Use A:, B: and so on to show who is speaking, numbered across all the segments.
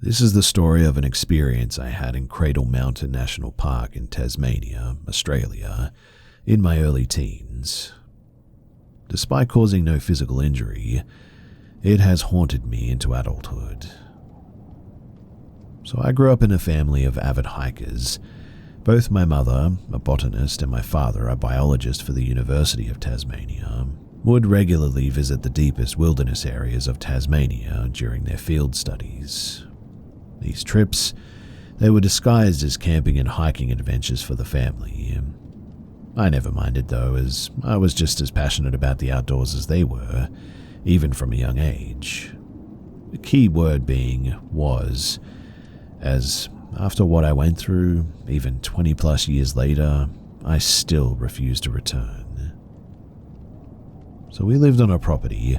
A: This is the story of an experience I had in Cradle Mountain National Park in Tasmania, Australia, in my early teens. Despite causing no physical injury, it has haunted me into adulthood. So I grew up in a family of avid hikers. Both my mother, a botanist, and my father, a biologist for the University of Tasmania, would regularly visit the deepest wilderness areas of Tasmania during their field studies. These trips, they were disguised as camping and hiking adventures for the family. I never minded though, as I was just as passionate about the outdoors as they were, even from a young age. The key word being was, as after what I went through, even 20 plus years later, I still refused to return. So we lived on a property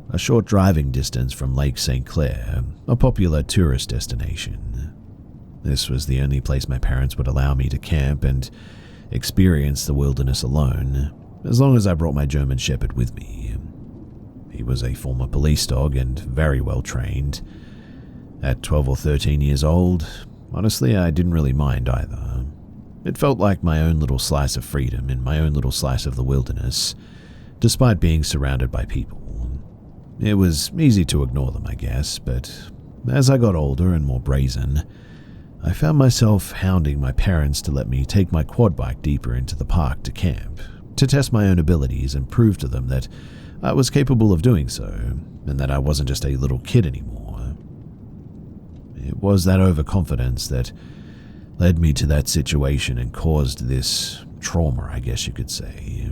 A: a short driving distance from Lake St. Clair, a popular tourist destination. This was the only place my parents would allow me to camp and experience the wilderness alone, as long as I brought my German Shepherd with me. He was a former police dog and very well trained. At 12 or 13 years old, honestly, I didn't really mind either. It felt like my own little slice of freedom in my own little slice of the wilderness, despite being surrounded by people. It was easy to ignore them, I guess, but as I got older and more brazen, I found myself hounding my parents to let me take my quad bike deeper into the park to camp, to test my own abilities and prove to them that I was capable of doing so, and that I wasn't just a little kid anymore. It was that overconfidence that led me to that situation and caused this trauma, I guess you could say.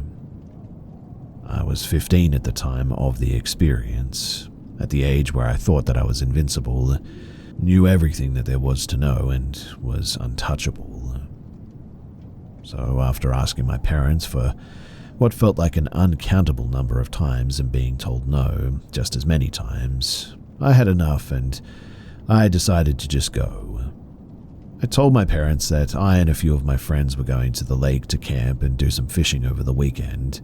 A: I was 15 at the time of the experience, at the age where I thought that I was invincible, knew everything that there was to know, and was untouchable. So after asking my parents for what felt like an uncountable number of times and being told no just as many times, I had enough and I decided to just go. I told my parents that I and a few of my friends were going to the lake to camp and do some fishing over the weekend.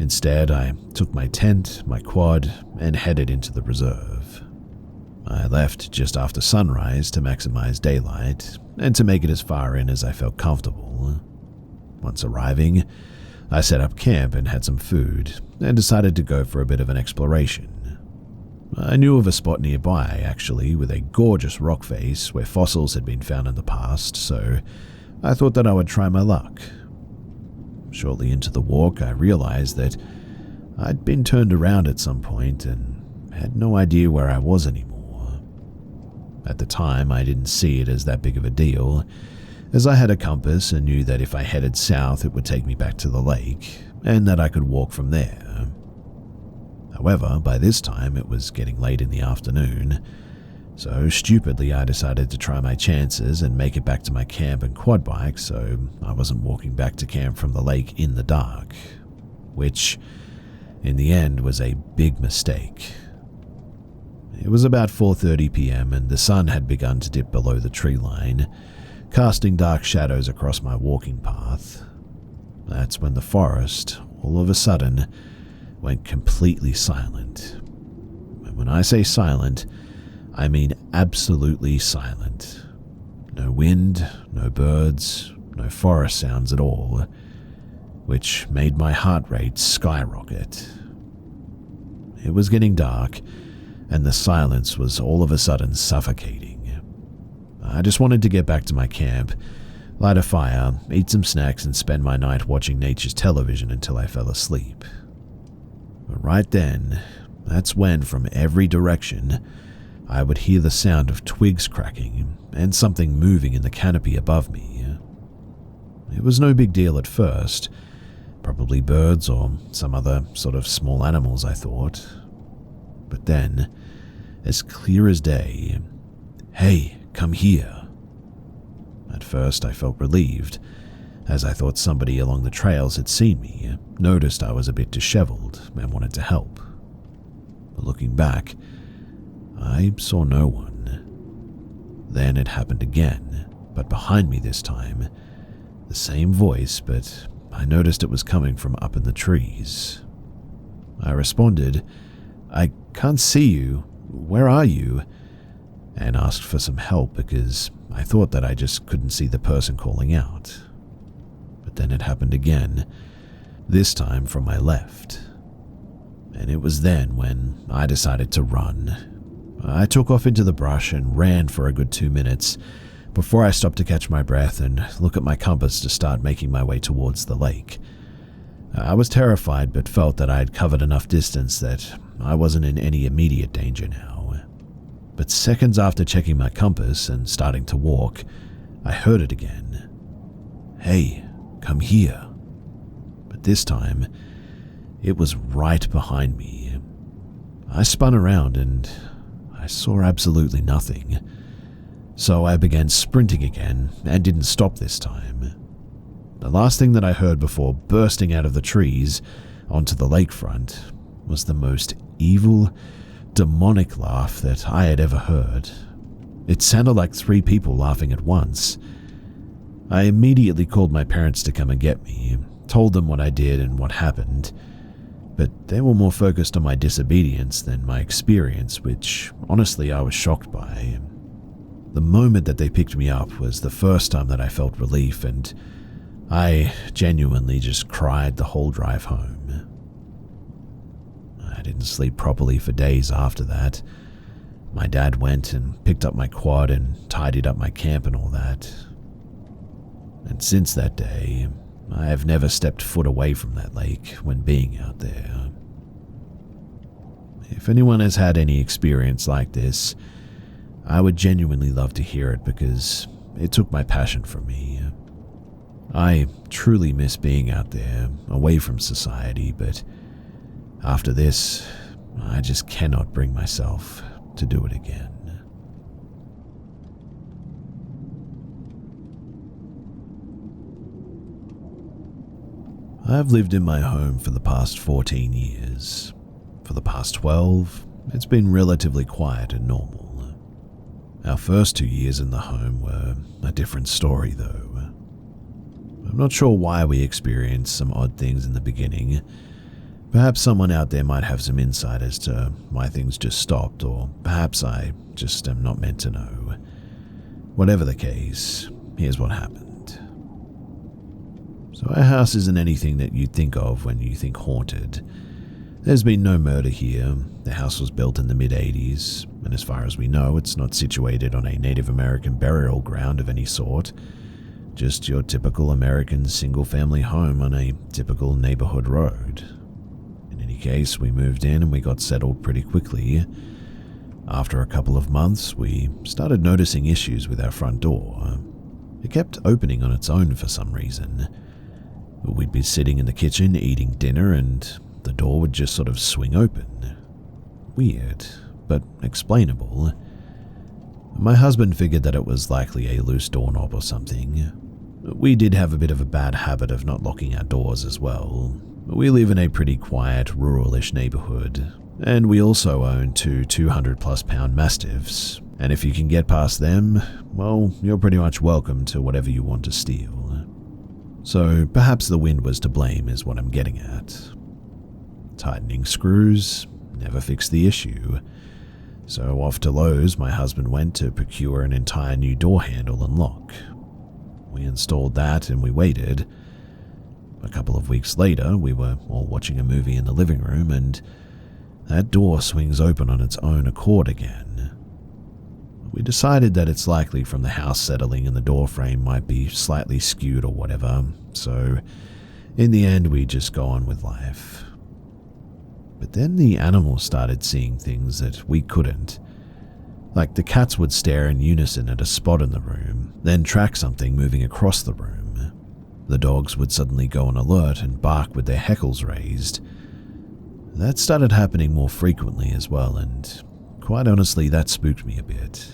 A: Instead, I took my tent, my quad, and headed into the reserve. I left just after sunrise to maximize daylight and to make it as far in as I felt comfortable. Once arriving, I set up camp and had some food and decided to go for a bit of an exploration. I knew of a spot nearby, actually, with a gorgeous rock face where fossils had been found in the past, so I thought that I would try my luck. Shortly into the walk, I realized that I'd been turned around at some point and had no idea where I was anymore. At the time, I didn't see it as that big of a deal, as I had a compass and knew that if I headed south, it would take me back to the lake, and that I could walk from there. However, by this time, it was getting late in the afternoon, so stupidly I decided to try my chances and make it back to my camp and quad bike so I wasn't walking back to camp from the lake in the dark, which in the end was a big mistake. It was about 4:30 p.m. and the sun had begun to dip below the tree line, casting dark shadows across my walking path. That's when the forest, all of a sudden, went completely silent. And when I say silent, I mean absolutely silent. No wind, no birds, no forest sounds at all, which made my heart rate skyrocket. It was getting dark, and the silence was all of a sudden suffocating. I just wanted to get back to my camp, light a fire, eat some snacks, and spend my night watching nature's television until I fell asleep. But right then, that's when from every direction, I would hear the sound of twigs cracking and something moving in the canopy above me. It was no big deal at first, probably birds or some other sort of small animals, I thought. But then, as clear as day, "Hey, come here." At first I felt relieved, as I thought somebody along the trails had seen me, noticed I was a bit disheveled, and wanted to help. But looking back, I saw no one. Then it happened again, but behind me this time. The same voice, but I noticed it was coming from up in the trees. I responded, "I can't see you. Where are you?" and asked for some help because I thought that I just couldn't see the person calling out. But then it happened again, this time from my left. And it was then when I decided to run. I took off into the brush and ran for a good 2 minutes before I stopped to catch my breath and look at my compass to start making my way towards the lake. I was terrified but felt that I had covered enough distance that I wasn't in any immediate danger now. But seconds after checking my compass and starting to walk, I heard it again. "Hey, come here." But this time, it was right behind me. I spun around and I saw absolutely nothing. So I began sprinting again and didn't stop this time. The last thing that I heard before bursting out of the trees onto the lakefront was the most evil, demonic laugh that I had ever heard. It sounded like 3 people laughing at once. I immediately called my parents to come and get me, told them what I did and what happened, but they were more focused on my disobedience than my experience, which honestly I was shocked by. The moment that they picked me up was the first time that I felt relief, and I genuinely just cried the whole drive home. I didn't sleep properly for days after that. My dad went and picked up my quad and tidied up my camp and all that. And since that day, I have never stepped foot away from that lake when being out there. If anyone has had any experience like this, I would genuinely love to hear it because it took my passion from me. I truly miss being out there, away from society, but after this, I just cannot bring myself to do it again. I've lived in my home for the past 14 years. For the past 12, it's been relatively quiet and normal. Our first 2 years in the home were a different story, though. I'm not sure why we experienced some odd things in the beginning. Perhaps someone out there might have some insight as to why things just stopped, or perhaps I just am not meant to know. Whatever the case, here's what happened. So our house isn't anything that you'd think of when you think haunted. There's been no murder here. The house was built in the mid-80s, and as far as we know, it's not situated on a Native American burial ground of any sort. Just your typical American single-family home on a typical neighborhood road. In any case, we moved in and we got settled pretty quickly. After a couple of months, we started noticing issues with our front door. It kept opening on its own for some reason. We'd be sitting in the kitchen eating dinner and the door would just sort of swing open. Weird, but explainable. My husband figured that it was likely a loose doorknob or something. We did have a bit of a bad habit of not locking our doors as well. We live in a pretty quiet, rural-ish neighborhood, and we also own 2 200-plus pound mastiffs, and if you can get past them, well, you're pretty much welcome to whatever you want to steal. So perhaps the wind was to blame is what I'm getting at. Tightening screws never fixed the issue. So off to Lowe's, my husband went to procure an entire new door handle and lock. We installed that and we waited. A couple of weeks later, we were all watching a movie in the living room and that door swings open on its own accord again. We decided that it's likely from the house settling and the door frame might be slightly skewed or whatever, so in the end we just go on with life. But then the animals started seeing things that we couldn't. Like the cats would stare in unison at a spot in the room, then track something moving across the room. The dogs would suddenly go on alert and bark with their hackles raised. That started happening more frequently as well, and quite honestly that spooked me a bit.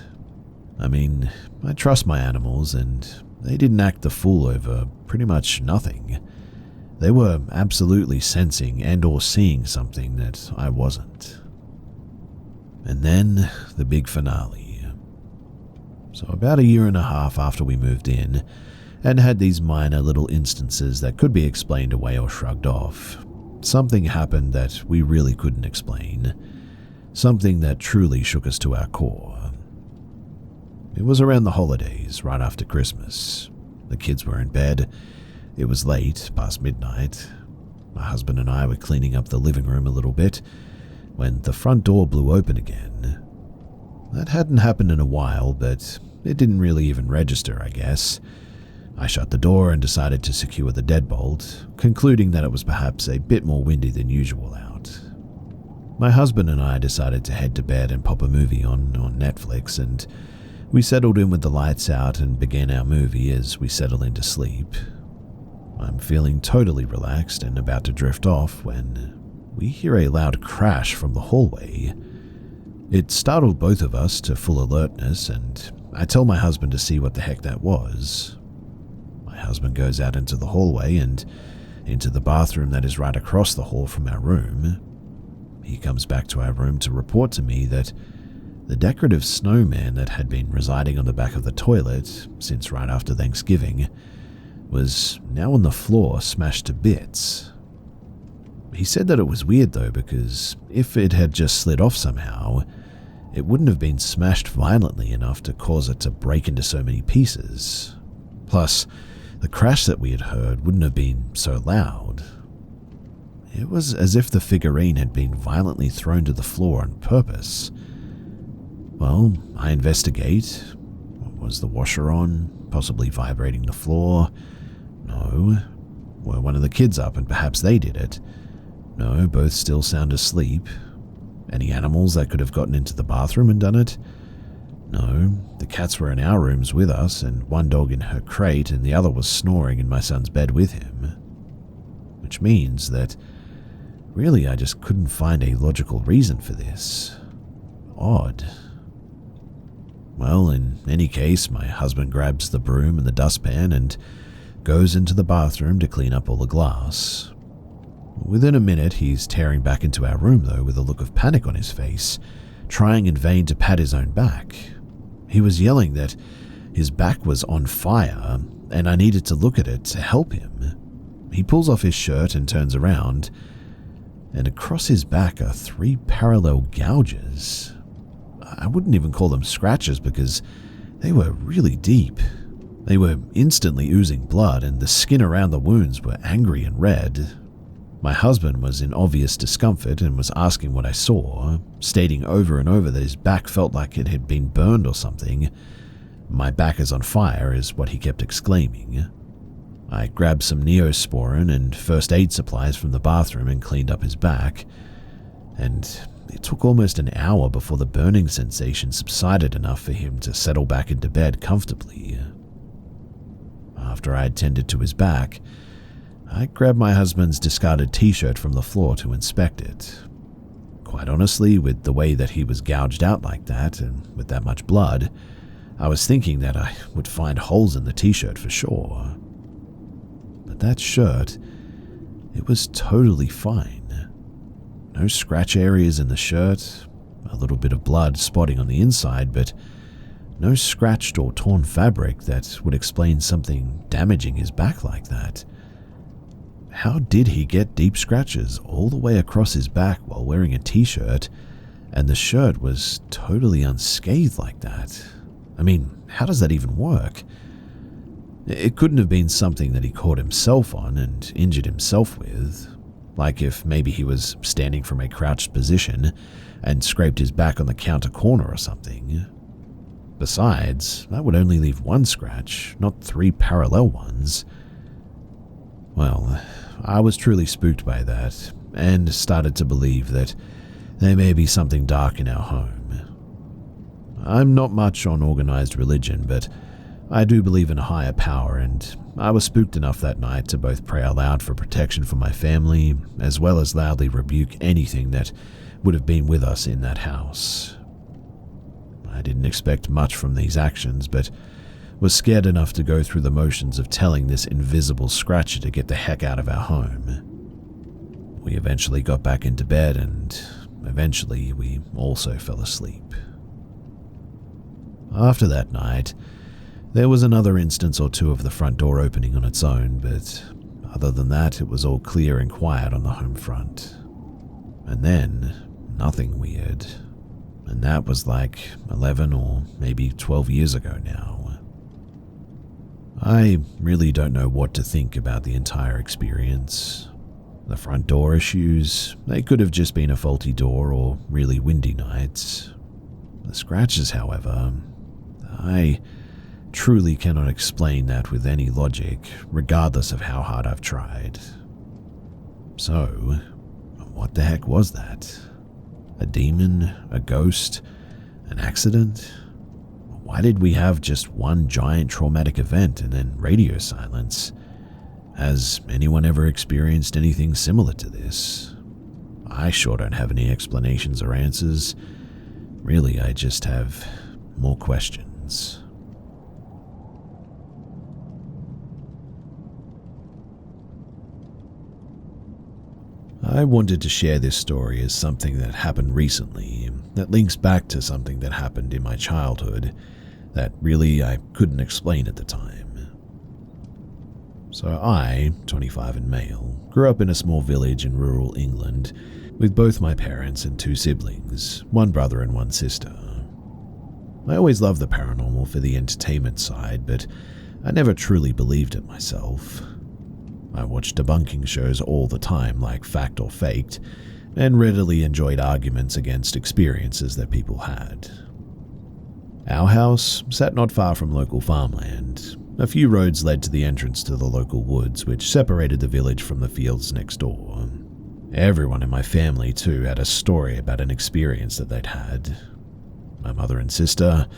A: I mean, I trust my animals and they didn't act the fool over pretty much nothing. They were absolutely sensing and or seeing something that I wasn't. And then the big finale. So about 1.5 years after we moved in and had these minor little instances that could be explained away or shrugged off, something happened that we really couldn't explain. Something that truly shook us to our core. It was around the holidays, right after Christmas. The kids were in bed. It was late, past midnight. My husband and I were cleaning up the living room a little bit when the front door blew open again. That hadn't happened in a while, but it didn't really even register, I guess. I shut the door and decided to secure the deadbolt, concluding that it was perhaps a bit more windy than usual out. My husband and I decided to head to bed and pop a movie on Netflix, and we settled in with the lights out and began our movie as we settled into sleep. I'm feeling totally relaxed and about to drift off when we hear a loud crash from the hallway. It startled both of us to full alertness, and I tell my husband to see what the heck that was. My husband goes out into the hallway and into the bathroom that is right across the hall from our room. He comes back to our room to report to me that the decorative snowman that had been residing on the back of the toilet since right after Thanksgiving was now on the floor, smashed to bits. He said that it was weird though, because if it had just slid off somehow, it wouldn't have been smashed violently enough to cause it to break into so many pieces. Plus, the crash that we had heard wouldn't have been so loud. It was as if the figurine had been violently thrown to the floor on purpose. Well, I investigate. Was the washer on, possibly vibrating the floor? No. Were one of the kids up and perhaps they did it? No, both still sound asleep. Any animals that could have gotten into the bathroom and done it? No, the cats were in our rooms with us, and one dog in her crate and the other was snoring in my son's bed with him. Which means that really I just couldn't find a logical reason for this. Odd. Well, in any case, my husband grabs the broom and the dustpan and goes into the bathroom to clean up all the glass. Within a minute, he's tearing back into our room, though, with a look of panic on his face, trying in vain to pat his own back. He was yelling that his back was on fire, and I needed to look at it to help him. He pulls off his shirt and turns around, and across his back are 3 parallel gouges. I wouldn't even call them scratches because they were really deep. They were instantly oozing blood, and the skin around the wounds were angry and red. My husband was in obvious discomfort and was asking what I saw, stating over and over that his back felt like it had been burned or something. "My back is on fire," is what he kept exclaiming. I grabbed some Neosporin and first aid supplies from the bathroom and cleaned up his back, and it took almost an hour before the burning sensation subsided enough for him to settle back into bed comfortably. After I had tended to his back, I grabbed my husband's discarded t-shirt from the floor to inspect it. Quite honestly, with the way that he was gouged out like that, and with that much blood, I was thinking that I would find holes in the t-shirt for sure. But that shirt, it was totally fine. No scratch areas in the shirt, a little bit of blood spotting on the inside, but no scratched or torn fabric that would explain something damaging his back like that. How did he get deep scratches all the way across his back while wearing a t-shirt, and the shirt was totally unscathed like that? I mean, how does that even work? It couldn't have been something that he caught himself on and injured himself with, like if maybe he was standing from a crouched position and scraped his back on the counter corner or something. Besides, that would only leave one scratch, not 3 parallel ones. Well, I was truly spooked by that, and started to believe that there may be something dark in our home. I'm not much on organized religion, but I do believe in a higher power, and I was spooked enough that night to both pray aloud for protection for my family, as well as loudly rebuke anything that would have been with us in that house. I didn't expect much from these actions, but was scared enough to go through the motions of telling this invisible scratcher to get the heck out of our home. We eventually got back into bed, and eventually we also fell asleep. After that night, there was another instance or two of the front door opening on its own, but other than that, it was all clear and quiet on the home front. And then, nothing weird. and that was like 11 or maybe 12 years ago now. I really don't know what to think about the entire experience. The front door issues, they could have just been a faulty door or really windy nights. The scratches, however, I truly cannot explain that with any logic, regardless of how hard I've tried. So, what the heck was that? A demon? A ghost? An accident? Why did we have just one giant traumatic event and then radio silence? Has anyone ever experienced anything similar to this? I sure don't have any explanations or answers. Really, I just have more questions. I wanted to share this story as something that happened recently, that links back to something that happened in my childhood that really I couldn't explain at the time. So I, 25 and male, grew up in a small village in rural England with both my parents and two siblings, one brother and one sister. I always loved the paranormal for the entertainment side, but I never truly believed it myself. I watched debunking shows all the time, like Fact or Faked, and readily enjoyed arguments against experiences that people had. Our house sat not far from local farmland. A few roads led to the entrance to the local woods, which separated the village from the fields next door. Everyone in my family, too, had a story about an experience that they'd had. My mother and sister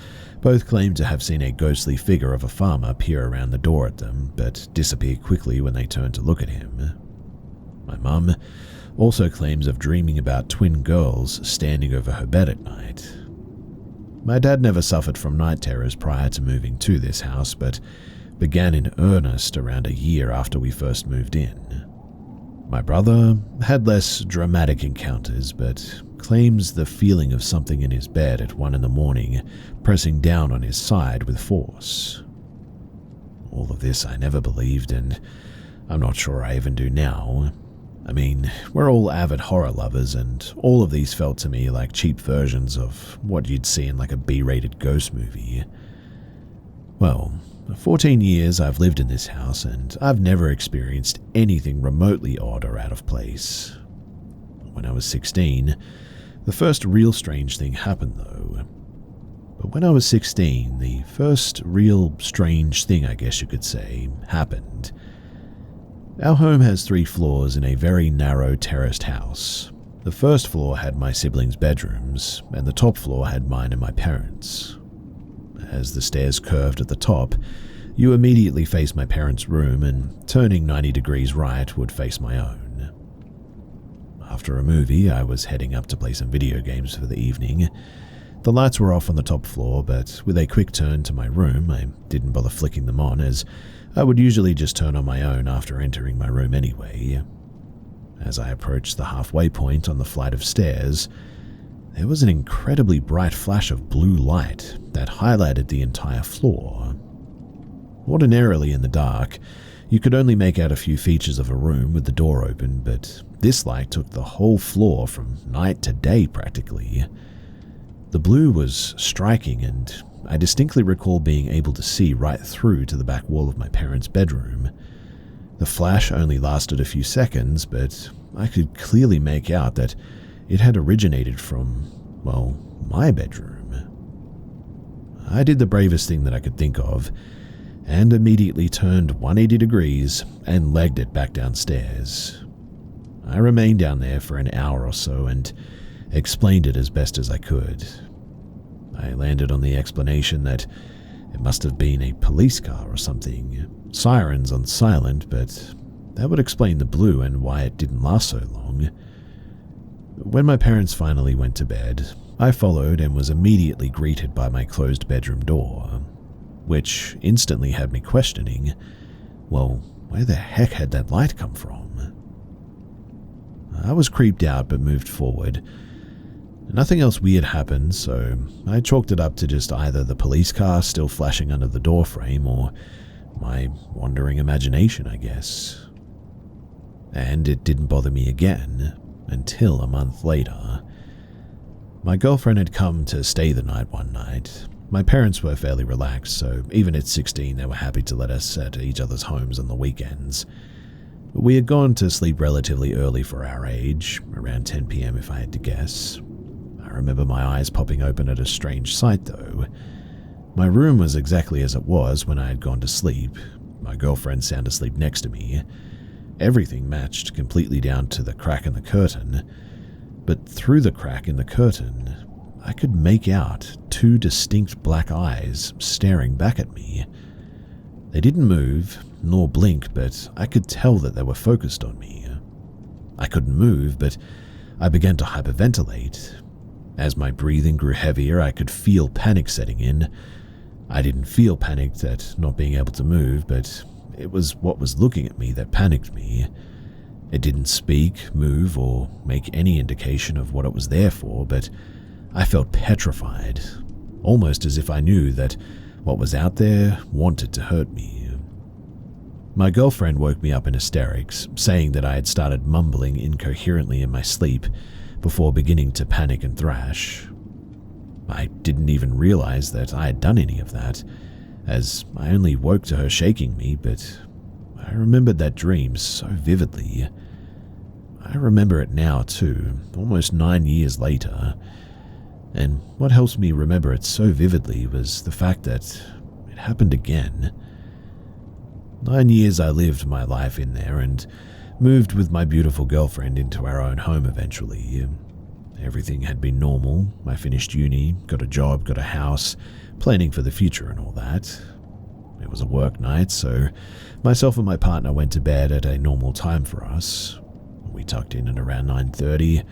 A: both claimed to have seen a ghostly figure of a farmer peer around the door at them, but disappear quickly when they turned to look at him. My mum also claims of dreaming about twin girls standing over her bed at night. My dad never suffered from night terrors prior to moving to this house, but began in earnest around a year after we first moved in. My brother had less dramatic encounters, but claims the feeling of something in his bed at 1 a.m, pressing down on his side with force. All of this I never believed, and I'm not sure I even do now. I mean, we're all avid horror lovers, and all of these felt to me like cheap versions of what you'd see in like a B-rated ghost movie. Well, for 14 years I've lived in this house, and I've never experienced anything remotely odd or out of place. When I was 16, the first real strange thing happened though. But when I was 16, the first real strange thing, I guess you could say, happened. Our home has 3 floors in a very narrow terraced house. The first floor had my siblings' bedrooms, and the top floor had mine and my parents'. As the stairs curved at the top, you immediately face my parents' room, and turning 90 degrees right would face my own. After a movie, I was heading up to play some video games for the evening. The lights were off on the top floor, but with a quick turn to my room, I didn't bother flicking them on, as I would usually just turn on my own after entering my room anyway. As I approached the halfway point on the flight of stairs, there was an incredibly bright flash of blue light that highlighted the entire floor. Ordinarily in the dark, you could only make out a few features of a room with the door open, but this light took the whole floor from night to day practically. The blue was striking, and I distinctly recall being able to see right through to the back wall of my parents' bedroom. The flash only lasted a few seconds, but I could clearly make out that it had originated from, well, my bedroom. I did the bravest thing that I could think of, and immediately turned 180 degrees and legged it back downstairs. I remained down there for an hour or so and explained it as best as I could. I landed on the explanation that it must have been a police car or something, sirens on silent, but that would explain the blue and why it didn't last so long. When my parents finally went to bed, I followed and was immediately greeted by my closed bedroom door, which instantly had me questioning, well, where the heck had that light come from? I was creeped out but moved forward. Nothing else weird happened, so I chalked it up to just either the police car still flashing under the doorframe or my wandering imagination, I guess. And it didn't bother me again until a month later. My girlfriend had come to stay the night one night. My parents were fairly relaxed, so even at 16 they were happy to let us at each other's homes on the weekends. We had gone to sleep relatively early for our age, around 10 p.m. if I had to guess. I remember my eyes popping open at a strange sight though. My room was exactly as it was when I had gone to sleep. My girlfriend sound asleep next to me. Everything matched completely down to the crack in the curtain, but through the crack in the curtain, I could make out two distinct black eyes staring back at me. They didn't move, nor blink, but I could tell that they were focused on me. I couldn't move, but I began to hyperventilate. As my breathing grew heavier, I could feel panic setting in. I didn't feel panicked at not being able to move, but it was what was looking at me that panicked me. It didn't speak, move, or make any indication of what it was there for, but I felt petrified, almost as if I knew that what was out there wanted to hurt me. My girlfriend woke me up in hysterics, saying that I had started mumbling incoherently in my sleep before beginning to panic and thrash. I didn't even realize that I had done any of that, as I only woke to her shaking me, but I remembered that dream so vividly. I remember it now too, almost 9 years later, and what helps me remember it so vividly was the fact that it happened again. 9 years I lived my life in there and moved with my beautiful girlfriend into our own home eventually. Everything had been normal. I finished uni, got a job, got a house, planning for the future and all that. It was a work night, so myself and my partner went to bed at a normal time for us. We tucked in at around 9:30,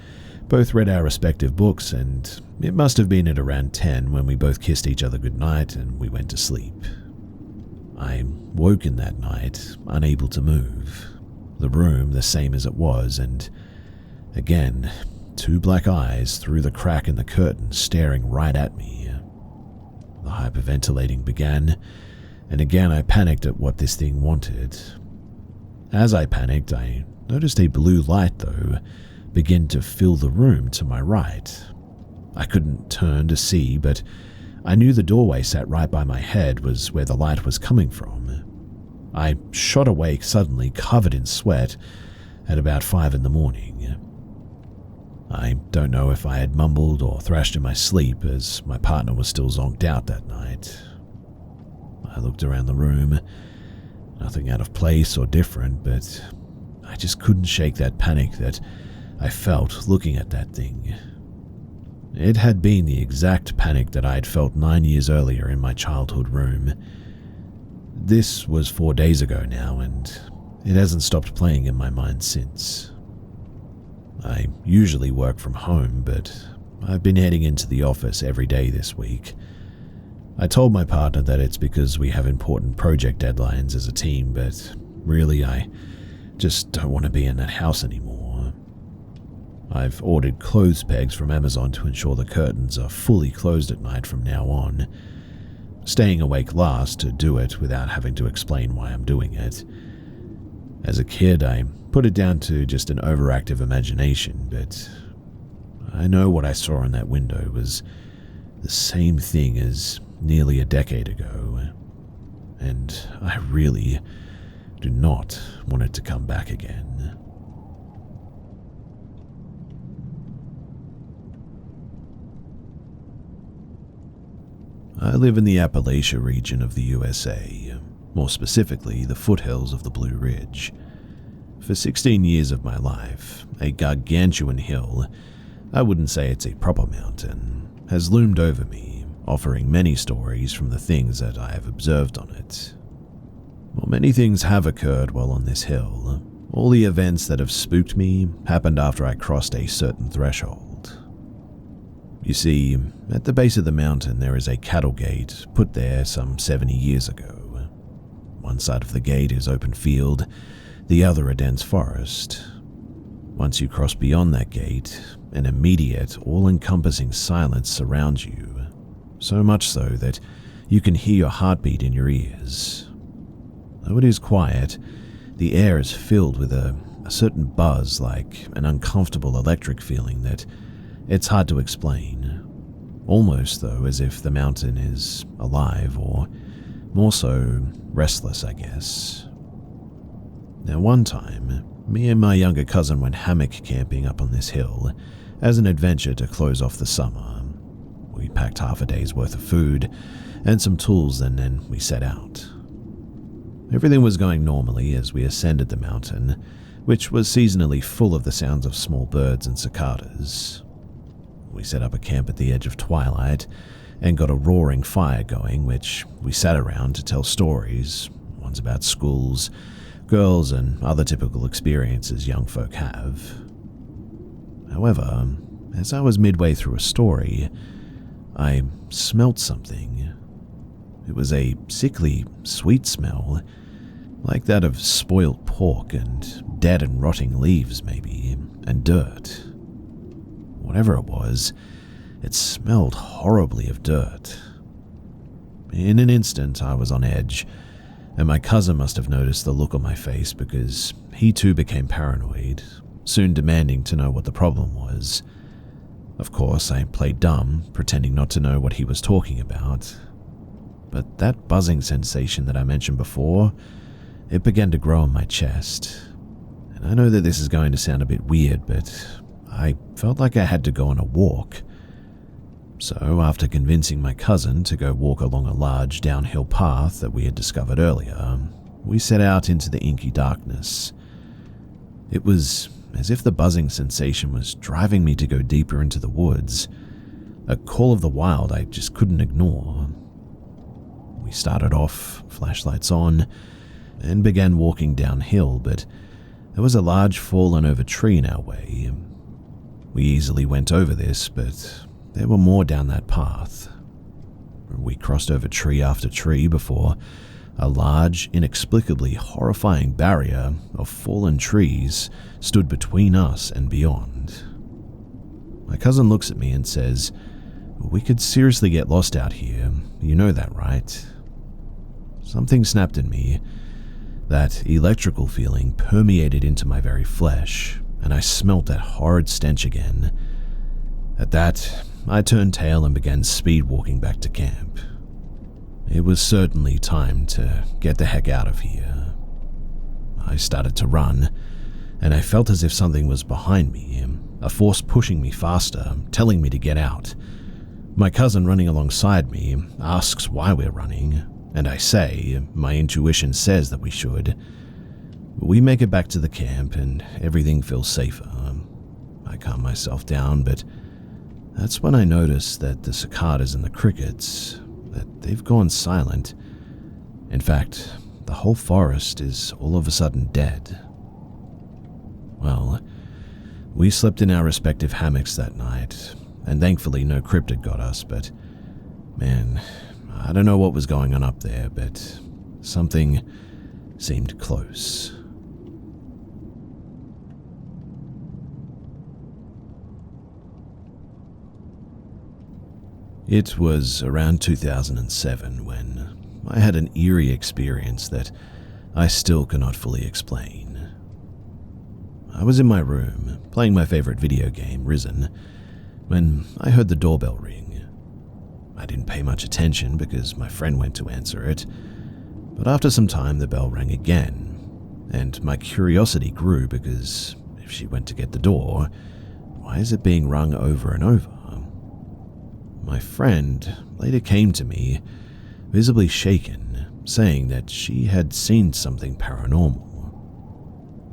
A: both read our respective books, and it must have been at around 10 when we both kissed each other goodnight and we went to sleep. I woke in that night, unable to move. The room the same as it was, and again, two black eyes through the crack in the curtain staring right at me. The hyperventilating began, and again I panicked at what this thing wanted. As I panicked, I noticed a blue light, though, begin to fill the room to my right. I couldn't turn to see, but I knew the doorway sat right by my head was where the light was coming from. I shot awake suddenly, covered in sweat, at about 5 a.m. I don't know if I had mumbled or thrashed in my sleep, as my partner was still zonked out that night. I looked around the room, nothing out of place or different, but I just couldn't shake that panic that I felt looking at that thing. It had been the exact panic that I had felt 9 years earlier in my childhood room. This was 4 days ago now, and it hasn't stopped playing in my mind since. I usually work from home, but I've been heading into the office every day this week. I told my partner that it's because we have important project deadlines as a team, but really I just don't want to be in that house anymore. I've ordered clothes pegs from Amazon to ensure the curtains are fully closed at night from now on. Staying awake last to do it without having to explain why I'm doing it. As a kid, I put it down to just an overactive imagination, but I know what I saw in that window was the same thing as nearly a decade ago, and I really do not want it to come back again. I live in the Appalachian region of the USA, more specifically the foothills of the Blue Ridge. For 16 years of my life, a gargantuan hill, I wouldn't say it's a proper mountain, has loomed over me, offering many stories from the things that I have observed on it. While many things have occurred while on this hill, all the events that have spooked me happened after I crossed a certain threshold. You see, at the base of the mountain there is a cattle gate put there some 70 years ago. One side of the gate is open field, the other a dense forest. Once you cross beyond that gate, an immediate, all-encompassing silence surrounds you, so much so that you can hear your heartbeat in your ears. Though it is quiet, the air is filled with a certain buzz, like an uncomfortable electric feeling that It's hard to explain. Almost, though, as if the mountain is alive, or more so, restless, I guess. Now, one time, me and my younger cousin went hammock camping up on this hill as an adventure to close off the summer. We packed half a day's worth of food and some tools, and then we set out. Everything was going normally as we ascended the mountain, which was seasonally full of the sounds of small birds and cicadas. We set up a camp at the edge of twilight and got a roaring fire going, which we sat around to tell stories, ones about schools, girls, and other typical experiences young folk have. However, as I was midway through a story, I smelt something. It was a sickly, sweet smell, like that of spoiled pork and dead and rotting leaves, maybe, and dirt. Whatever it was, it smelled horribly of dirt. In an instant, I was on edge, and my cousin must have noticed the look on my face because he too became paranoid, soon demanding to know what the problem was. Of course, I played dumb, pretending not to know what he was talking about. But that buzzing sensation that I mentioned before, it began to grow in my chest. And I know that this is going to sound a bit weird, but I felt like I had to go on a walk. So, after convincing my cousin to go walk along a large downhill path that we had discovered earlier, we set out into the inky darkness. It was as if the buzzing sensation was driving me to go deeper into the woods, a call of the wild I just couldn't ignore. We started off, flashlights on, and began walking downhill, but there was a large fallen over tree in our way. We easily went over this, but there were more down that path. We crossed over tree after tree before a large, inexplicably horrifying barrier of fallen trees stood between us and beyond. My cousin looks at me and says, "We could seriously get lost out here, you know that, right?" Something snapped in me. That electrical feeling permeated into my very flesh, and I smelt that horrid stench again. At that, I turned tail and began speed walking back to camp. It was certainly time to get the heck out of here. I started to run, and I felt as if something was behind me, a force pushing me faster, telling me to get out. My cousin running alongside me asks why we're running, and I say my intuition says that we should. We make it back to the camp, and everything feels safer. I calm myself down, but that's when I notice that the cicadas and the crickets, that they've gone silent. In fact, the whole forest is all of a sudden dead. Well, we slept in our respective hammocks that night, and thankfully no cryptid got us, but man, I don't know what was going on up there, but something seemed close. It was around 2007 when I had an eerie experience that I still cannot fully explain. I was in my room, playing my favorite video game, Risen, when I heard the doorbell ring. I didn't pay much attention because my friend went to answer it, but after some time the bell rang again, and my curiosity grew because if she went to get the door, why is it being rung over and over? My friend later came to me, visibly shaken, saying that she had seen something paranormal.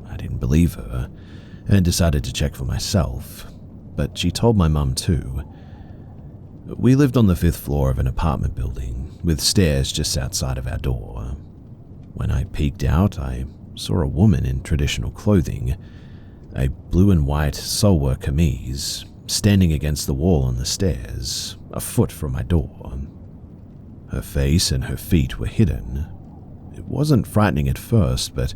A: I didn't believe her, and decided to check for myself, but she told my mum too. We lived on the 5th floor of an apartment building, with stairs just outside of our door. When I peeked out, I saw a woman in traditional clothing, a blue and white salwar kameez, standing against the wall on the stairs, a foot from my door. Her face and her feet were hidden. It wasn't frightening at first, but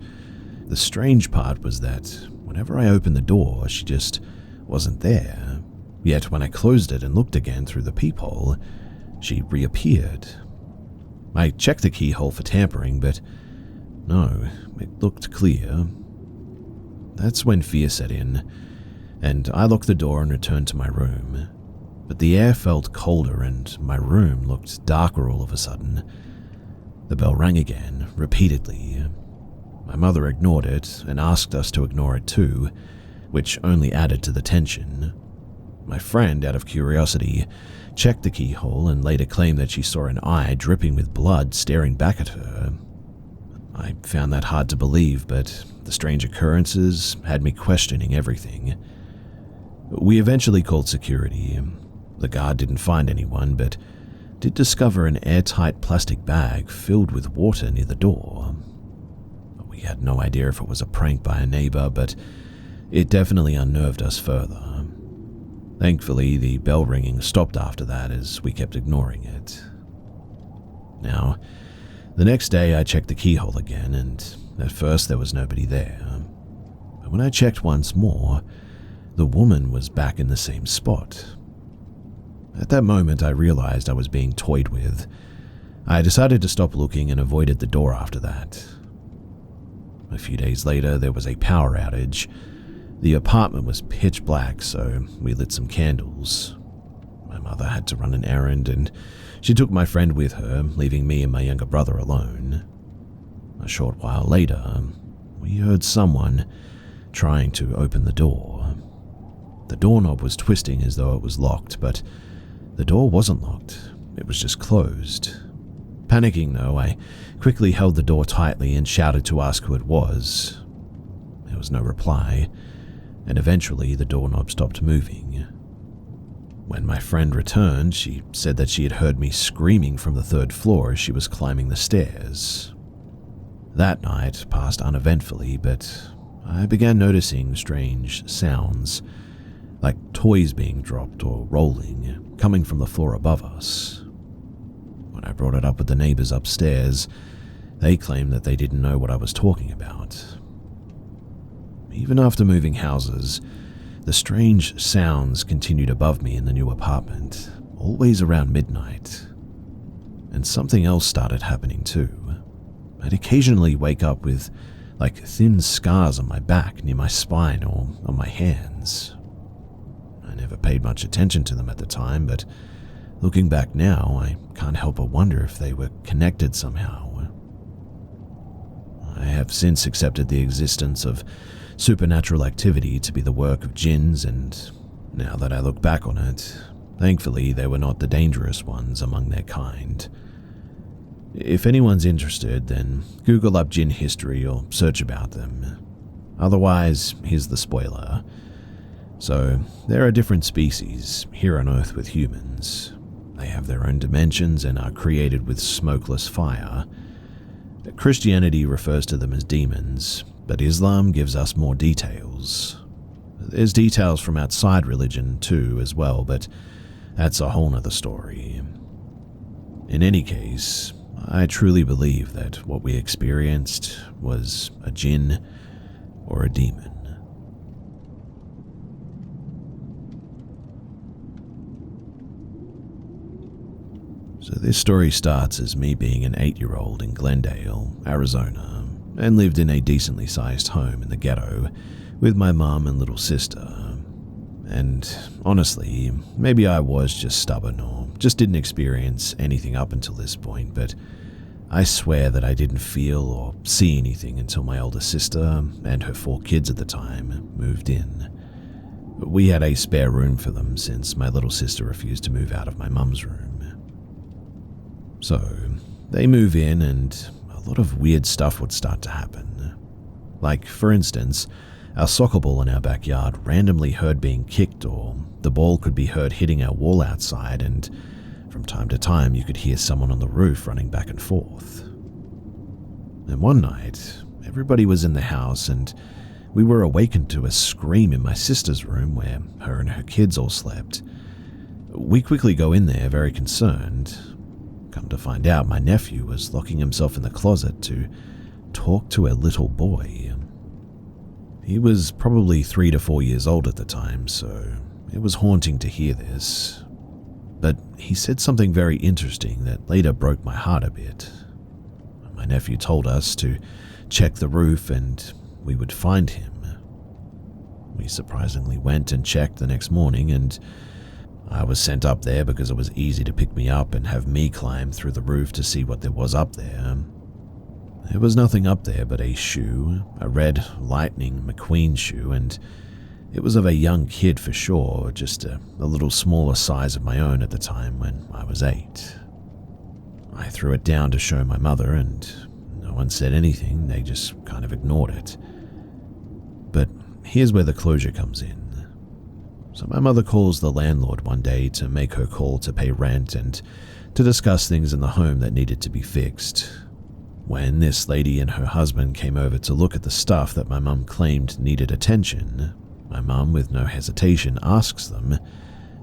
A: the strange part was that whenever I opened the door, she just wasn't there. Yet when I closed it and looked again through the peephole, she reappeared. I checked the keyhole for tampering, but no, it looked clear. That's when fear set in. and I locked the door and returned to my room. But the air felt colder and my room looked darker all of a sudden. The bell rang again, repeatedly. My mother ignored it and asked us to ignore it too, which only added to the tension. My friend, out of curiosity, checked the keyhole and later claimed that she saw an eye dripping with blood staring back at her. I found that hard to believe, but the strange occurrences had me questioning everything. We eventually called security. The guard didn't find anyone, but did discover an airtight plastic bag filled with water near the door. We had no idea if it was a prank by a neighbor, but it definitely unnerved us further. Thankfully, the bell ringing stopped after that as we kept ignoring it. Now, the next day I checked the keyhole again, and at first there was nobody there. But when I checked once more, the woman was back in the same spot. At that moment, I realized I was being toyed with. I decided to stop looking and avoided the door after that. A few days later, there was a power outage. The apartment was pitch black, so we lit some candles. My mother had to run an errand, and she took my friend with her, leaving me and my younger brother alone. A short while later, we heard someone trying to open the door. The doorknob was twisting as though it was locked, but the door wasn't locked. It was just closed. Panicking though, I quickly held the door tightly and shouted to ask who it was. There was no reply, and eventually the doorknob stopped moving. When my friend returned, she said that she had heard me screaming from the third floor as she was climbing the stairs. That night passed uneventfully, but I began noticing strange sounds, like toys being dropped or rolling, coming from the floor above us. When I brought it up with the neighbors upstairs, they claimed that they didn't know what I was talking about. Even after moving houses, the strange sounds continued above me in the new apartment, always around midnight. And something else started happening too. I'd occasionally wake up with like thin scars on my back near my spine or on my hands. I never paid much attention to them at the time, but looking back now, I can't help but wonder if they were connected somehow. I have since accepted the existence of supernatural activity to be the work of jinns, and now that I look back on it, thankfully they were not the dangerous ones among their kind. If anyone's interested, then Google up jinn history or search about them. Otherwise, here's the spoiler. So, there are different species here on Earth with humans. They have their own dimensions and are created with smokeless fire. Christianity refers to them as demons, but Islam gives us more details. There's details from outside religion too as well, but that's a whole nother story. In any case, I truly believe that what we experienced was a jinn or a demon. So this story starts as me being an 8-year-old in Glendale, Arizona, and lived in a decently sized home in the ghetto with my mom and little sister. And honestly, maybe I was just stubborn or just didn't experience anything up until this point, but I swear that I didn't feel or see anything until my older sister and her 4 kids at the time moved in. We had a spare room for them since my little sister refused to move out of my mum's room. So, they move in and a lot of weird stuff would start to happen. Like, for instance, our soccer ball in our backyard randomly heard being kicked, or the ball could be heard hitting our wall outside, and from time to time you could hear someone on the roof running back and forth. And one night, everybody was in the house and we were awakened to a scream in my sister's room where her and her kids all slept. We quickly go in there very concerned. Come to find out, my nephew was locking himself in the closet to talk to a little boy. He was probably 3 to 4 years old at the time, so it was haunting to hear this. But he said something very interesting that later broke my heart a bit. My nephew told us to check the roof and we would find him. We surprisingly went and checked the next morning, and I was sent up there because it was easy to pick me up and have me climb through the roof to see what there was up there. There was nothing up there but a shoe, a red Lightning McQueen shoe, and it was of a young kid for sure, just a little smaller size of my own at the time when I was 8. I threw it down to show my mother, and no one said anything, they just kind of ignored it. But here's where the closure comes in. So my mother calls the landlord one day to make her call to pay rent and to discuss things in the home that needed to be fixed. When this lady and her husband came over to look at the stuff that my mum claimed needed attention, my mum, with no hesitation, asks them,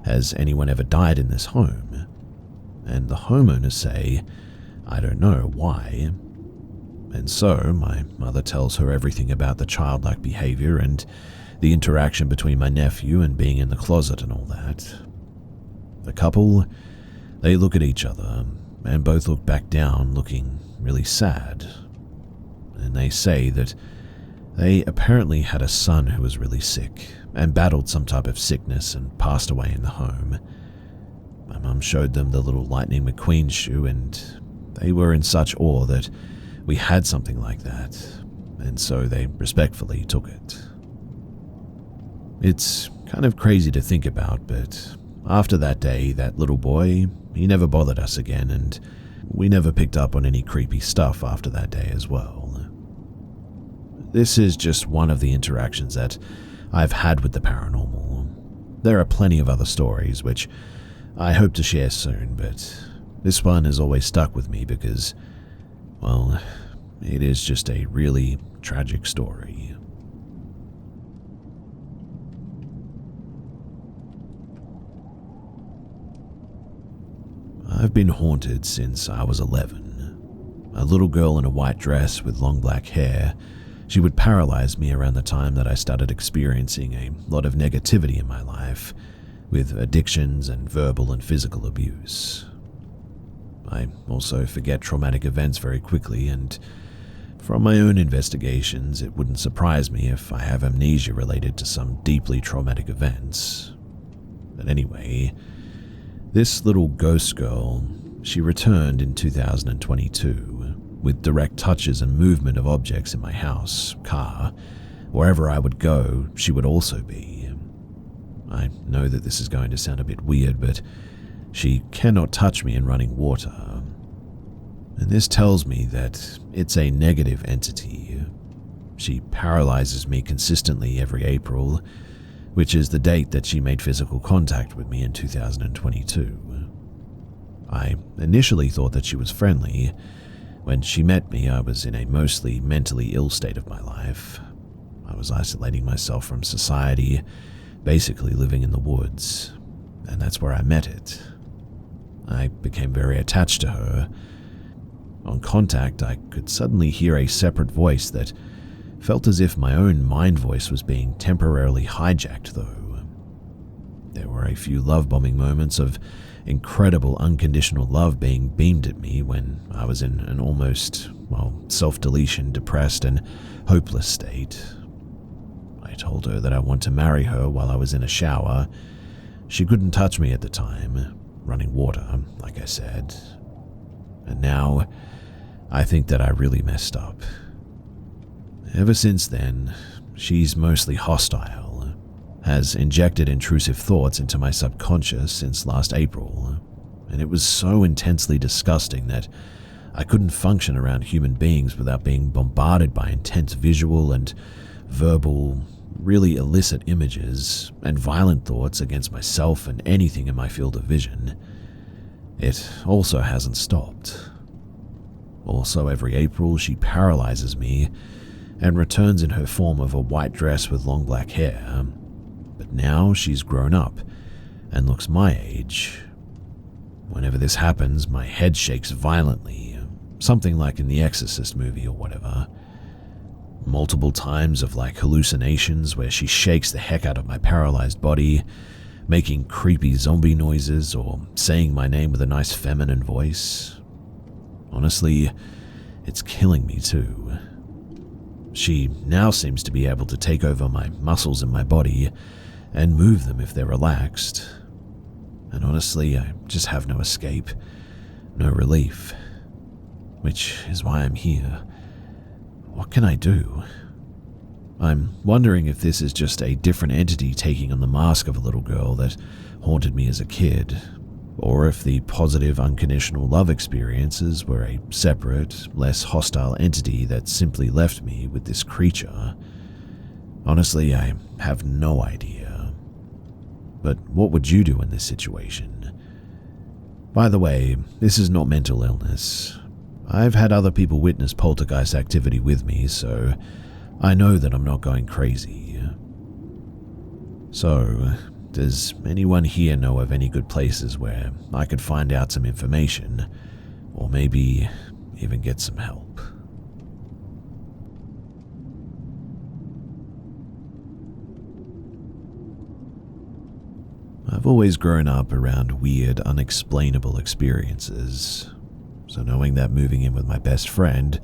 A: "Has anyone ever died in this home?" And the homeowners say, "I don't know, why?" And so my mother tells her everything about the childlike behavior and the interaction between my nephew and being in the closet and all that. The couple, they look at each other and both look back down, looking really sad. And they say that they apparently had a son who was really sick and battled some type of sickness and passed away in the home. My mum showed them the little Lightning McQueen shoe, and they were in such awe that we had something like that, and so they respectfully took it. It's kind of crazy to think about, but after that day, that little boy, he never bothered us again, and we never picked up on any creepy stuff after that day as well. This is just one of the interactions that I've had with the paranormal. There are plenty of other stories which I hope to share soon, but this one has always stuck with me because, well, it is just a really tragic story. I've been haunted since I was 11. A little girl in a white dress with long black hair, she would paralyze me around the time that I started experiencing a lot of negativity in my life, with addictions and verbal and physical abuse. I also forget traumatic events very quickly, and from my own investigations, it wouldn't surprise me if I have amnesia related to some deeply traumatic events. But anyway, this little ghost girl, she returned in 2022 with direct touches and movement of objects in my house, car, wherever I would go, she would also be. I know that this is going to sound a bit weird, but she cannot touch me in running water. And this tells me that it's a negative entity. She paralyzes me consistently every April, which is the date that she made physical contact with me in 2022. I initially thought that she was friendly. When she met me, I was in a mostly mentally ill state of my life. I was isolating myself from society, basically living in the woods, and that's where I met it. I became very attached to her. On contact, I could suddenly hear a separate voice that felt as if my own mind voice was being temporarily hijacked, though. There were a few love-bombing moments of incredible unconditional love being beamed at me when I was in an almost, self-deletion, depressed and hopeless state. I told her that I want to marry her while I was in a shower. She couldn't touch me at the time, running water, like I said. And now, I think that I really messed up. Ever since then, she's mostly hostile, has injected intrusive thoughts into my subconscious since last April, and it was so intensely disgusting that I couldn't function around human beings without being bombarded by intense visual and verbal, really illicit images and violent thoughts against myself and anything in my field of vision. It also hasn't stopped. Also, every April, she paralyzes me and returns in her form of a white dress with long black hair. But now she's grown up and looks my age. Whenever this happens, my head shakes violently, something like in the Exorcist movie or whatever. Multiple times of hallucinations where she shakes the heck out of my paralyzed body, making creepy zombie noises or saying my name with a nice feminine voice. Honestly, it's killing me too. She now seems to be able to take over my muscles in my body and move them if they're relaxed. And honestly, I just have no escape, no relief, which is why I'm here. What can I do? I'm wondering if this is just a different entity taking on the mask of a little girl that haunted me as a kid, or if the positive unconditional love experiences were a separate, less hostile entity that simply left me with this creature. Honestly, I have no idea. But what would you do in this situation? By the way, this is not mental illness. I've had other people witness poltergeist activity with me, so I know that I'm not going crazy. So, does anyone here know of any good places where I could find out some information, or maybe even get some help? I've always grown up around weird, unexplainable experiences, so knowing that moving in with my best friend,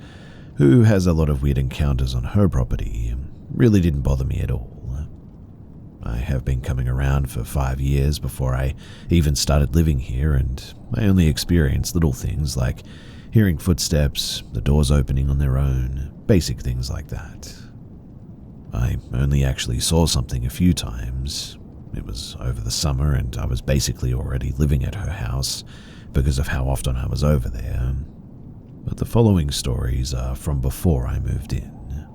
A: who has a lot of weird encounters on her property, really didn't bother me at all. I have been coming around for 5 years before I even started living here, and I only experienced little things like hearing footsteps, the doors opening on their own, basic things like that. I only actually saw something a few times. It was over the summer, and I was basically already living at her house because of how often I was over there. But the following stories are from before I moved in.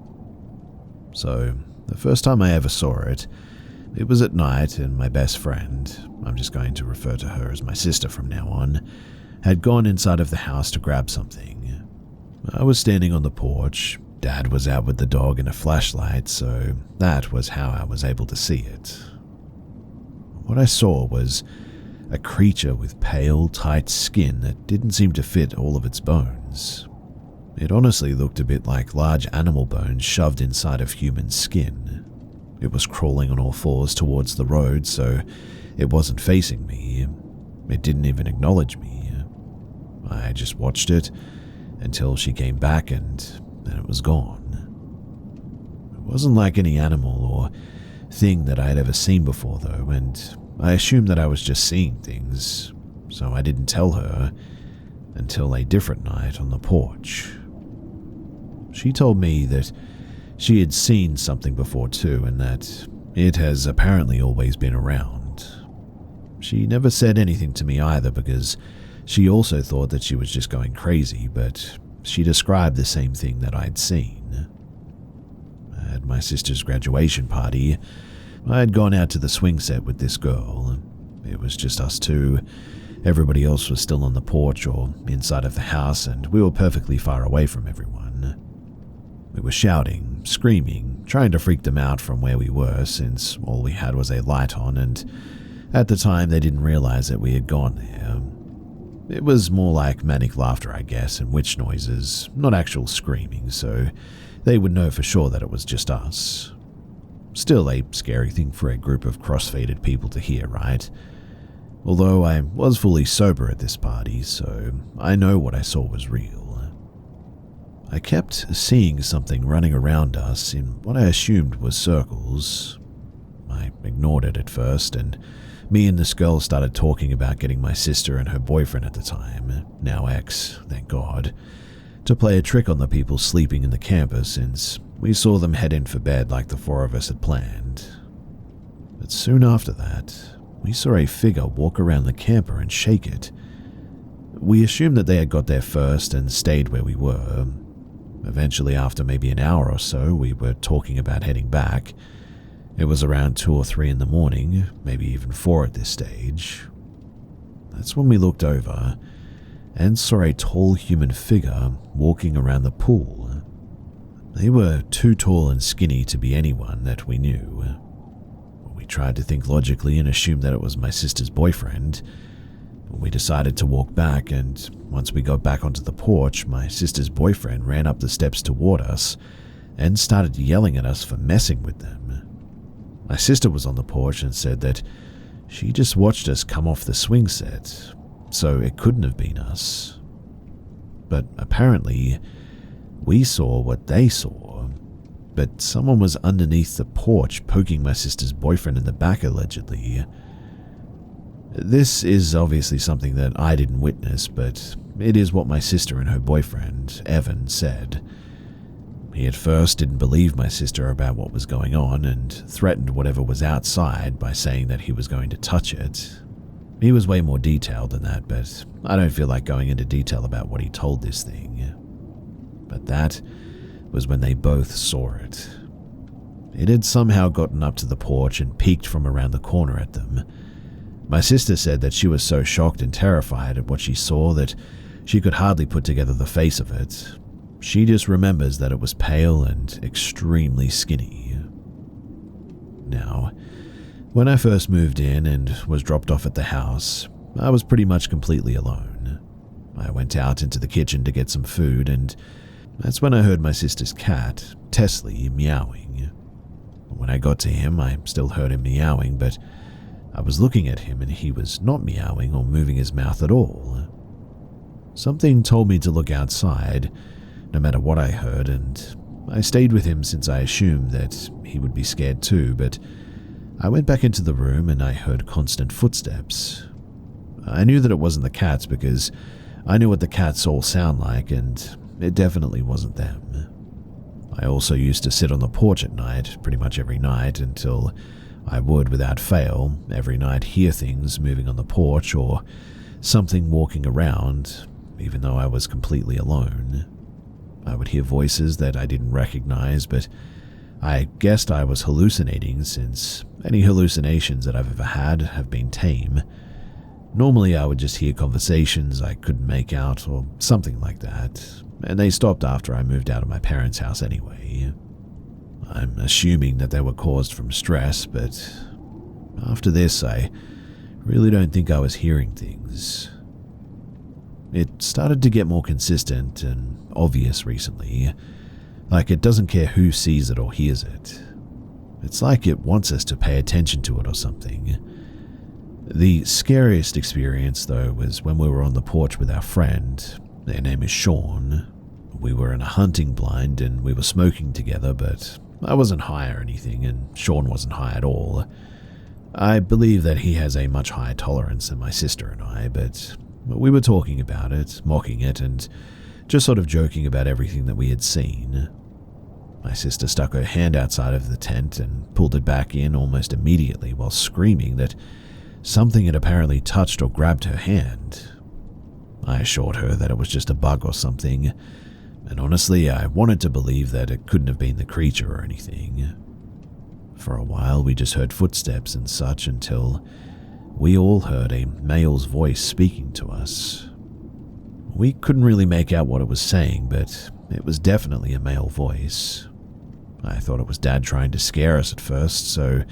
A: So, the first time I ever saw it was at night, and my best friend, I'm just going to refer to her as my sister from now on, had gone inside of the house to grab something. I was standing on the porch. Dad was out with the dog and a flashlight, so that was how I was able to see it. What I saw was a creature with pale, tight skin that didn't seem to fit all of its bones. It honestly looked a bit like large animal bones shoved inside of human skin. It was crawling on all fours towards the road, so it wasn't facing me. It didn't even acknowledge me. I just watched it until she came back, and then it was gone. It wasn't like any animal or thing that I had ever seen before, though, and I assumed that I was just seeing things, so I didn't tell her until a different night on the porch. She told me that she had seen something before too, and that it has apparently always been around. She never said anything to me either, because she also thought that she was just going crazy, but she described the same thing that I'd seen. At my sister's graduation party, I had gone out to the swing set with this girl. It was just us two. Everybody else was still on the porch or inside of the house, and we were perfectly far away from everyone. We were shouting, screaming, trying to freak them out from where we were, since all we had was a light on, and at the time they didn't realize that we had gone there. It was more like manic laughter, I guess, and witch noises, not actual screaming, so they would know for sure that it was just us. Still a scary thing for a group of cross-faded people to hear, right? Although I was fully sober at this party, so I know what I saw was real. I kept seeing something running around us in what I assumed was circles. I ignored it at first, and me and this girl started talking about getting my sister and her boyfriend at the time, now ex, thank God, to play a trick on the people sleeping in the camper, since we saw them head in for bed like the four of us had planned. But soon after that, we saw a figure walk around the camper and shake it. We assumed that they had got there first and stayed where we were. Eventually, after maybe an hour or so, we were talking about heading back. It was around 2 or 3 in the morning, maybe even 4 at this stage. That's when we looked over and saw a tall human figure walking around the pool. They were too tall and skinny to be anyone that we knew. We tried to think logically and assumed that it was my sister's boyfriend. We decided to walk back, and once we got back onto the porch, my sister's boyfriend ran up the steps toward us and started yelling at us for messing with them. My sister was on the porch and said that she just watched us come off the swing set, so it couldn't have been us. But apparently, we saw what they saw. but someone was underneath the porch poking my sister's boyfriend in the back, allegedly. This is obviously something that I didn't witness, but it is what my sister and her boyfriend, Evan, said. He at first didn't believe my sister about what was going on and threatened whatever was outside by saying that he was going to touch it. He was way more detailed than that, but I don't feel like going into detail about what he told this thing. But that was when they both saw it. It had somehow gotten up to the porch and peeked from around the corner at them. My sister said that she was so shocked and terrified at what she saw that she could hardly put together the face of it. She just remembers that it was pale and extremely skinny. Now, when I first moved in and was dropped off at the house, I was pretty much completely alone. I went out into the kitchen to get some food, and that's when I heard my sister's cat, Teslie, meowing. When I got to him, I still heard him meowing, but I was looking at him and he was not meowing or moving his mouth at all. Something told me to look outside, no matter what I heard, and I stayed with him since I assumed that he would be scared too, but I went back into the room and I heard constant footsteps. I knew that it wasn't the cats because I knew what the cats all sound like, and it definitely wasn't them. I also used to sit on the porch at night, pretty much every night, until I would, without fail, every night hear things moving on the porch or something walking around, even though I was completely alone. I would hear voices that I didn't recognize, but I guessed I was hallucinating since any hallucinations that I've ever had have been tame. Normally I would just hear conversations I couldn't make out or something like that, and they stopped after I moved out of my parents' house anyway. I'm assuming that they were caused from stress, but after this I really don't think I was hearing things. It started to get more consistent and obvious recently, like it doesn't care who sees it or hears it. It's like it wants us to pay attention to it or something. The scariest experience, though, was when we were on the porch with our friend. Their name is Sean. We were in a hunting blind and we were smoking together, but I wasn't high or anything, and Sean wasn't high at all. I believe that he has a much higher tolerance than my sister and I, but we were talking about it, mocking it, and just sort of joking about everything that we had seen. My sister stuck her hand outside of the tent and pulled it back in almost immediately while screaming that something had apparently touched or grabbed her hand. I assured her that it was just a bug or something, and honestly, I wanted to believe that it couldn't have been the creature or anything. For a while, we just heard footsteps and such until we all heard a male's voice speaking to us. We couldn't really make out what it was saying, but it was definitely a male voice. I thought it was Dad trying to scare us at first, so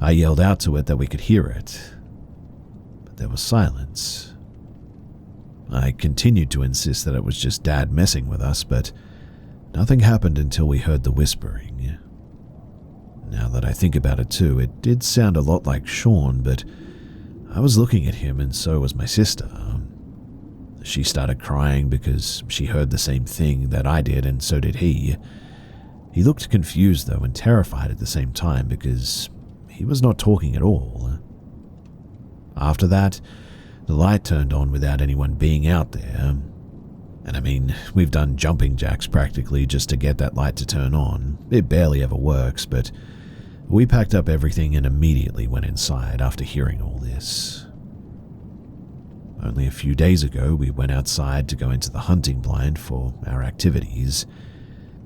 A: I yelled out to it that we could hear it. But there was silence. I continued to insist that it was just Dad messing with us, but nothing happened until we heard the whispering. Now that I think about it too, it did sound a lot like Sean, but I was looking at him and so was my sister. She started crying because she heard the same thing that I did, and so did he. He looked confused though and terrified at the same time because he was not talking at all. After that, the light turned on without anyone being out there. And I mean, we've done jumping jacks practically just to get that light to turn on. It barely ever works, but we packed up everything and immediately went inside after hearing all this. Only a few days ago, we went outside to go into the hunting blind for our activities.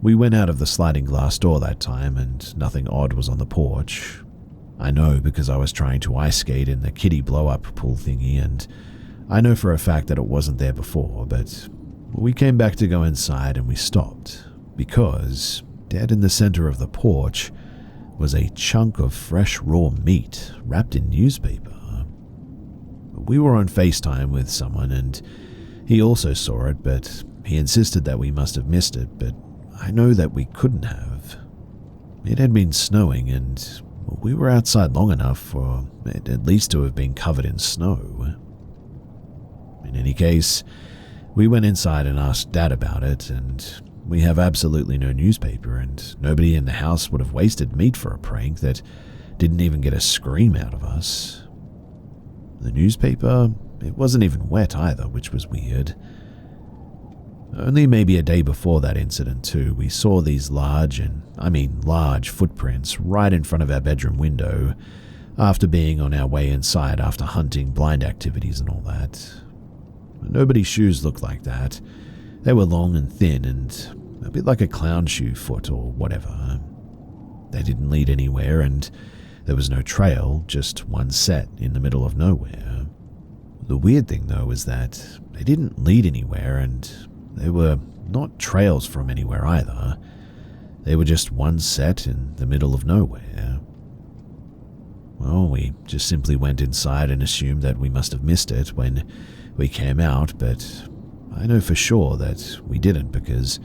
A: We went out of the sliding glass door that time and nothing odd was on the porch. I know because I was trying to ice skate in the kiddie blow-up pool thingy, and I know for a fact that it wasn't there before, but we came back to go inside and we stopped because dead in the center of the porch was a chunk of fresh raw meat wrapped in newspaper. We were on FaceTime with someone and he also saw it, but he insisted that we must have missed it, but I know that we couldn't have. It had been snowing and we were outside long enough for it at least to have been covered in snow. In any case, we went inside and asked Dad about it, and we have absolutely no newspaper, and nobody in the house would have wasted meat for a prank that didn't even get a scream out of us. The newspaper, it wasn't even wet either, which was weird. Only maybe a day before that incident too, we saw these large footprints right in front of our bedroom window after being on our way inside after hunting blind activities and all that. Nobody's shoes looked like that. They were long and thin and a bit like a clown shoe foot or whatever. They didn't lead anywhere, and there was no trail, just one set in the middle of nowhere. The weird thing though is that they didn't lead anywhere, and they were not trails from anywhere either. They were just one set in the middle of nowhere. Well, we just simply went inside and assumed that we must have missed it when we came out, but I know for sure that we didn't, because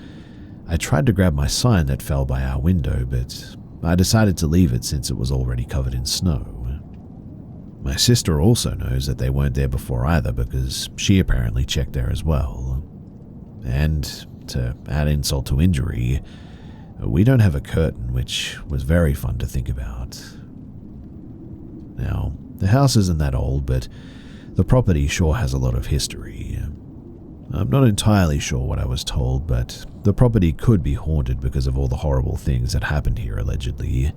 A: I tried to grab my sign that fell by our window, but I decided to leave it since it was already covered in snow. My sister also knows that they weren't there before either, because she apparently checked there as well. And to add insult to injury, we don't have a curtain, which was very fun to think about. Now, the house isn't that old, but the property sure has a lot of history. I'm not entirely sure what I was told, but the property could be haunted because of all the horrible things that happened here allegedly.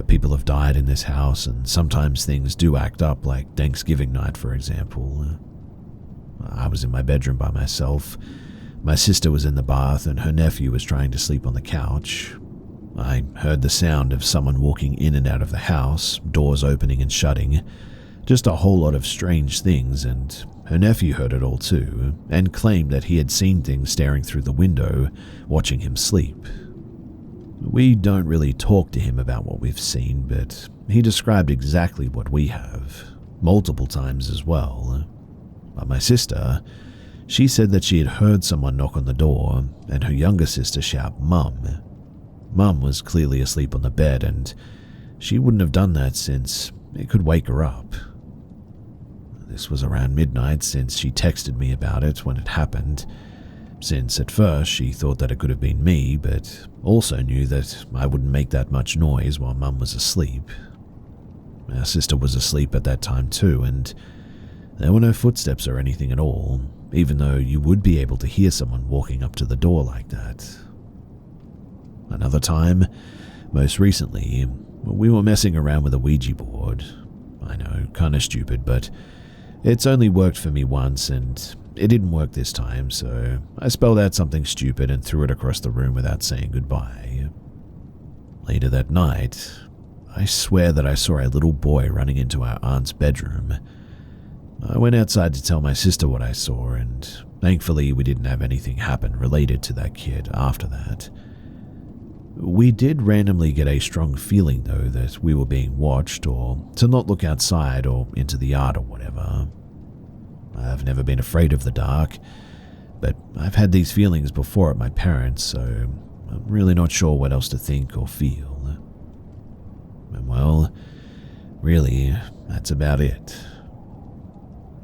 A: People have died in this house, and sometimes things do act up, like Thanksgiving night, for example. I was in my bedroom by myself. My sister was in the bath, and her nephew was trying to sleep on the couch. I heard the sound of someone walking in and out of the house, doors opening and shutting, just a whole lot of strange things, and her nephew heard it all too, and claimed that he had seen things staring through the window, watching him sleep. We don't really talk to him about what we've seen, but he described exactly what we have, multiple times as well. But my sister, she said that she had heard someone knock on the door, and her younger sister shout, "Mum." Mum was clearly asleep on the bed, and she wouldn't have done that since it could wake her up. This was around midnight since she texted me about it when it happened, since at first she thought that it could have been me, but also knew that I wouldn't make that much noise while Mum was asleep. Our sister was asleep at that time too, and there were no footsteps or anything at all, even though you would be able to hear someone walking up to the door like that. Another time, most recently, we were messing around with a Ouija board. I know, kinda stupid, but it's only worked for me once, and it didn't work this time, so I spelled out something stupid and threw it across the room without saying goodbye. Later that night, I swear that I saw a little boy running into our aunt's bedroom. I went outside to tell my sister what I saw, and thankfully we didn't have anything happen related to that kid after that. We did randomly get a strong feeling, though, that we were being watched, or to not look outside or into the yard or whatever. I've never been afraid of the dark, but I've had these feelings before at my parents', so I'm really not sure what else to think or feel. And well, really, that's about it.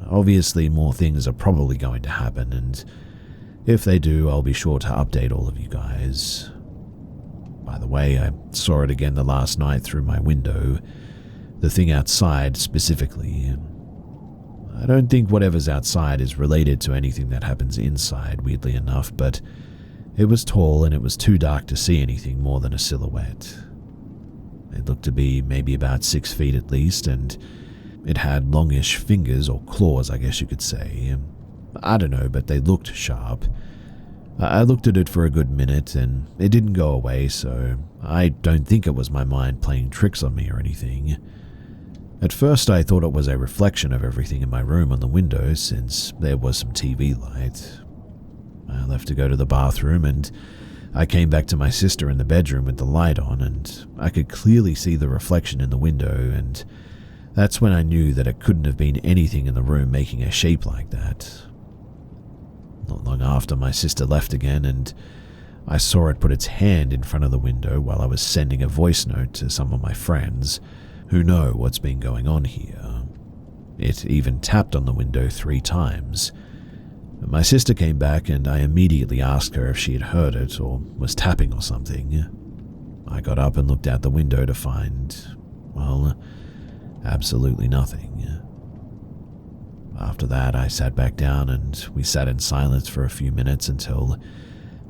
A: Obviously, more things are probably going to happen, and if they do, I'll be sure to update all of you guys. By the way, I saw it again the last night through my window, the thing outside specifically. I don't think whatever's outside is related to anything that happens inside, weirdly enough, but it was tall and it was too dark to see anything more than a silhouette. It looked to be maybe about 6 feet at least, and it had longish fingers, or claws I guess you could say. I don't know, but they looked sharp. I looked at it for a good minute, and it didn't go away, so I don't think it was my mind playing tricks on me or anything. At first I thought it was a reflection of everything in my room on the window, since there was some TV light. I left to go to the bathroom, and I came back to my sister in the bedroom with the light on, and I could clearly see the reflection in the window, and that's when I knew that it couldn't have been anything in the room making a shape like that. Not long after, my sister left again, and I saw it put its hand in front of the window while I was sending a voice note to some of my friends who know what's been going on here. It even tapped on the window 3 times. My sister came back and I immediately asked her if she had heard it or was tapping or something. I got up and looked out the window to find, well, absolutely nothing. After that, I sat back down and we sat in silence for a few minutes until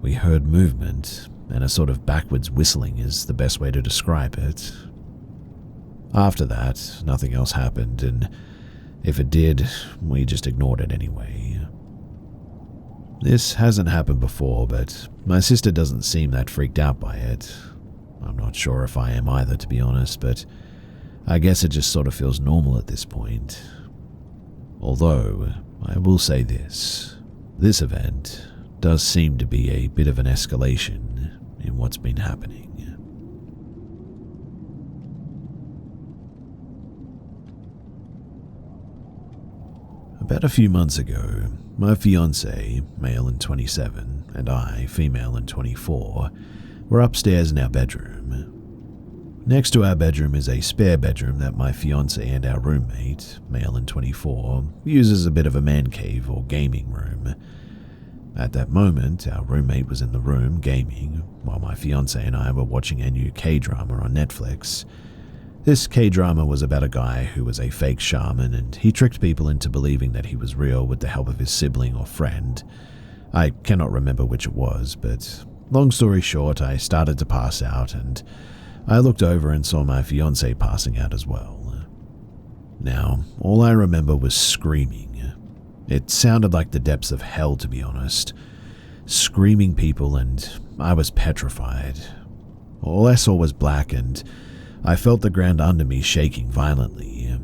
A: we heard movement, and a sort of backwards whistling is the best way to describe it. After that, nothing else happened, and if it did, we just ignored it anyway. This hasn't happened before, but my sister doesn't seem that freaked out by it. I'm not sure if I am either, to be honest, but I guess it just sort of feels normal at this point. Although, I will say this event does seem to be a bit of an escalation in what's been happening. About a few months ago, my fiancé, male and 27, and I, female and 24, were upstairs in our bedroom. Next to our bedroom is a spare bedroom that my fiancé and our roommate, male and 24, use as a bit of a man cave or gaming room. At that moment, our roommate was in the room gaming, while my fiancé and I were watching a new K-drama on Netflix. This K-drama was about a guy who was a fake shaman, and he tricked people into believing that he was real with the help of his sibling or friend. I cannot remember which it was, but long story short, I started to pass out, and I looked over and saw my fiancé passing out as well. Now, all I remember was screaming. It sounded like the depths of hell, to be honest. Screaming people, and I was petrified. All I saw was black, and I felt the ground under me shaking violently.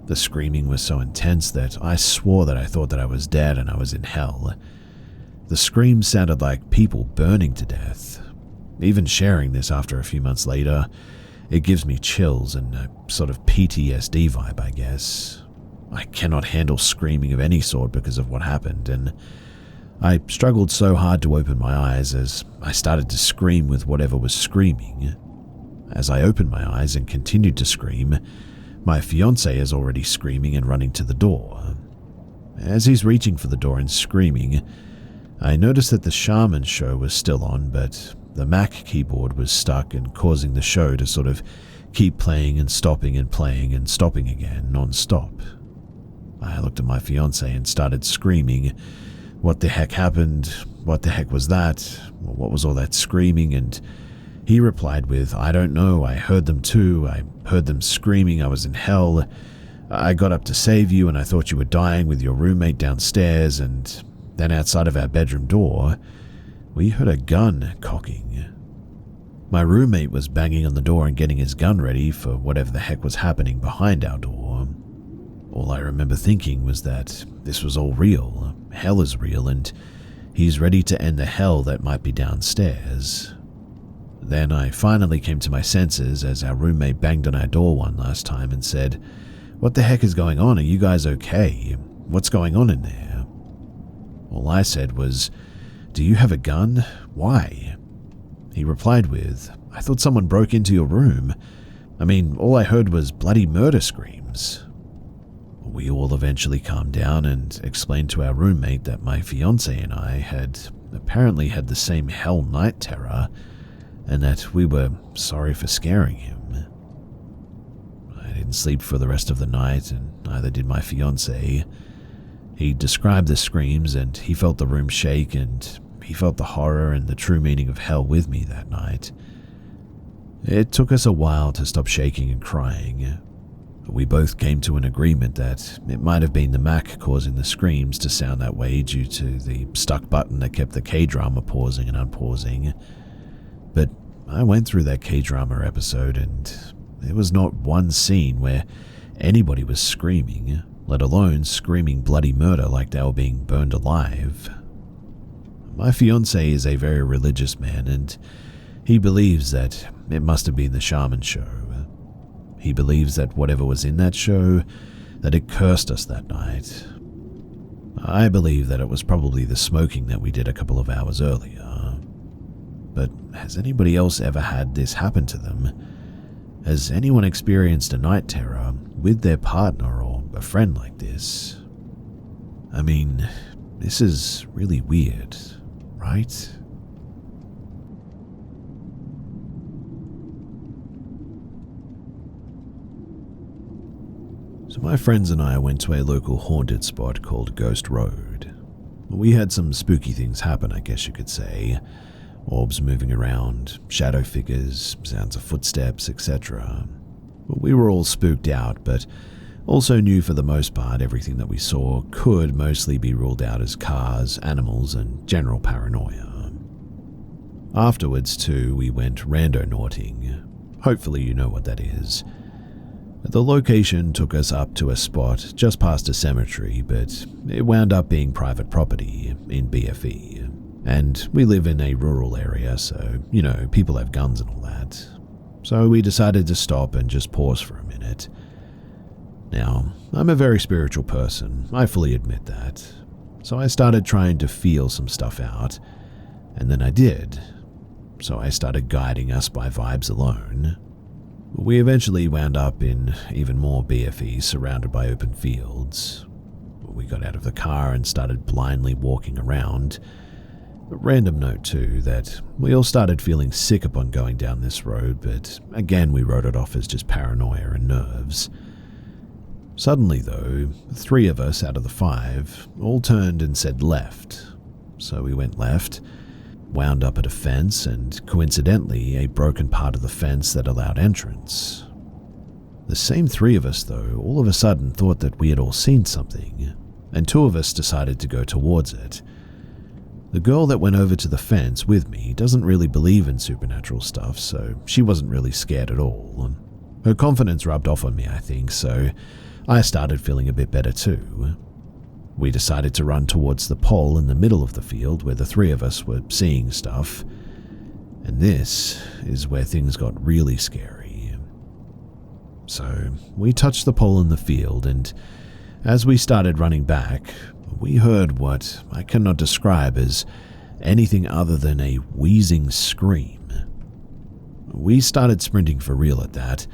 A: The screaming was so intense that I swore that I thought that I was dead and I was in hell. The screams sounded like people burning to death. Even sharing this after a few months later, it gives me chills and a sort of PTSD vibe, I guess. I cannot handle screaming of any sort because of what happened, and I struggled so hard to open my eyes as I started to scream with whatever was screaming. As I opened my eyes and continued to scream, my fiancé is already screaming and running to the door. As he's reaching for the door and screaming, I noticed that the shaman show was still on, but the Mac keyboard was stuck and causing the show to sort of keep playing and stopping again, non-stop. I looked at my fiancé and started screaming, "What the heck happened? What the heck was that? What was all that screaming?" And he replied with, "I don't know, I heard them too. I heard them screaming, I was in hell. I got up to save you and I thought you were dying with your roommate downstairs, and then outside of our bedroom door, we heard a gun cocking." My roommate was banging on the door and getting his gun ready for whatever the heck was happening behind our door. All I remember thinking was that this was all real, hell is real, and he's ready to end the hell that might be downstairs. Then I finally came to my senses as our roommate banged on our door one last time and said, "What the heck is going on? Are you guys okay? What's going on in there?" All I said was, "Do you have a gun? Why?" He replied with, "I thought someone broke into your room. I mean, all I heard was bloody murder screams." We all eventually calmed down and explained to our roommate that my fiancé and I had apparently had the same hell night terror, and that we were sorry for scaring him. I didn't sleep for the rest of the night, and neither did my fiancé. He described the screams, and he felt the room shake, and he felt the horror and the true meaning of hell with me that night. It took us a while to stop shaking and crying. We both came to an agreement that it might have been the Mac causing the screams to sound that way due to the stuck button that kept the K-drama pausing and unpausing. But I went through that K-drama episode, and there was not one scene where anybody was screaming, let alone screaming bloody murder like they were being burned alive. My fiancé is a very religious man, and he believes that it must have been the shaman show. He believes that whatever was in that show, that it cursed us that night. I believe that it was probably the smoking that we did a couple of hours earlier. But has anybody else ever had this happen to them? Has anyone experienced a night terror with their partner or a friend like this? I mean, This is really weird, right? So my friends and I went to a local haunted spot called Ghost Road. We had some spooky things happen, I guess you could say. Orbs moving around, shadow figures, sounds of footsteps, etc. We were all spooked out, but also knew for the most part everything that we saw could mostly be ruled out as cars, animals, and general paranoia. Afterwards, too, we went randonauting. Hopefully you know what that is. The location took us up to a spot just past a cemetery, but it wound up being private property in BFE. And we live in a rural area, so, people have guns and all that. So we decided to stop and just pause for a minute. Now, I'm a very spiritual person, I fully admit that. So I started trying to feel some stuff out, and then I did. So I started guiding us by vibes alone. We eventually wound up in even more BFE surrounded by open fields. We got out of the car and started blindly walking around. A random note too, that we all started feeling sick upon going down this road, but again we wrote it off as just paranoia and nerves. Suddenly though, 3 of us out of the 5 all turned and said left. So we went left, wound up at a fence, and coincidentally a broken part of the fence that allowed entrance. The same 3 of us though all of a sudden thought that we had all seen something, and 2 of us decided to go towards it. The girl that went over to the fence with me doesn't really believe in supernatural stuff, so she wasn't really scared at all. Her confidence rubbed off on me, I think, so I started feeling a bit better too. We decided to run towards the pole in the middle of the field where the 3 of us were seeing stuff. And this is where things got really scary. So we touched the pole in the field, and as we started running back, we heard what I cannot describe as anything other than a wheezing scream. We started sprinting for real at that,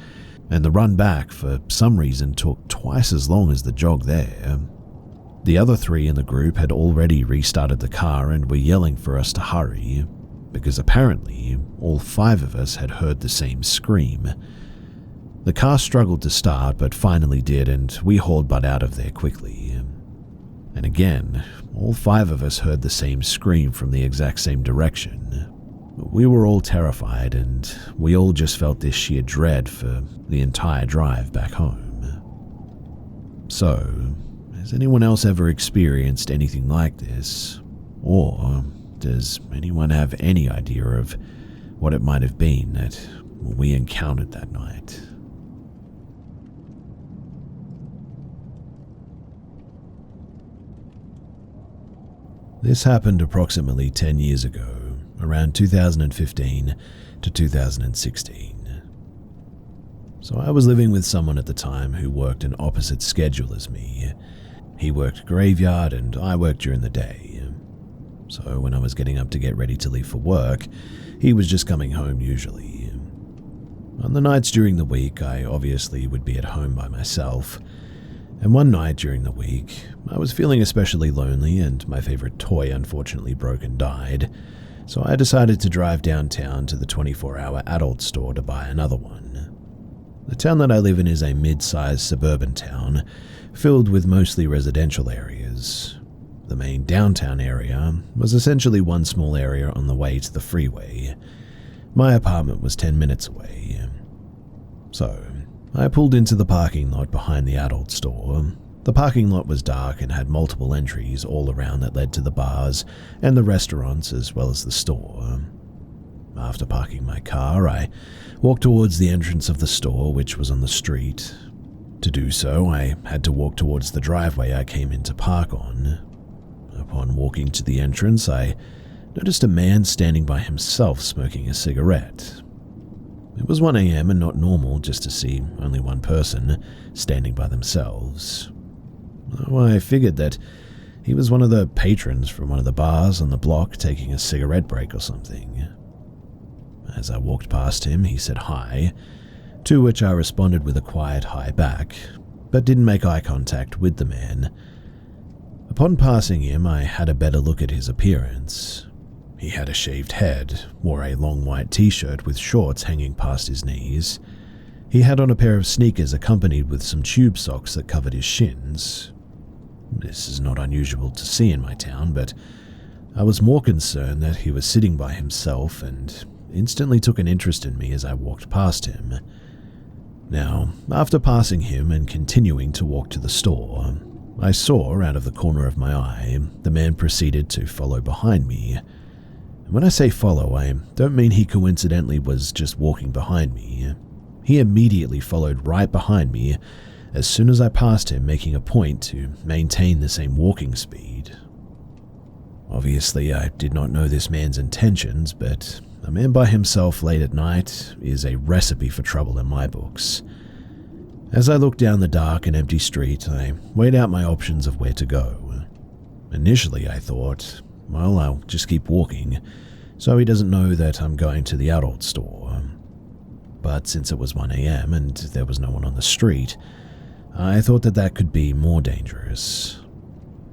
A: and the run back for some reason took twice as long as the jog there. The other 3 in the group had already restarted the car and were yelling for us to hurry, because apparently all 5 of us had heard the same scream. The car struggled to start but finally did, and we hauled butt out of there quickly. And again, all 5 of us heard the same scream from the exact same direction. We were all terrified, and we all just felt this sheer dread for the entire drive back home. So, has anyone else ever experienced anything like this? Or does anyone have any idea of what it might have been that we encountered that night? This happened approximately 10 years ago, around 2015 to 2016. So I was living with someone at the time who worked an opposite schedule as me. He worked graveyard and I worked during the day. So when I was getting up to get ready to leave for work, he was just coming home usually. On the nights during the week, I obviously would be at home by myself. And one night during the week, I was feeling especially lonely and my favorite toy unfortunately broke and died, so I decided to drive downtown to the 24-hour adult store to buy another one. The town that I live in is a mid-sized suburban town, filled with mostly residential areas. The main downtown area was essentially one small area on the way to the freeway. My apartment was 10 minutes away. So I pulled into the parking lot behind the adult store. The parking lot was dark and had multiple entries all around that led to the bars and the restaurants as well as the store. After parking my car, I walked towards the entrance of the store, which was on the street. To do so, I had to walk towards the driveway I came in to park on. Upon walking to the entrance, I noticed a man standing by himself smoking a cigarette. It was 1 a.m. and not normal just to see only one person standing by themselves. Though I figured that he was one of the patrons from one of the bars on the block taking a cigarette break or something. As I walked past him, he said hi, to which I responded with a quiet hi back, but didn't make eye contact with the man. Upon passing him, I had a better look at his appearance. He had a shaved head, wore a long white t-shirt with shorts hanging past his knees. He had on a pair of sneakers accompanied with some tube socks that covered his shins. This is not unusual to see in my town, but I was more concerned that he was sitting by himself and instantly took an interest in me as I walked past him. Now, after passing him and continuing to walk to the store, I saw, out of the corner of my eye, the man proceeded to follow behind me. When I say follow, I don't mean he coincidentally was just walking behind me. He immediately followed right behind me as soon as I passed him, making a point to maintain the same walking speed. Obviously, I did not know this man's intentions, but a man by himself late at night is a recipe for trouble in my books. As I looked down the dark and empty street, I weighed out my options of where to go. Initially, I thought, well, I'll just keep walking, so he doesn't know that I'm going to the adult store. But since it was 1 a.m. and there was no one on the street, I thought that could be more dangerous.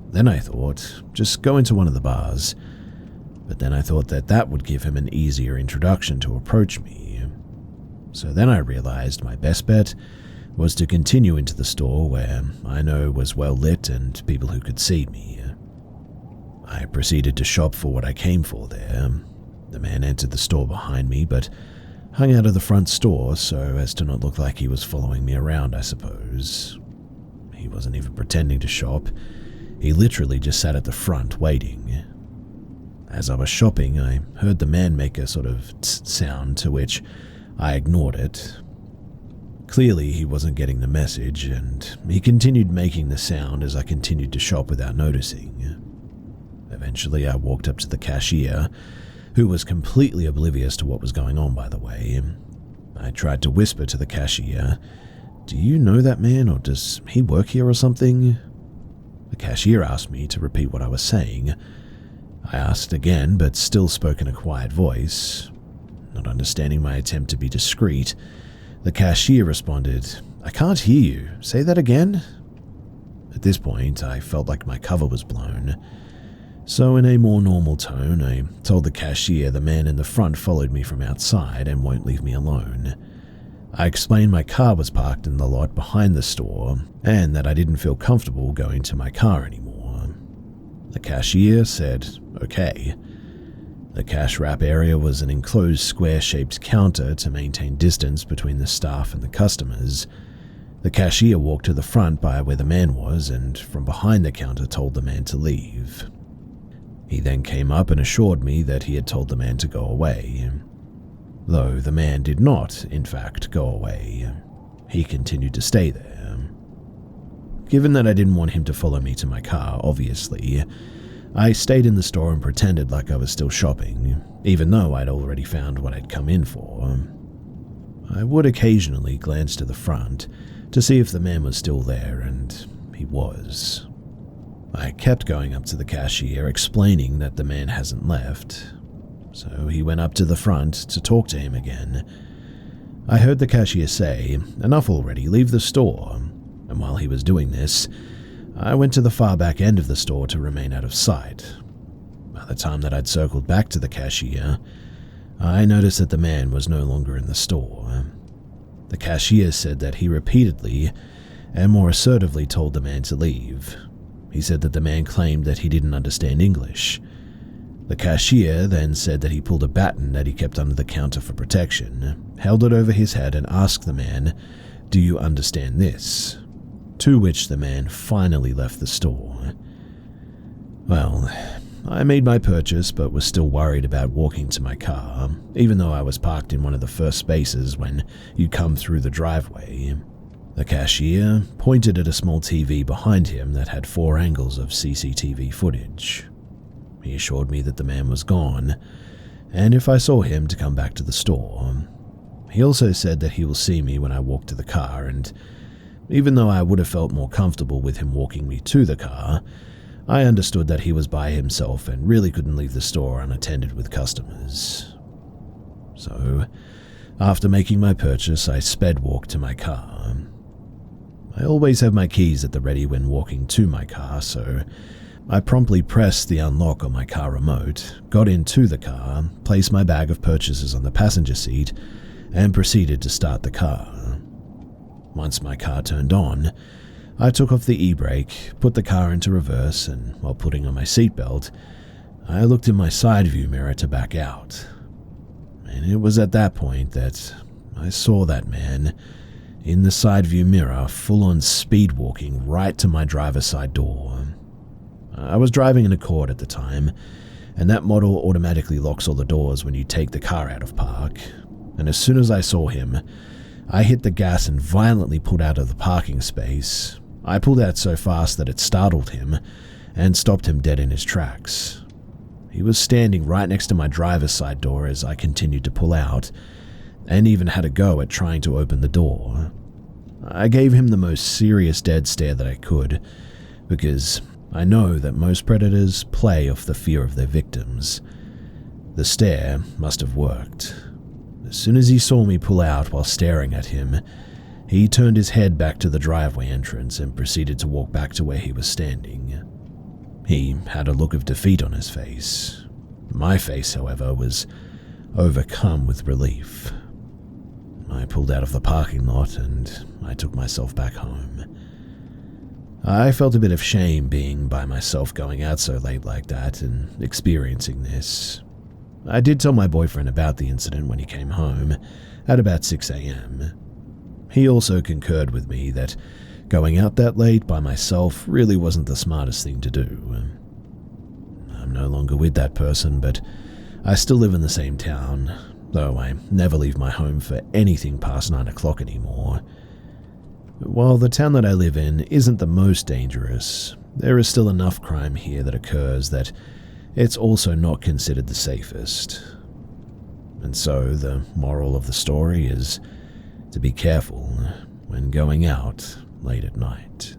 A: Then I thought, just go into one of the bars. But then I thought that would give him an easier introduction to approach me. So then I realized my best bet was to continue into the store where I know was well lit and people who could see me. I proceeded to shop for what I came for there. The man entered the store behind me, but hung out of the front store so as to not look like he was following me around, I suppose. He wasn't even pretending to shop. He literally just sat at the front waiting. As I was shopping, I heard the man make a sort of tss sound, to which I ignored it. Clearly, he wasn't getting the message, and he continued making the sound as I continued to shop without noticing. Eventually, I walked up to the cashier, who was completely oblivious to what was going on, by the way. I tried to whisper to the cashier, "Do you know that man, or does he work here or something?" The cashier asked me to repeat what I was saying. I asked again, but still spoke in a quiet voice. Not understanding my attempt to be discreet, the cashier responded, "I can't hear you. Say that again?" At this point, I felt like my cover was blown. So in a more normal tone, I told the cashier the man in the front followed me from outside and won't leave me alone. I explained my car was parked in the lot behind the store and that I didn't feel comfortable going to my car anymore. The cashier said, "Okay." The cash wrap area was an enclosed square-shaped counter to maintain distance between the staff and the customers. The cashier walked to the front by where the man was and from behind the counter told the man to leave. He then came up and assured me that he had told the man to go away. Though the man did not, in fact, go away. He continued to stay there. Given that I didn't want him to follow me to my car, obviously, I stayed in the store and pretended like I was still shopping, even though I'd already found what I'd come in for. I would occasionally glance to the front to see if the man was still there, and he was. I kept going up to the cashier, explaining that the man hasn't left, so he went up to the front to talk to him again. I heard the cashier say, "Enough already, leave the store," and while he was doing this, I went to the far back end of the store to remain out of sight. By the time that I'd circled back to the cashier, I noticed that the man was no longer in the store. The cashier said that he repeatedly and more assertively told the man to leave. He said that the man claimed that he didn't understand English. The cashier then said that he pulled a baton that he kept under the counter for protection, held it over his head and asked the man, "Do you understand this?" To which the man finally left the store. Well, I made my purchase but was still worried about walking to my car, even though I was parked in one of the first spaces when you come through the driveway. The cashier pointed at a small TV behind him that had 4 angles of CCTV footage. He assured me that the man was gone, and if I saw him to come back to the store. He also said that he will see me when I walk to the car, and even though I would have felt more comfortable with him walking me to the car, I understood that he was by himself and really couldn't leave the store unattended with customers. So, after making my purchase, I sped walked to my car. I always have my keys at the ready when walking to my car, so I promptly pressed the unlock on my car remote, got into the car, placed my bag of purchases on the passenger seat, and proceeded to start the car. Once my car turned on, I took off the e-brake, put the car into reverse, and while putting on my seatbelt, I looked in my side view mirror to back out. And it was at that point that I saw that man in the side view mirror full-on speed walking right to my driver's side door. I was driving an Accord at the time, and that model automatically locks all the doors when you take the car out of park. And as soon as I saw him, I hit the gas and violently pulled out of the parking space. I pulled out so fast that it startled him and stopped him dead in his tracks. He was standing right next to my driver's side door as I continued to pull out, and even had a go at trying to open the door. I gave him the most serious dead stare that I could, because I know that most predators play off the fear of their victims. The stare must have worked. As soon as he saw me pull out while staring at him, he turned his head back to the driveway entrance and proceeded to walk back to where he was standing. He had a look of defeat on his face. My face, however, was overcome with relief. I pulled out of the parking lot and I took myself back home. I felt a bit of shame being by myself going out so late like that and experiencing this. I did tell my boyfriend about the incident when he came home at about 6 a.m. He also concurred with me that going out that late by myself really wasn't the smartest thing to do. I'm no longer with that person, but I still live in the same town, though I never leave my home for anything past 9 o'clock anymore. While the town that I live in isn't the most dangerous, there is still enough crime here that occurs that it's also not considered the safest. And so the moral of the story is to be careful when going out late at night.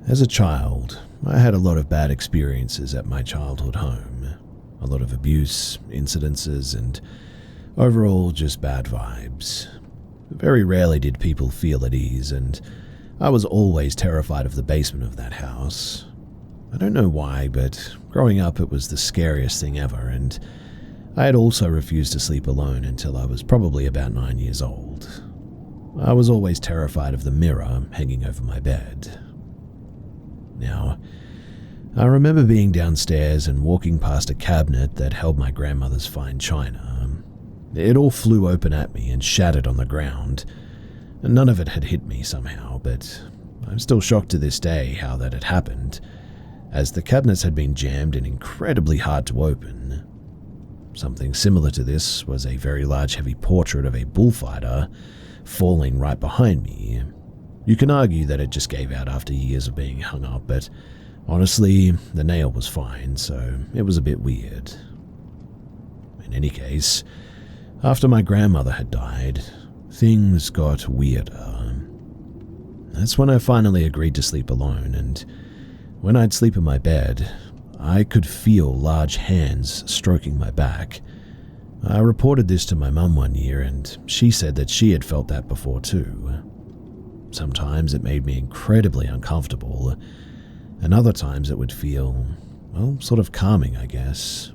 A: As a child, I had a lot of bad experiences at my childhood home. A lot of abuse, incidences, and overall just bad vibes. Very rarely did people feel at ease, and I was always terrified of the basement of that house. I don't know why, but growing up it was the scariest thing ever, and I had also refused to sleep alone until I was probably about 9 years old. I was always terrified of the mirror hanging over my bed. Now, I remember being downstairs and walking past a cabinet that held my grandmother's fine china. It all flew open at me and shattered on the ground. None of it had hit me somehow, but I'm still shocked to this day how that had happened, as the cabinets had been jammed and incredibly hard to open. Something similar to this was a very large heavy portrait of a bullfighter falling right behind me. You can argue that it just gave out after years of being hung up, but honestly, the nail was fine, so it was a bit weird. In any case, after my grandmother had died, things got weirder. That's when I finally agreed to sleep alone, and when I'd sleep in my bed, I could feel large hands stroking my back. I reported this to my mum one year, and she said that she had felt that before too. Sometimes it made me incredibly uncomfortable, and other times it would feel, well, sort of calming, I guess,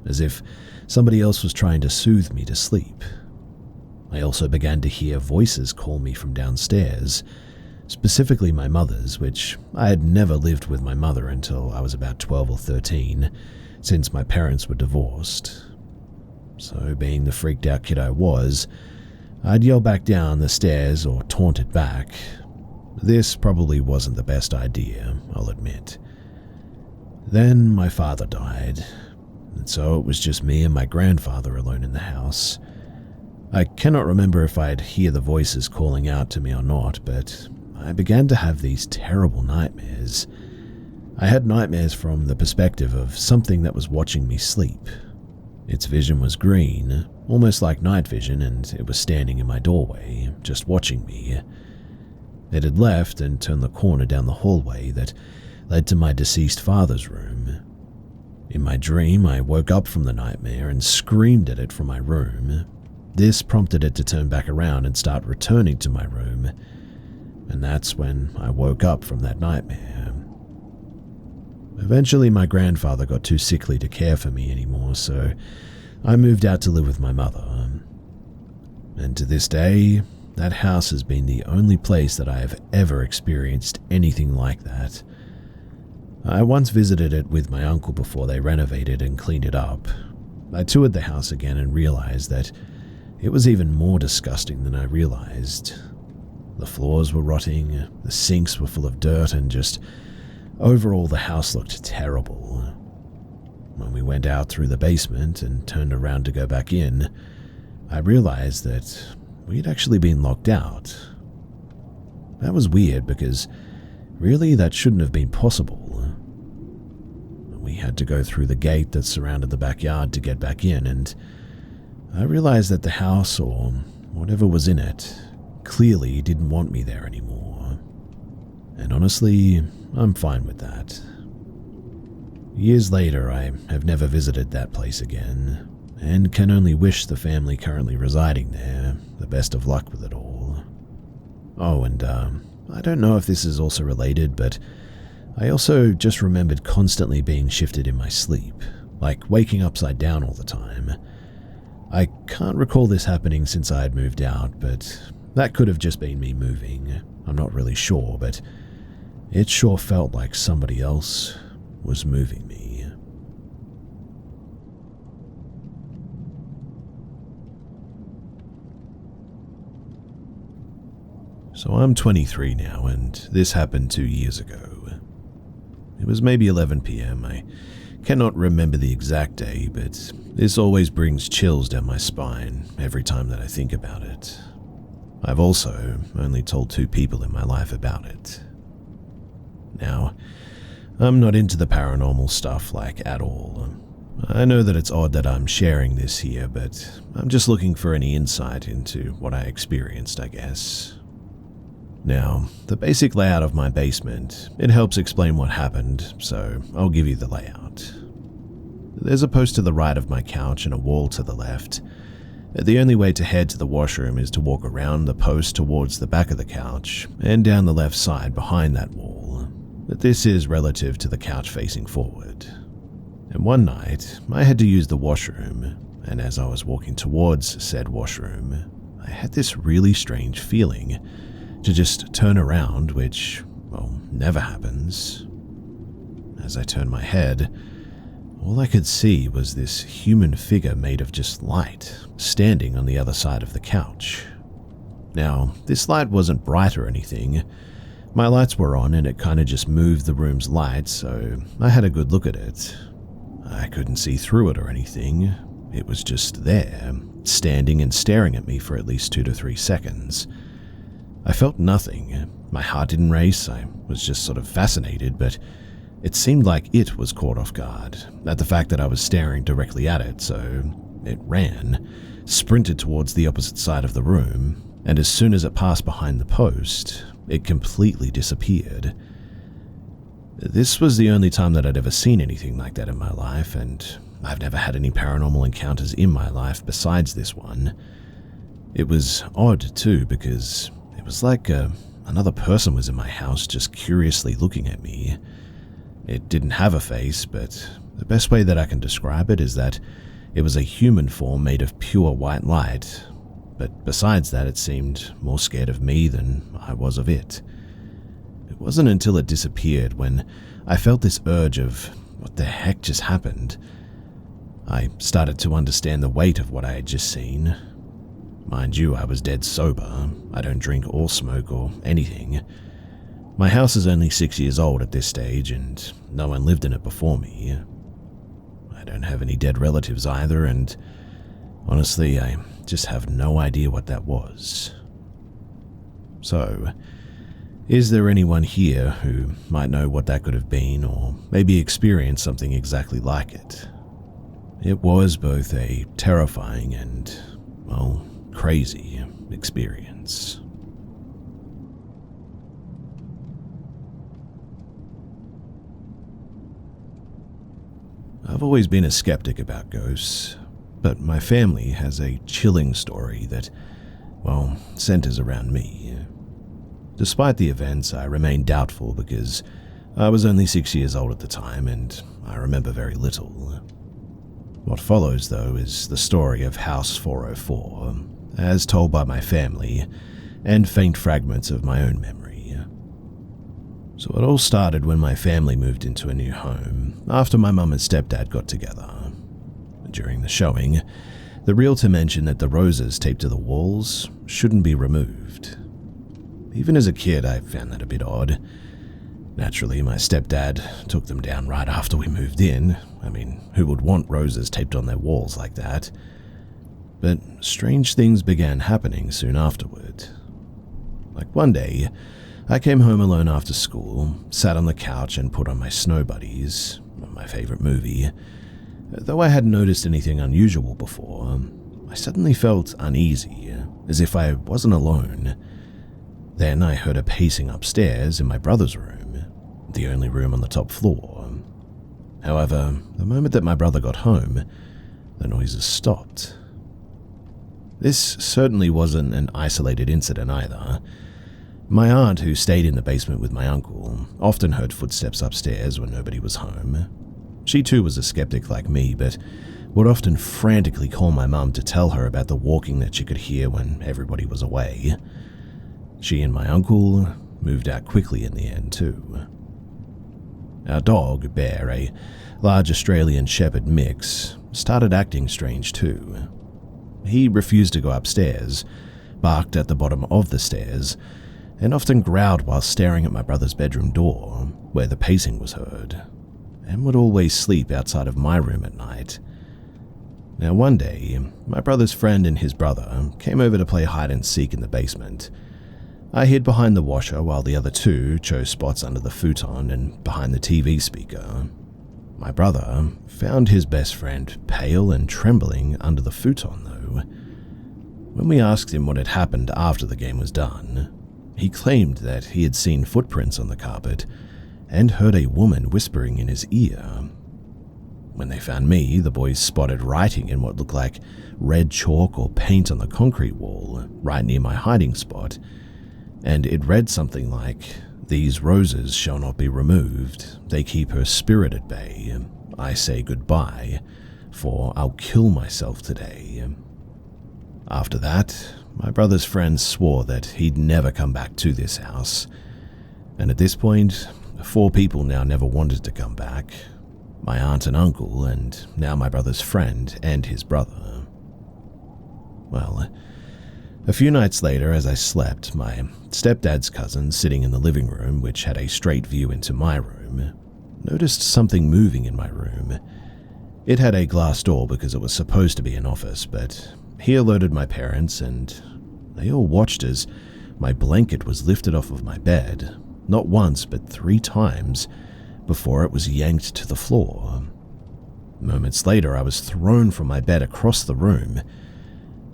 A: as if somebody else was trying to soothe me to sleep. I also began to hear voices call me from downstairs, specifically my mother's, which I had never lived with my mother until I was about 12 or 13, since my parents were divorced. So, being the freaked out kid I was, I'd yell back down the stairs or taunt it back. This probably wasn't the best idea, I'll admit. Then my father died, and so it was just me and my grandfather alone in the house. I cannot remember if I'd hear the voices calling out to me or not, but I began to have these terrible nightmares. I had nightmares from the perspective of something that was watching me sleep. Its vision was green, almost like night vision, and it was standing in my doorway, just watching me. It had left and turned the corner down the hallway that led to my deceased father's room. In my dream, I woke up from the nightmare and screamed at it from my room. This prompted it to turn back around and start returning to my room, and that's when I woke up from that nightmare. Eventually, my grandfather got too sickly to care for me anymore, so I moved out to live with my mother. And to this day, that house has been the only place that I have ever experienced anything like that. I once visited it with my uncle before they renovated and cleaned it up. I toured the house again and realized that it was even more disgusting than I realized. The floors were rotting, the sinks were full of dirt, and just overall the house looked terrible. When we went out through the basement and turned around to go back in, I realized that we'd actually been locked out. That was weird because really that shouldn't have been possible. We had to go through the gate that surrounded the backyard to get back in, and I realized that the house, or whatever was in it, clearly didn't want me there anymore. And honestly, I'm fine with that. Years later, I have never visited that place again, and can only wish the family currently residing there the best of luck with it all. Oh, and I don't know if this is also related, but I also just remembered constantly being shifted in my sleep, like waking upside down all the time. I can't recall this happening since I had moved out, but that could have just been me moving. I'm not really sure, but it sure felt like somebody else was moving me. So I'm 23 now, and this happened 2 years ago. It was maybe 11 p.m. I cannot remember the exact day, but this always brings chills down my spine every time that I think about it. I've also only told 2 people in my life about it. Now, I'm not into the paranormal stuff at all. I know that it's odd that I'm sharing this here, but I'm just looking for any insight into what I experienced, I guess. Now, the basic layout of my basement, it helps explain what happened, so I'll give you the layout. There's a post to the right of my couch and a wall to the left. The only way to head to the washroom is to walk around the post towards the back of the couch and down the left side behind that wall. This is relative to the couch facing forward. And one night, I had to use the washroom, and as I was walking towards said washroom, I had this really strange feeling to just turn around, which, well, never happens. As I turned my head, all I could see was this human figure made of just light, standing on the other side of the couch. Now, this light wasn't bright or anything. My lights were on and it kind of just moved the room's light, so I had a good look at it. I couldn't see through it or anything. It was just there, standing and staring at me for at least 2 to 3 seconds. I felt nothing. My heart didn't race. I was just sort of fascinated, but it seemed like it was caught off guard at the fact that I was staring directly at it, so it ran, sprinted towards the opposite side of the room, and as soon as it passed behind the post, it completely disappeared. This was the only time that I'd ever seen anything like that in my life, and I've never had any paranormal encounters in my life besides this one. It was odd too, because it was like another person was in my house just curiously looking at me. It didn't have a face, but the best way that I can describe it is that it was a human form made of pure white light. But besides that, it seemed more scared of me than I was of it. It wasn't until it disappeared when I felt this urge of, what the heck just happened? I started to understand the weight of what I had just seen. Mind you, I was dead sober. I don't drink or smoke or anything. My house is only 6 years old at this stage, and no one lived in it before me. I don't have any dead relatives either, and honestly, I just have no idea what that was. So, is there anyone here who might know what that could have been, or maybe experienced something exactly like it? It was both a terrifying and, well, crazy experience. I've always been a skeptic about ghosts. but my family has a chilling story that, well, centers around me. Despite the events, I remain doubtful because I was only 6 years old at the time and I remember very little. What follows, though, is the story of House 404, as told by my family, and faint fragments of my own memory. So it all started when my family moved into a new home, after my mum and stepdad got together. During the showing, the realtor mentioned that the roses taped to the walls shouldn't be removed. Even as a kid, I found that a bit odd. Naturally, my stepdad took them down right after we moved in. I mean, who would want roses taped on their walls like that? But strange things began happening soon afterward. Like one day, I came home alone after school, sat on the couch and put on my Snow Buddies, my favorite movie. Though I hadn't noticed anything unusual before, I suddenly felt uneasy, as if I wasn't alone. Then I heard a pacing upstairs in my brother's room, the only room on the top floor. However, the moment that my brother got home, the noises stopped. This certainly wasn't an isolated incident either. My aunt, who stayed in the basement with my uncle, often heard footsteps upstairs when nobody was home. She too was a skeptic like me, but would often frantically call my mum to tell her about the walking that she could hear when everybody was away. She and my uncle moved out quickly in the end too. Our dog, Bear, a large Australian Shepherd mix, started acting strange too. He refused to go upstairs, barked at the bottom of the stairs, and often growled while staring at my brother's bedroom door, where the pacing was heard, and would always sleep outside of my room at night. Now one day, my brother's friend and his brother came over to play hide and seek in the basement. I hid behind the washer while the other two chose spots under the futon and behind the TV speaker. My brother found his best friend pale and trembling under the futon though. When we asked him what had happened after the game was done, he claimed that he had seen footprints on the carpet and heard a woman whispering in his ear. When they found me, the boys spotted writing in what looked like red chalk or paint on the concrete wall right near my hiding spot, and it read something like, "These roses shall not be removed. They keep her spirit at bay. I say goodbye, for I'll kill myself today." After that, my brother's friends swore that he'd never come back to this house, and at this point, 4 people now never wanted to come back. My aunt and uncle, and now my brother's friend and his brother. Well, a few nights later, as I slept, my stepdad's cousin, sitting in the living room, which had a straight view into my room, noticed something moving in my room. It had a glass door because it was supposed to be an office, but he alerted my parents, and they all watched as my blanket was lifted off of my bed, not once but 3 times, before it was yanked to the floor. Moments later, I was thrown from my bed across the room.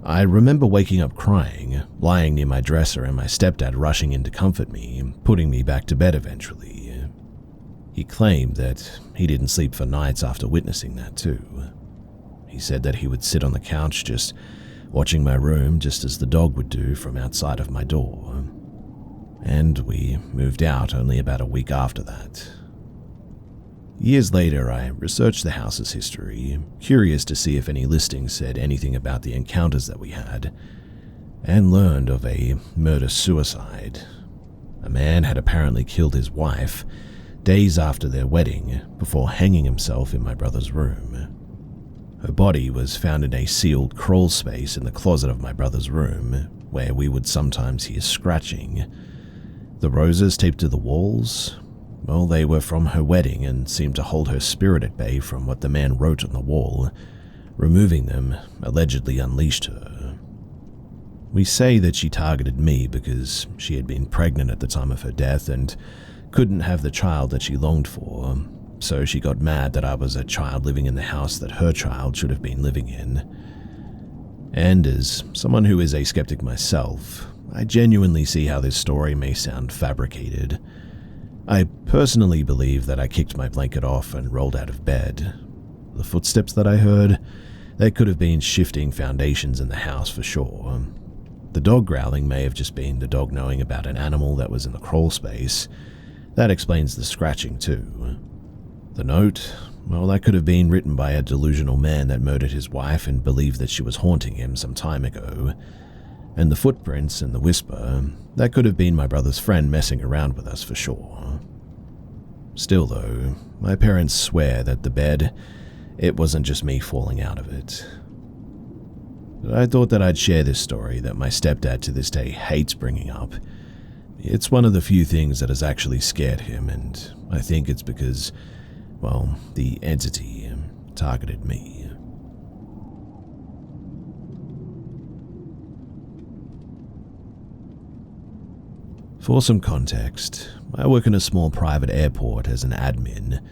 A: I remember waking up crying, lying near my dresser, and my stepdad rushing in to comfort me, putting me back to bed eventually. He claimed that he didn't sleep for nights after witnessing that too. He said that he would sit on the couch just watching my room just as the dog would do from outside of my door. And we moved out only about a week after that. Years later, I researched the house's history, curious to see if any listings said anything about the encounters that we had, and learned of a murder-suicide. A man had apparently killed his wife days after their wedding before hanging himself in my brother's room. Her body was found in a sealed crawl space in the closet of my brother's room, where we would sometimes hear scratching. The roses taped to the walls, well, they were from her wedding and seemed to hold her spirit at bay from what the man wrote on the wall. Removing them allegedly unleashed her. We say that she targeted me because she had been pregnant at the time of her death and couldn't have the child that she longed for, so she got mad that I was a child living in the house that her child should have been living in. And as someone who is a skeptic myself, I genuinely see how this story may sound fabricated. I personally believe that I kicked my blanket off and rolled out of bed. The footsteps that I heard, There could have been shifting foundations in the house for sure. The dog growling may have just been the dog knowing about an animal that was in the crawl space. That explains the scratching too. The note, well, that could have been written by a delusional man that murdered his wife and believed that she was haunting him some time ago. And the footprints and the whisper, that could have been my brother's friend messing around with us for sure. Still though, my parents swear that the bed, it wasn't just me falling out of it. But I thought that I'd share this story that my stepdad to this day hates bringing up. It's one of the few things that has actually scared him, and I think it's because, well, the entity targeted me. For some context, I work in a small private airport as an admin.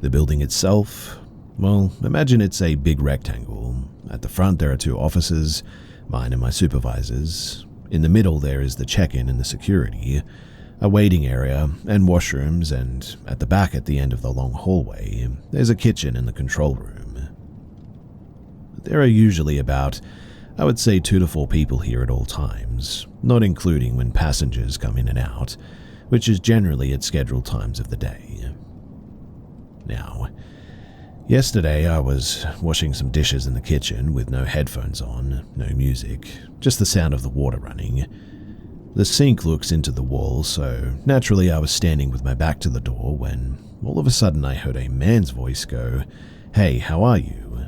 A: The building itself, well, imagine it's a big rectangle. At the front there are 2 offices, mine and my supervisor's. In the middle there is the check-in and the security, a waiting area and washrooms, and at the back at the end of the long hallway, there's a kitchen and the control room. There are usually about, I would say 2 to 4 people here at all times, not including when passengers come in and out, which is generally at scheduled times of the day. Now, yesterday I was washing some dishes in the kitchen with no headphones on, no music, just the sound of the water running. The sink looks into the wall, so naturally I was standing with my back to the door when all of a sudden I heard a man's voice go, "Hey, how are you?"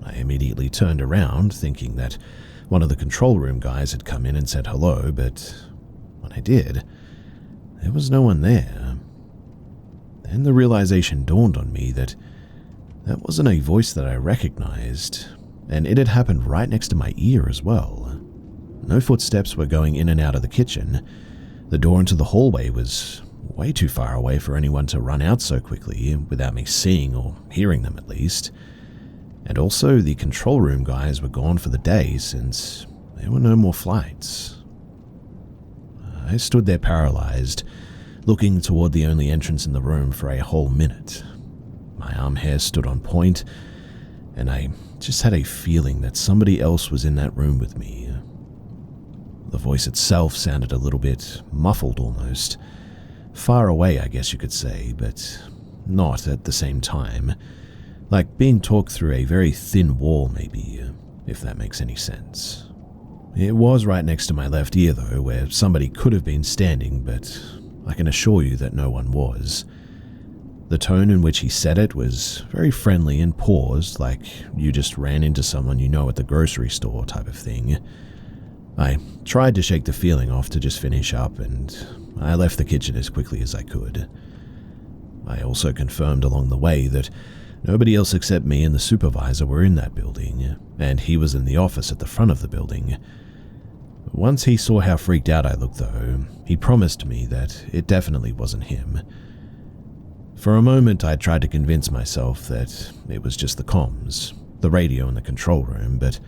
A: I immediately turned around, thinking that one of the control room guys had come in and said hello, but when I did, there was no one there. Then the realization dawned on me that that wasn't a voice that I recognized, and it had happened right next to my ear as well. No footsteps were going in and out of the kitchen. The door into the hallway was way too far away for anyone to run out so quickly without me seeing or hearing them at least. And also, the control room guys were gone for the day since there were no more flights. I stood there paralyzed, looking toward the only entrance in the room for a whole minute. My arm hair stood on point, and I just had a feeling that somebody else was in that room with me. The voice itself sounded a little bit muffled almost. Far away, I guess you could say, but not at the same time. Like being talked through a very thin wall, maybe, if that makes any sense. It was right next to my left ear, though, where somebody could have been standing, but I can assure you that no one was. The tone in which he said it was very friendly and paused, like you just ran into someone you know at the grocery store type of thing. I tried to shake the feeling off to just finish up, and I left the kitchen as quickly as I could. I also confirmed along the way that nobody else except me and the supervisor were in that building, and he was in the office at the front of the building. Once he saw how freaked out I looked, though, he promised me that it definitely wasn't him. For a moment, I tried to convince myself that it was just the comms, the radio in the control room, but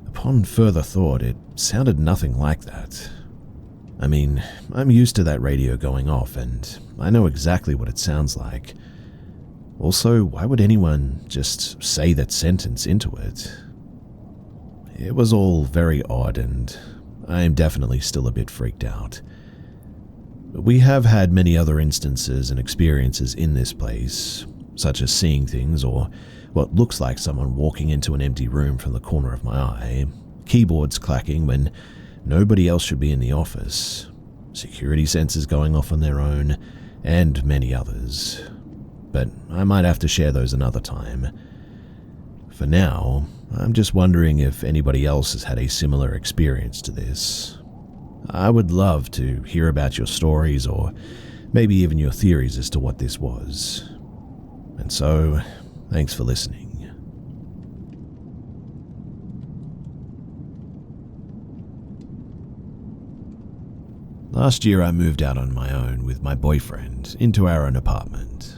A: upon further thought, it sounded nothing like that. I mean, I'm used to that radio going off, and I know exactly what it sounds like. Also, why would anyone just say that sentence into it? It was all very odd, and I am definitely still a bit freaked out. We have had many other instances and experiences in this place, such as seeing things or what looks like someone walking into an empty room from the corner of my eye, keyboards clacking when nobody else should be in the office, security sensors going off on their own, and many others. But I might have to share those another time. For now, I'm just wondering if anybody else has had a similar experience to this. I would love to hear about your stories or maybe even your theories as to what this was. And so, thanks for listening. Last year I moved out on my own with my boyfriend into our own apartment.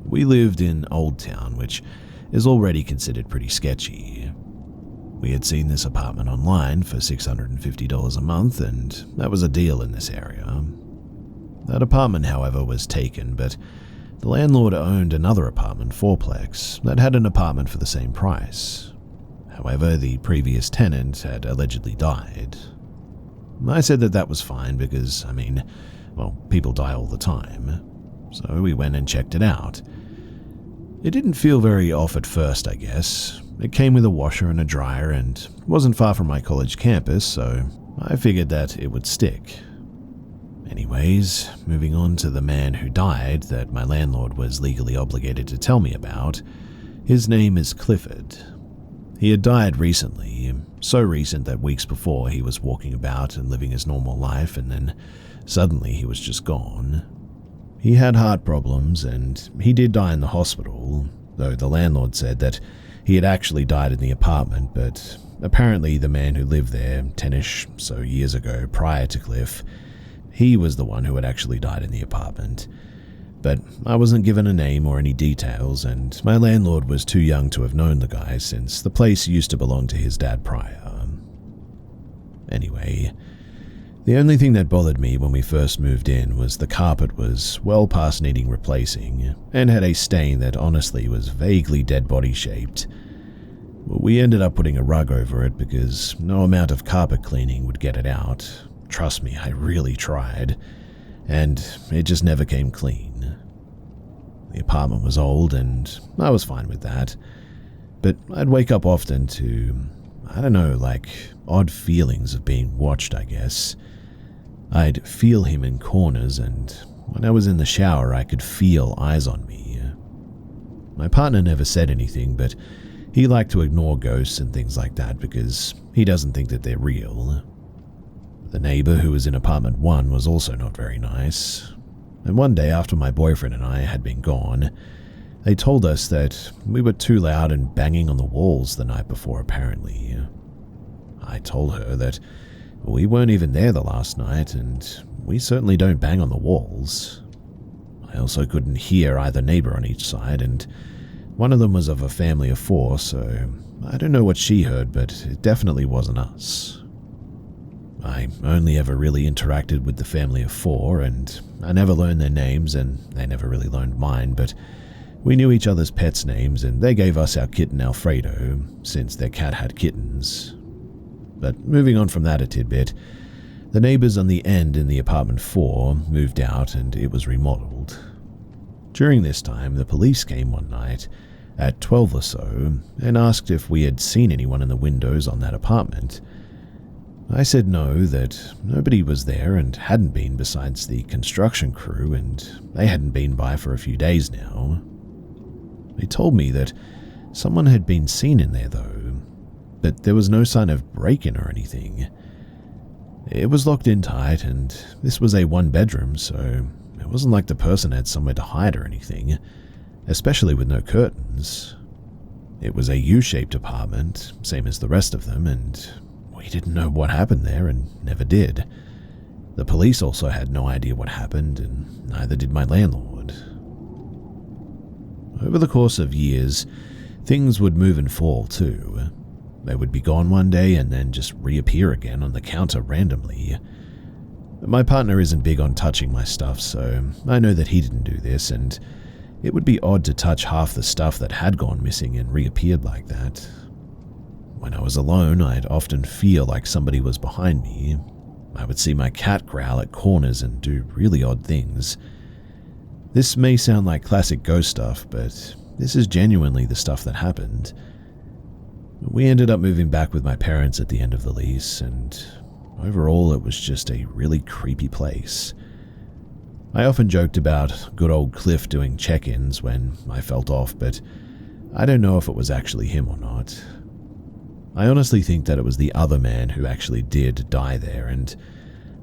A: We lived in Old Town, which is already considered pretty sketchy. We had seen this apartment online for $650 a month, and that was a deal in this area. That apartment, however, was taken, but The landlord owned another apartment fourplex that had an apartment for the same price. However, the previous tenant had allegedly died. I said that was fine because, people die all the time. So we went and checked it out. It didn't feel very off at first, I guess. It came with a washer and a dryer and wasn't far from my college campus, so I figured that it would stick. Anyways, moving on to the man who died that my landlord was legally obligated to tell me about. His name is Clifford. He had died recently, so recent that weeks before he was walking about and living his normal life, and then suddenly he was just gone. He had heart problems and he did die in the hospital, though the landlord said that he had actually died in the apartment, but apparently the man who lived there 10-ish so years ago prior to Cliff, he was the one who had actually died in the apartment. But I wasn't given a name or any details, and my landlord was too young to have known the guy since the place used to belong to his dad prior. Anyway, the only thing that bothered me when we first moved in was the carpet was well past needing replacing and had a stain that honestly was vaguely dead body shaped. We ended up putting a rug over it because no amount of carpet cleaning would get it out. Trust me, I really tried, and it just never came clean. The apartment was old and I was fine with that, but I'd wake up often to, odd feelings of being watched, I guess. I'd feel him in corners, and when I was in the shower I could feel eyes on me. My partner never said anything, but he liked to ignore ghosts and things like that because he doesn't think that they're real. The neighbor who was in apartment 1 was also not very nice. And one day after my boyfriend and I had been gone, they told us that we were too loud and banging on the walls the night before apparently. I told her that we weren't even there the last night and we certainly don't bang on the walls. I also couldn't hear either neighbor on each side, and one of them was of a family of 4, so I don't know what she heard, but it definitely wasn't us. I only ever really interacted with the family of 4, and I never learned their names, and they never really learned mine, but we knew each other's pets' names, and they gave us our kitten Alfredo, since their cat had kittens. But moving on from that a tidbit, the neighbors on the end in the apartment 4 moved out and it was remodeled. During this time, the police came one night, at 12 or so, and asked if we had seen anyone in the windows on that apartment. I said no, that nobody was there and hadn't been besides the construction crew, and they hadn't been by for a few days now. They told me that someone had been seen in there though, but there was no sign of break-in or anything. It was locked in tight, and this was a 1-bedroom, so it wasn't like the person had somewhere to hide or anything, especially with no curtains. It was a U-shaped apartment, same as the rest of them, and we didn't know what happened there and never did. The police also had no idea what happened, and neither did my landlord. Over the course of years, things would move and fall too. They would be gone one day and then just reappear again on the counter randomly. My partner isn't big on touching my stuff, so I know that he didn't do this, and it would be odd to touch half the stuff that had gone missing and reappeared like that. When I was alone, I'd often feel like somebody was behind me. I would see my cat growl at corners and do really odd things. This may sound like classic ghost stuff, but this is genuinely the stuff that happened. We ended up moving back with my parents at the end of the lease, and overall it was just a really creepy place. I often joked about good old Cliff doing check-ins when I felt off, but I don't know if it was actually him or not. I honestly think that it was the other man who actually did die there, and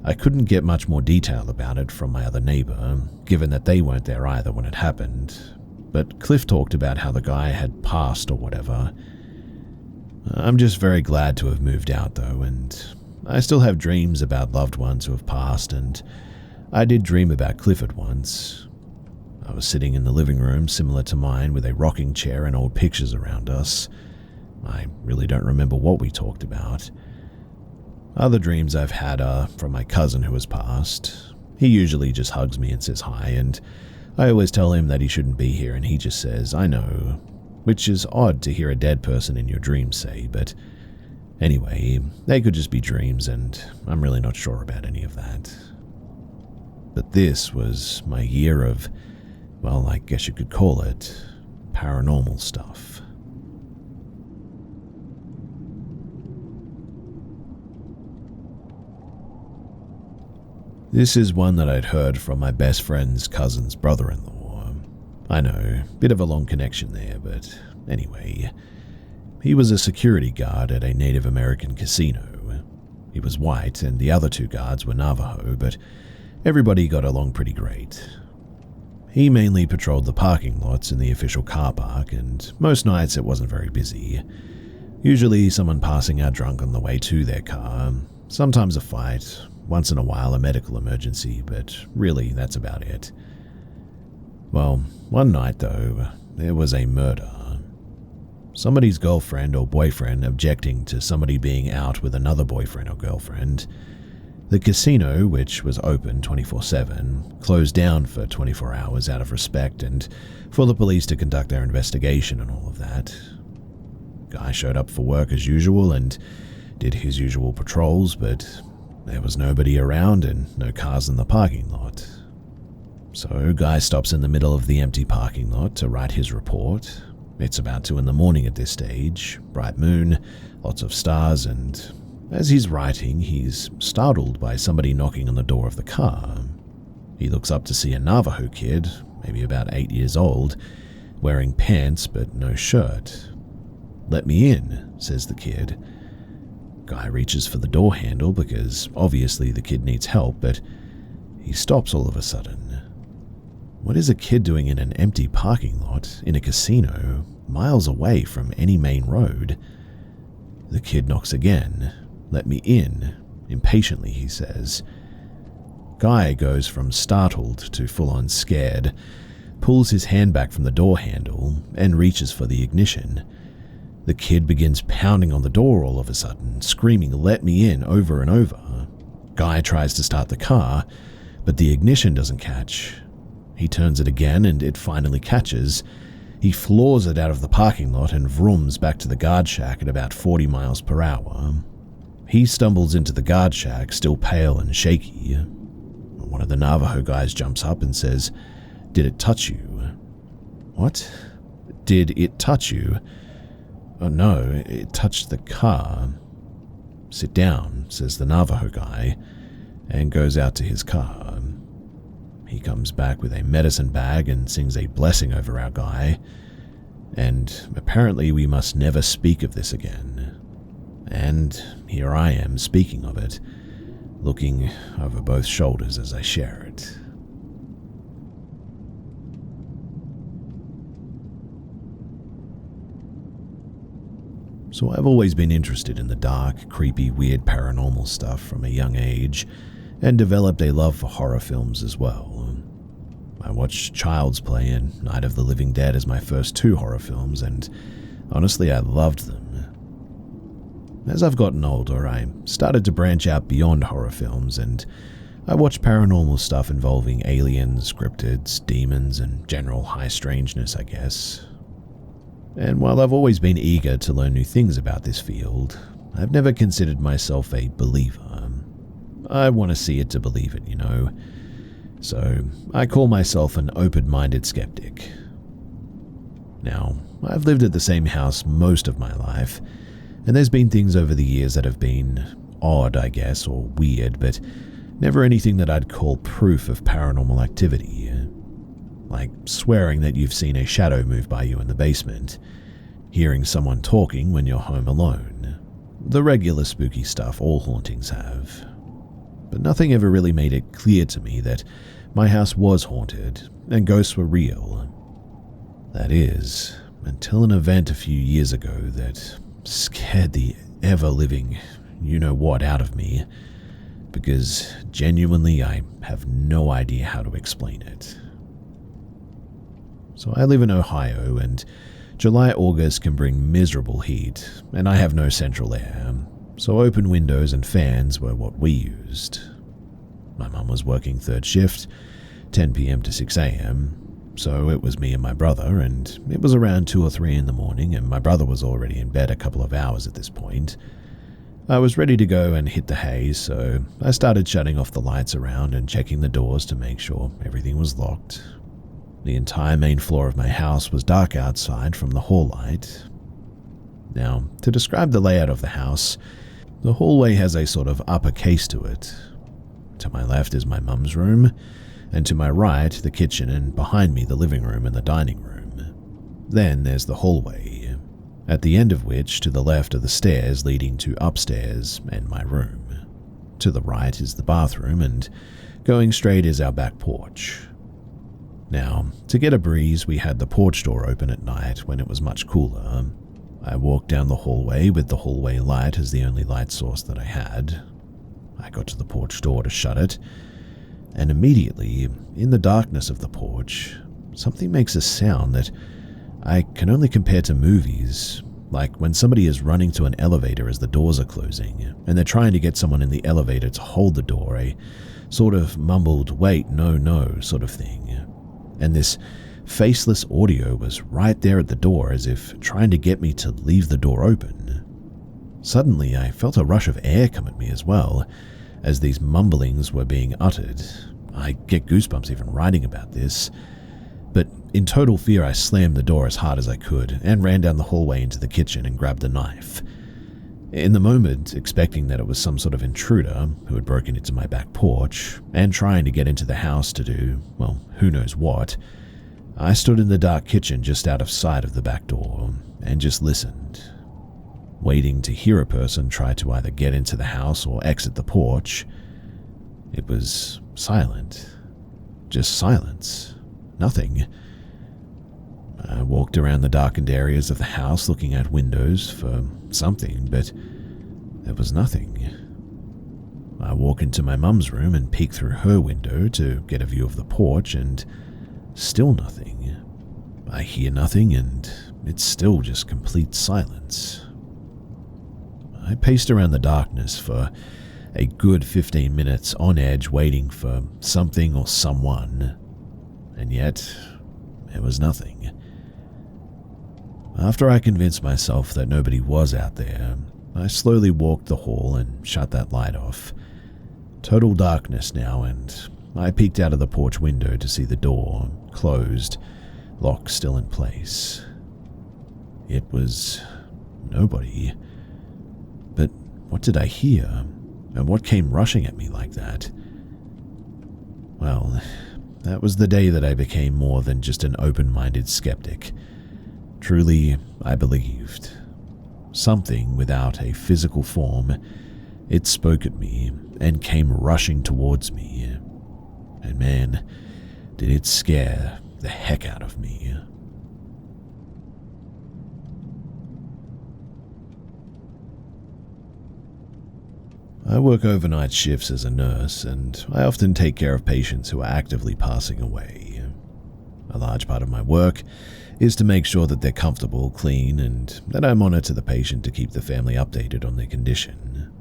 A: I couldn't get much more detail about it from my other neighbor, given that they weren't there either when it happened. But Cliff talked about how the guy had passed or whatever. I'm just very glad to have moved out though, and I still have dreams about loved ones who have passed, and I did dream about Clifford once. I was sitting in the living room similar to mine with a rocking chair and old pictures around us. I really don't remember what we talked about. Other dreams I've had are from my cousin who has passed. He usually just hugs me and says hi, and I always tell him that he shouldn't be here, and he just says, I know, which is odd to hear a dead person in your dreams say, but anyway, they could just be dreams, and I'm really not sure about any of that. But this was my year of, well, I guess you could call it, paranormal stuff. This is one that I'd heard from my best friend's cousin's brother-in-law. I know, bit of a long connection there, but anyway. He was a security guard at a Native American casino. He was white, and the other two guards were Navajo, but everybody got along pretty great. He mainly patrolled the parking lots in the official car park, and most nights it wasn't very busy. Usually someone passing out drunk on the way to their car, sometimes a fight, once in a while a medical emergency, but really that's about it. Well, one night though, there was a murder. Somebody's girlfriend or boyfriend objecting to somebody being out with another boyfriend or girlfriend. The casino, which was open 24/7, closed down for 24 hours out of respect and for the police to conduct their investigation and all of that. Guy showed up for work as usual and did his usual patrols, but there was nobody around and no cars in the parking lot. So Guy stops in the middle of the empty parking lot to write his report. It's about 2 a.m. at this stage, bright moon, lots of stars, and as he's writing, he's startled by somebody knocking on the door of the car. He looks up to see a Navajo kid, maybe about 8 years old, wearing pants but no shirt. "Let me in," says the kid. Guy reaches for the door handle because obviously the kid needs help, but he stops all of a sudden. What is a kid doing in an empty parking lot in a casino, miles away from any main road? The kid knocks again. "Let me in," impatiently he says. Guy goes from startled to full-on scared, pulls his hand back from the door handle, and reaches for the ignition. The kid begins pounding on the door all of a sudden, screaming, "Let me in," over and over. Guy tries to start the car, but the ignition doesn't catch. He turns it again and it finally catches. He floors it out of the parking lot and vrooms back to the guard shack at about 40 miles per hour. He stumbles into the guard shack, still pale and shaky. One of the Navajo guys jumps up and says, "Did it touch you?" "What? Did it touch you?" "Oh no, it touched the car." "Sit down," says the Navajo guy, and goes out to his car. He comes back with a medicine bag and sings a blessing over our guy, and apparently we must never speak of this again. And here I am speaking of it, looking over both shoulders as I share it. So I've always been interested in the dark, creepy, weird paranormal stuff from a young age, and developed a love for horror films as well. I watched Child's Play and Night of the Living Dead as my first 2 horror films, and honestly I loved them. As I've gotten older, I started to branch out beyond horror films, and I watched paranormal stuff involving aliens, cryptids, demons, and general high strangeness, I guess. And while I've always been eager to learn new things about this field, I've never considered myself a believer. I want to see it to believe it, you know. So I call myself an open-minded skeptic. Now, I've lived at the same house most of my life, and there's been things over the years that have been odd, I guess, or weird, but never anything that I'd call proof of paranormal activity. Like swearing that you've seen a shadow move by you in the basement, hearing someone talking when you're home alone. The regular spooky stuff all hauntings have. But nothing ever really made it clear to me that my house was haunted and ghosts were real. That is, until an event a few years ago that scared the ever-living you-know-what out of me, because genuinely I have no idea how to explain it. So I live in Ohio, and July-August can bring miserable heat, and I have no central air, so open windows and fans were what we used. My mum was working 3rd shift, 10 p.m. to 6 a.m., so it was me and my brother, and it was around 2 or 3 in the morning, and my brother was already in bed a couple of hours at this point. I was ready to go and hit the hay, so I started shutting off the lights around and checking the doors to make sure everything was locked. The entire main floor of my house was dark outside from the hall light. Now, to describe the layout of the house, the hallway has a sort of upper case to it. To my left is my mum's room, and to my right, the kitchen, and behind me, the living room and the dining room. Then there's the hallway, at the end of which, to the left, are the stairs leading to upstairs and my room. To the right is the bathroom, and going straight is our back porch. Now, to get a breeze, we had the porch door open at night when it was much cooler. I walked down the hallway with the hallway light as the only light source that I had. I got to the porch door to shut it, and immediately, in the darkness of the porch, something makes a sound that I can only compare to movies, like when somebody is running to an elevator as the doors are closing, and they're trying to get someone in the elevator to hold the door, a sort of mumbled, "wait, no, no" sort of thing. And this faceless audio was right there at the door, as if trying to get me to leave the door open. Suddenly, I felt a rush of air come at me as well, as these mumblings were being uttered. I get goosebumps even writing about this. But in total fear, I slammed the door as hard as I could and ran down the hallway into the kitchen and grabbed a knife. In the moment, expecting that it was some sort of intruder who had broken into my back porch and trying to get into the house to do, well, who knows what, I stood in the dark kitchen just out of sight of the back door and just listened, waiting to hear a person try to either get into the house or exit the porch. It was silent. Just silence. Nothing. I walked around the darkened areas of the house looking at windows for something, but there was nothing. I walk into my mum's room and peek through her window to get a view of the porch, and still nothing. I hear nothing, and it's still just complete silence. I paced around the darkness for a good 15 minutes on edge, waiting for something or someone, and yet there was nothing. After I convinced myself that nobody was out there, I slowly walked the hall and shut that light off. Total darkness now, and I peeked out of the porch window to see the door, closed, lock still in place. It was nobody. But what did I hear? And what came rushing at me like that? Well, that was the day that I became more than just an open-minded skeptic. Truly, I believed. Something without a physical form, it spoke at me and came rushing towards me. And man, did it scare the heck out of me. I work overnight shifts as a nurse, and I often take care of patients who are actively passing away. A large part of my work is to make sure that they're comfortable, clean, and that I monitor the patient to keep the family updated on their condition.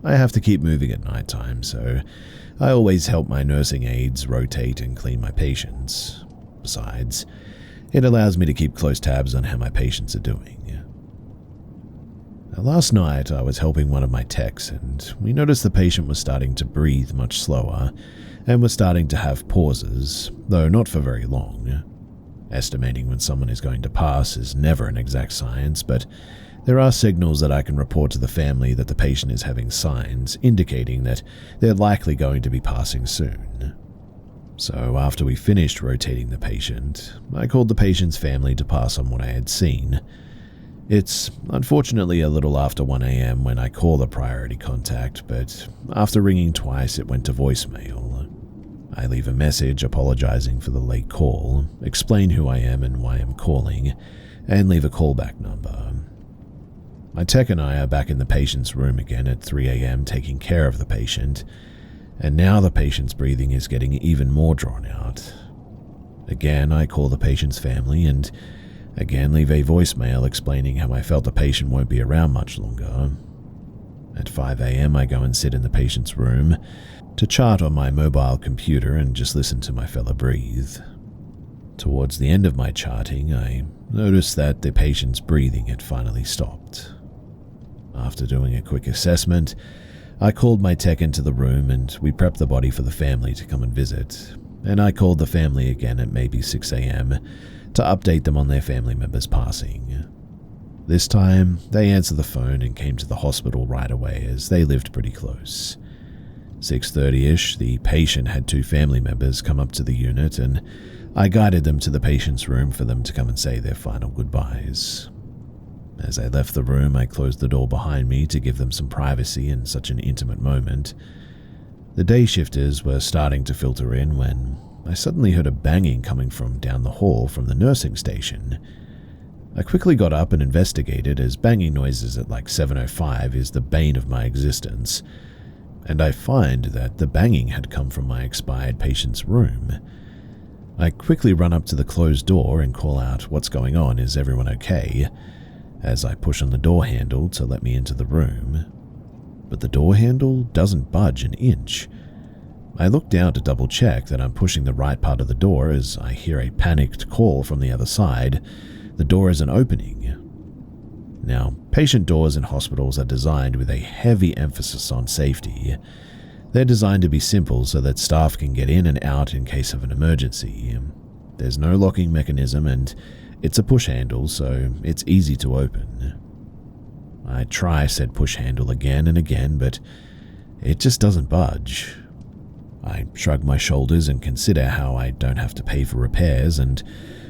A: I have to keep moving at night time, so I always help my nursing aides rotate and clean my patients. Besides, it allows me to keep close tabs on how my patients are doing. Now, last night, I was helping one of my techs, and we noticed the patient was starting to breathe much slower and was starting to have pauses, though not for very long. Estimating when someone is going to pass is never an exact science, but there are signals that I can report to the family that the patient is having signs indicating that they're likely going to be passing soon. So after we finished rotating the patient, I called the patient's family to pass on what I had seen. It's unfortunately a little after 1 a.m. when I call the priority contact, but after ringing twice it went to voicemail. I leave a message apologizing for the late call, explain who I am and why I'm calling, and leave a callback number. My tech and I are back in the patient's room again at 3 a.m. taking care of the patient, and now the patient's breathing is getting even more drawn out. Again, I call the patient's family and again leave a voicemail explaining how I felt the patient won't be around much longer. At 5 a.m. I go and sit in the patient's room, to chart on my mobile computer and just listen to my fella breathe. Towards the end of my charting, I noticed that the patient's breathing had finally stopped. After doing a quick assessment, I called my tech into the room and we prepped the body for the family to come and visit, and I called the family again at maybe 6 a.m. to update them on their family member's passing. This time, they answered the phone and came to the hospital right away as they lived pretty close. 6:30ish, the patient had 2 family members come up to the unit and I guided them to the patient's room for them to come and say their final goodbyes. As I left the room, I closed the door behind me to give them some privacy in such an intimate moment. The day shifters were starting to filter in when I suddenly heard a banging coming from down the hall from the nursing station. I quickly got up and investigated, as banging noises at like 7:05 is the bane of my existence, and I find that the banging had come from my expired patient's room. I quickly run up to the closed door and call out, "What's going on? Is everyone okay?" as I push on the door handle to let me into the room. But the door handle doesn't budge an inch. I look down to double check that I'm pushing the right part of the door as I hear a panicked call from the other side. The door isn't opening. Now, patient doors in hospitals are designed with a heavy emphasis on safety. They're designed to be simple so that staff can get in and out in case of an emergency. There's no locking mechanism and it's a push handle, so it's easy to open. I try said push handle again and again, but it just doesn't budge. I shrug my shoulders and consider how I don't have to pay for repairs and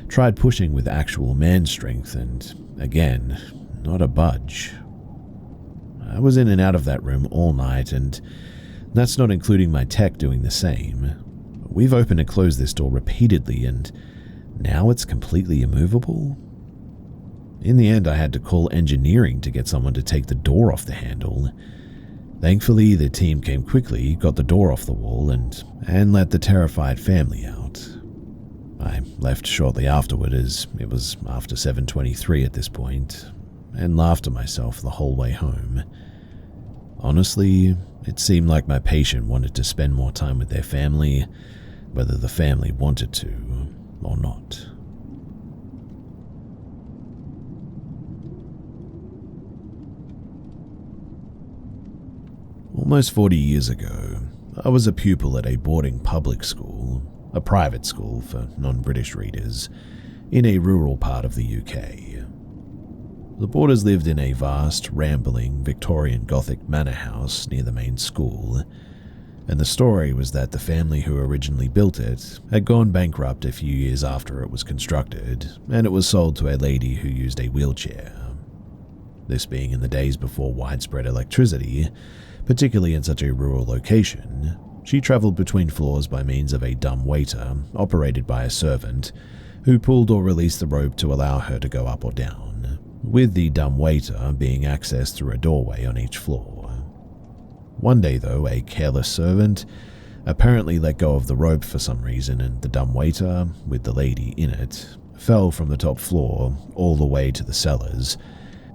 A: tried pushing with actual man strength and, again, not a budge. I was in and out of that room all night, and that's not including my tech doing the same. We've opened and closed this door repeatedly, and now it's completely immovable? In the end, I had to call engineering to get someone to take the door off the handle. Thankfully, the team came quickly, got the door off the wall, and let the terrified family out. I left shortly afterward, as it was after 7:23 at this point, and laughed to myself the whole way home. Honestly, it seemed like my patient wanted to spend more time with their family, whether the family wanted to or not. Almost 40 years ago, I was a pupil at a boarding public school, a private school for non-British readers, in a rural part of the UK. The boarders lived in a vast, rambling, Victorian Gothic manor house near the main school, and the story was that the family who originally built it had gone bankrupt a few years after it was constructed, and it was sold to a lady who used a wheelchair. This being in the days before widespread electricity, particularly in such a rural location, she travelled between floors by means of a dumbwaiter operated by a servant who pulled or released the rope to allow her to go up or down, with the dumbwaiter being accessed through a doorway on each floor. One day, though, a careless servant apparently let go of the rope for some reason, and the dumbwaiter, with the lady in it, fell from the top floor all the way to the cellars,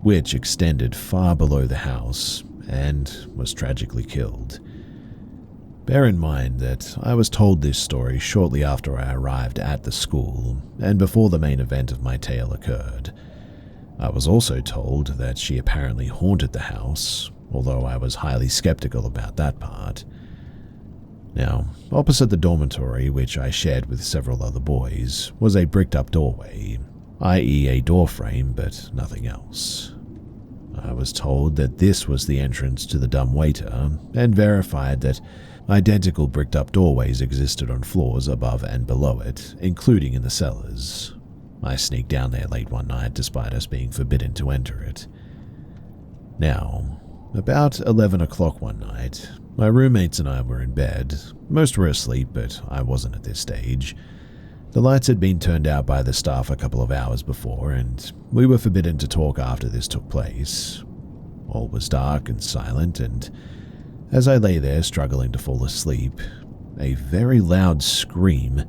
A: which extended far below the house, and was tragically killed. Bear in mind that I was told this story shortly after I arrived at the school and before the main event of my tale occurred. I was also told that she apparently haunted the house, although I was highly skeptical about that part. Now, opposite the dormitory, which I shared with several other boys, was a bricked-up doorway, i.e. a door frame, but nothing else. I was told that this was the entrance to the dumbwaiter, and verified that identical bricked-up doorways existed on floors above and below it, including in the cellars. I sneaked down there late one night despite us being forbidden to enter it. Now, about 11 o'clock one night, my roommates and I were in bed. Most were asleep, but I wasn't at this stage. The lights had been turned out by the staff a couple of hours before, and we were forbidden to talk after this took place. All was dark and silent, and as I lay there struggling to fall asleep, a very loud scream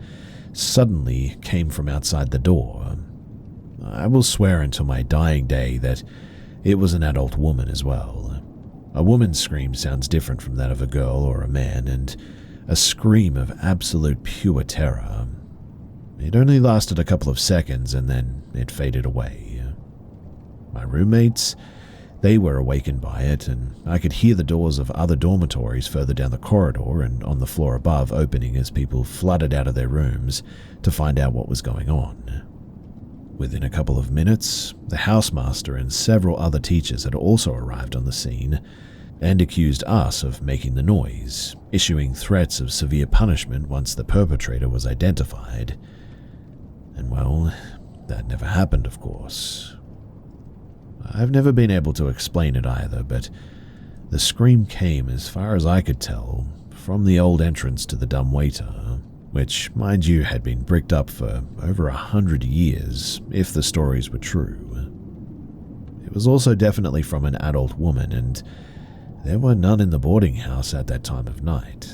A: suddenly came from outside the door. I will swear until my dying day that it was an adult woman as well. A woman's scream sounds different from that of a girl or a man, and a scream of absolute pure terror. It only lasted a couple of seconds and then it faded away. My roommates, they were awakened by it, and I could hear the doors of other dormitories further down the corridor and on the floor above opening as people flooded out of their rooms to find out what was going on. Within a couple of minutes, the housemaster and several other teachers had also arrived on the scene and accused us of making the noise, issuing threats of severe punishment once the perpetrator was identified. And well, that never happened, of course. I've never been able to explain it either, but the scream came, as far as I could tell, from the old entrance to the dumbwaiter, which, mind you, had been bricked up for over 100 years, if the stories were true. It was also definitely from an adult woman, and there were none in the boarding house at that time of night.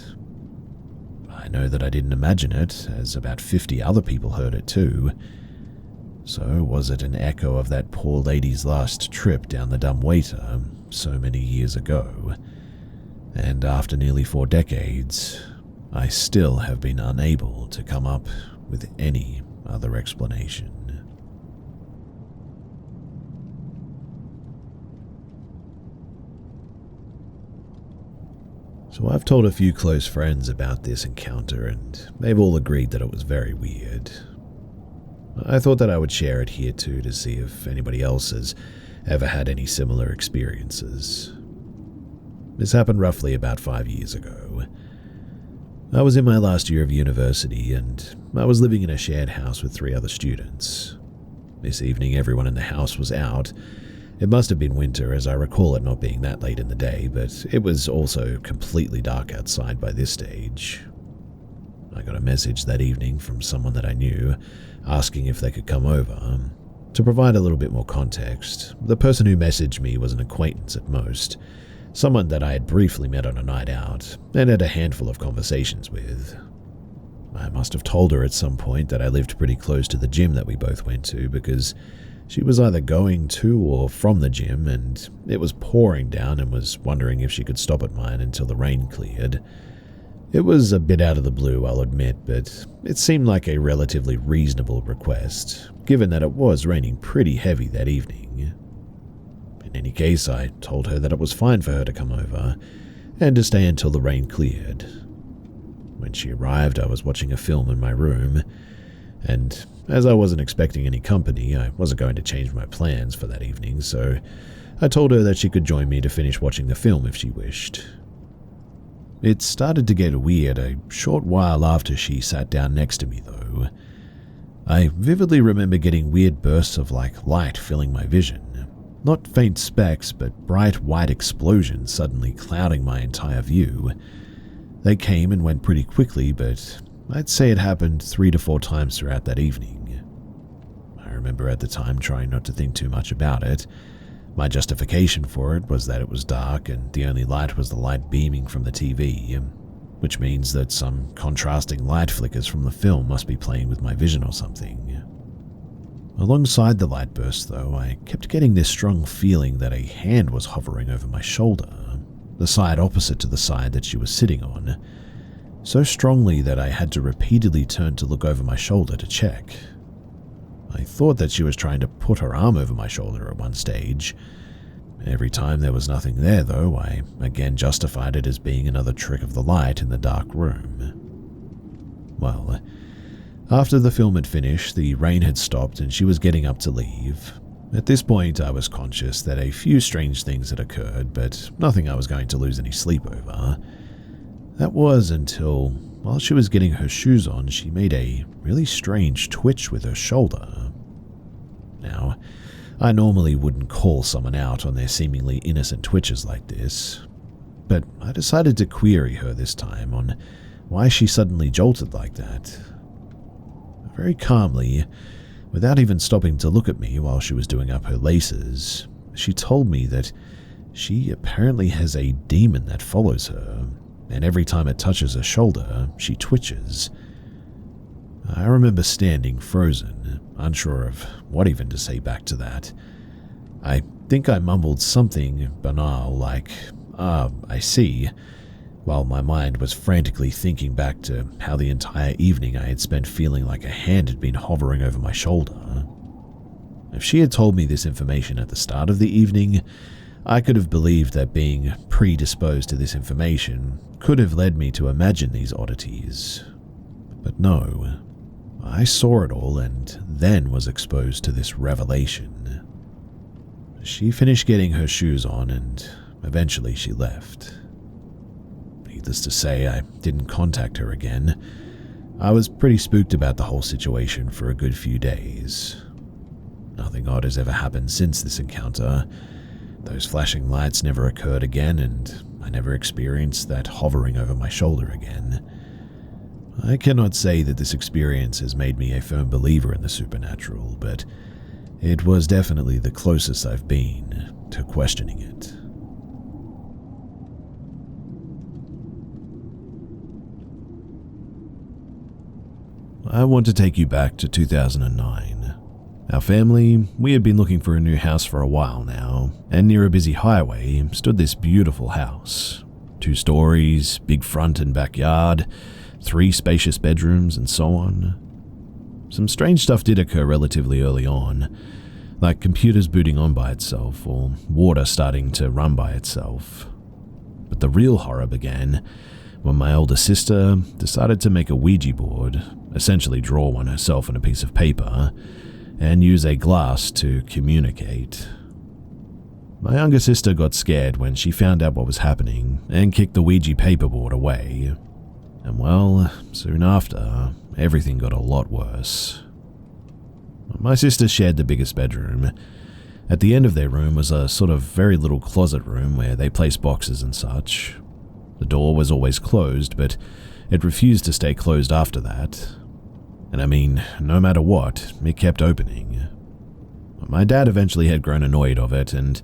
A: I know that I didn't imagine it, as about 50 other people heard it too. So was it an echo of that poor lady's last trip down the dumbwaiter so many years ago? And after nearly 4 decades, I still have been unable to come up with any other explanation. So I've told a few close friends about this encounter, and they've all agreed that it was very weird. I thought that I would share it here too to see if anybody else has ever had any similar experiences. This happened roughly about 5 years ago. I was in my last year of university, and I was living in a shared house with 3 other students. This evening everyone in the house was out. It must have been winter, as I recall it not being that late in the day, but it was also completely dark outside by this stage. I got a message that evening from someone that I knew, asking if they could come over. To provide a little bit more context, the person who messaged me was an acquaintance at most, someone that I had briefly met on a night out and had a handful of conversations with. I must have told her at some point that I lived pretty close to the gym that we both went to, because she was either going to or from the gym, and it was pouring down and was wondering if she could stop at mine until the rain cleared. It was a bit out of the blue, I'll admit, but it seemed like a relatively reasonable request, given that it was raining pretty heavy that evening. In any case, I told her that it was fine for her to come over, and to stay until the rain cleared. When she arrived, I was watching a film in my room, and as I wasn't expecting any company, I wasn't going to change my plans for that evening, so I told her that she could join me to finish watching the film if she wished. It started to get weird a short while after she sat down next to me, though. I vividly remember getting weird bursts of light filling my vision. Not faint specks, but bright white explosions suddenly clouding my entire view. They came and went pretty quickly, but I'd say it happened 3 to 4 times throughout that evening. I remember at the time trying not to think too much about it. My justification for it was that it was dark and the only light was the light beaming from the TV, which means that some contrasting light flickers from the film must be playing with my vision or something. Alongside the light burst, though, I kept getting this strong feeling that a hand was hovering over my shoulder, the side opposite to the side that she was sitting on, so strongly that I had to repeatedly turn to look over my shoulder to check. I thought that she was trying to put her arm over my shoulder at one stage. Every time there was nothing there, though, I again justified it as being another trick of the light in the dark room. Well, after the film had finished, the rain had stopped and she was getting up to leave. At this point, I was conscious that a few strange things had occurred, but nothing I was going to lose any sleep over. That was until, while she was getting her shoes on, she made a really strange twitch with her shoulder. Now, I normally wouldn't call someone out on their seemingly innocent twitches like this, but I decided to query her this time on why she suddenly jolted like that. Very calmly, without even stopping to look at me while she was doing up her laces, she told me that she apparently has a demon that follows her, and every time it touches her shoulder, she twitches. I remember standing frozen, unsure of what even to say back to that. I think I mumbled something banal like, I see. While my mind was frantically thinking back to how the entire evening I had spent feeling like a hand had been hovering over my shoulder. If she had told me this information at the start of the evening, I could have believed that being predisposed to this information could have led me to imagine these oddities. But no, I saw it all and then was exposed to this revelation. She finished getting her shoes on and eventually she left. Needless to say, I didn't contact her again. I was pretty spooked about the whole situation for a good few days. Nothing odd has ever happened since this encounter. Those flashing lights never occurred again, and I never experienced that hovering over my shoulder again. I cannot say that this experience has made me a firm believer in the supernatural, but it was definitely the closest I've been to questioning it. I want to take you back to 2009. Our family, we had been looking for a new house for a while now, and near a busy highway stood this beautiful house. 2 stories, big front and backyard, 3 spacious bedrooms, and so on. Some strange stuff did occur relatively early on, like computers booting on by itself or water starting to run by itself. But the real horror began when my older sister decided to make a Ouija board, essentially draw one herself on a piece of paper, and use a glass to communicate. My younger sister got scared when she found out what was happening and kicked the Ouija paperboard away. And well, soon after, everything got a lot worse. My sisters shared the biggest bedroom. At the end of their room was a sort of very little closet room where they placed boxes and such. The door was always closed, but it refused to stay closed after that. And I mean, no matter what, it kept opening. My dad eventually had grown annoyed of it, and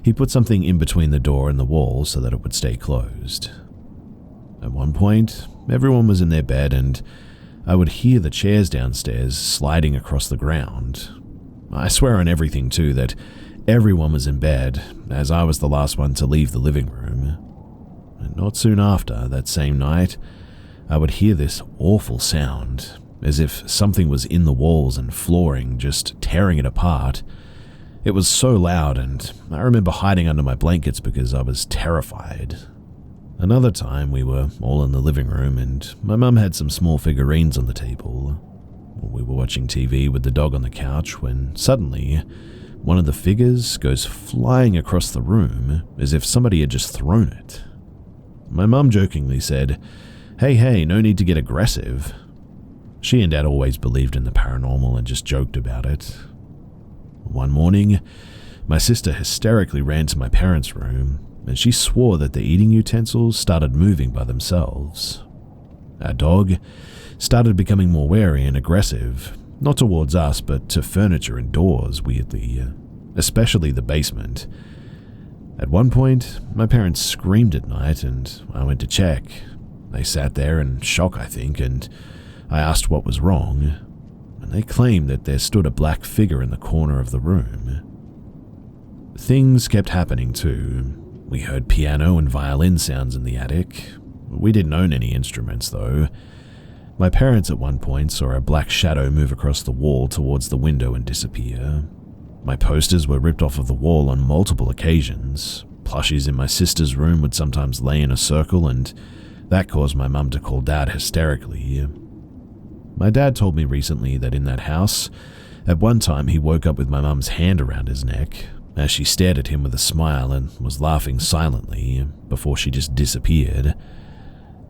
A: he put something in between the door and the wall so that it would stay closed. At one point, everyone was in their bed, and I would hear the chairs downstairs sliding across the ground. I swear on everything, too, that everyone was in bed, as I was the last one to leave the living room. And not soon after, that same night, I would hear this awful sound, as if something was in the walls and flooring, just tearing it apart. It was so loud, and I remember hiding under my blankets because I was terrified. Another time, we were all in the living room, and my mum had some small figurines on the table. We were watching TV with the dog on the couch when suddenly, one of the figures goes flying across the room as if somebody had just thrown it. My mum jokingly said, Hey, no need to get aggressive." She and Dad always believed in the paranormal and just joked about it. One morning, my sister hysterically ran to my parents' room, and she swore that the eating utensils started moving by themselves. Our dog started becoming more wary and aggressive, not towards us but to furniture and doors, weirdly, especially the basement. At one point, my parents screamed at night and I went to check. They sat there in shock, I think, and I asked what was wrong, and they claimed that there stood a black figure in the corner of the room. Things kept happening too. We heard piano and violin sounds in the attic. We didn't own any instruments though. My parents at one point saw a black shadow move across the wall towards the window and disappear. My posters were ripped off of the wall on multiple occasions. Plushies in my sister's room would sometimes lay in a circle, and that caused my mum to call Dad hysterically. My dad told me recently that in that house, at one time he woke up with my mum's hand around his neck as she stared at him with a smile and was laughing silently before she just disappeared.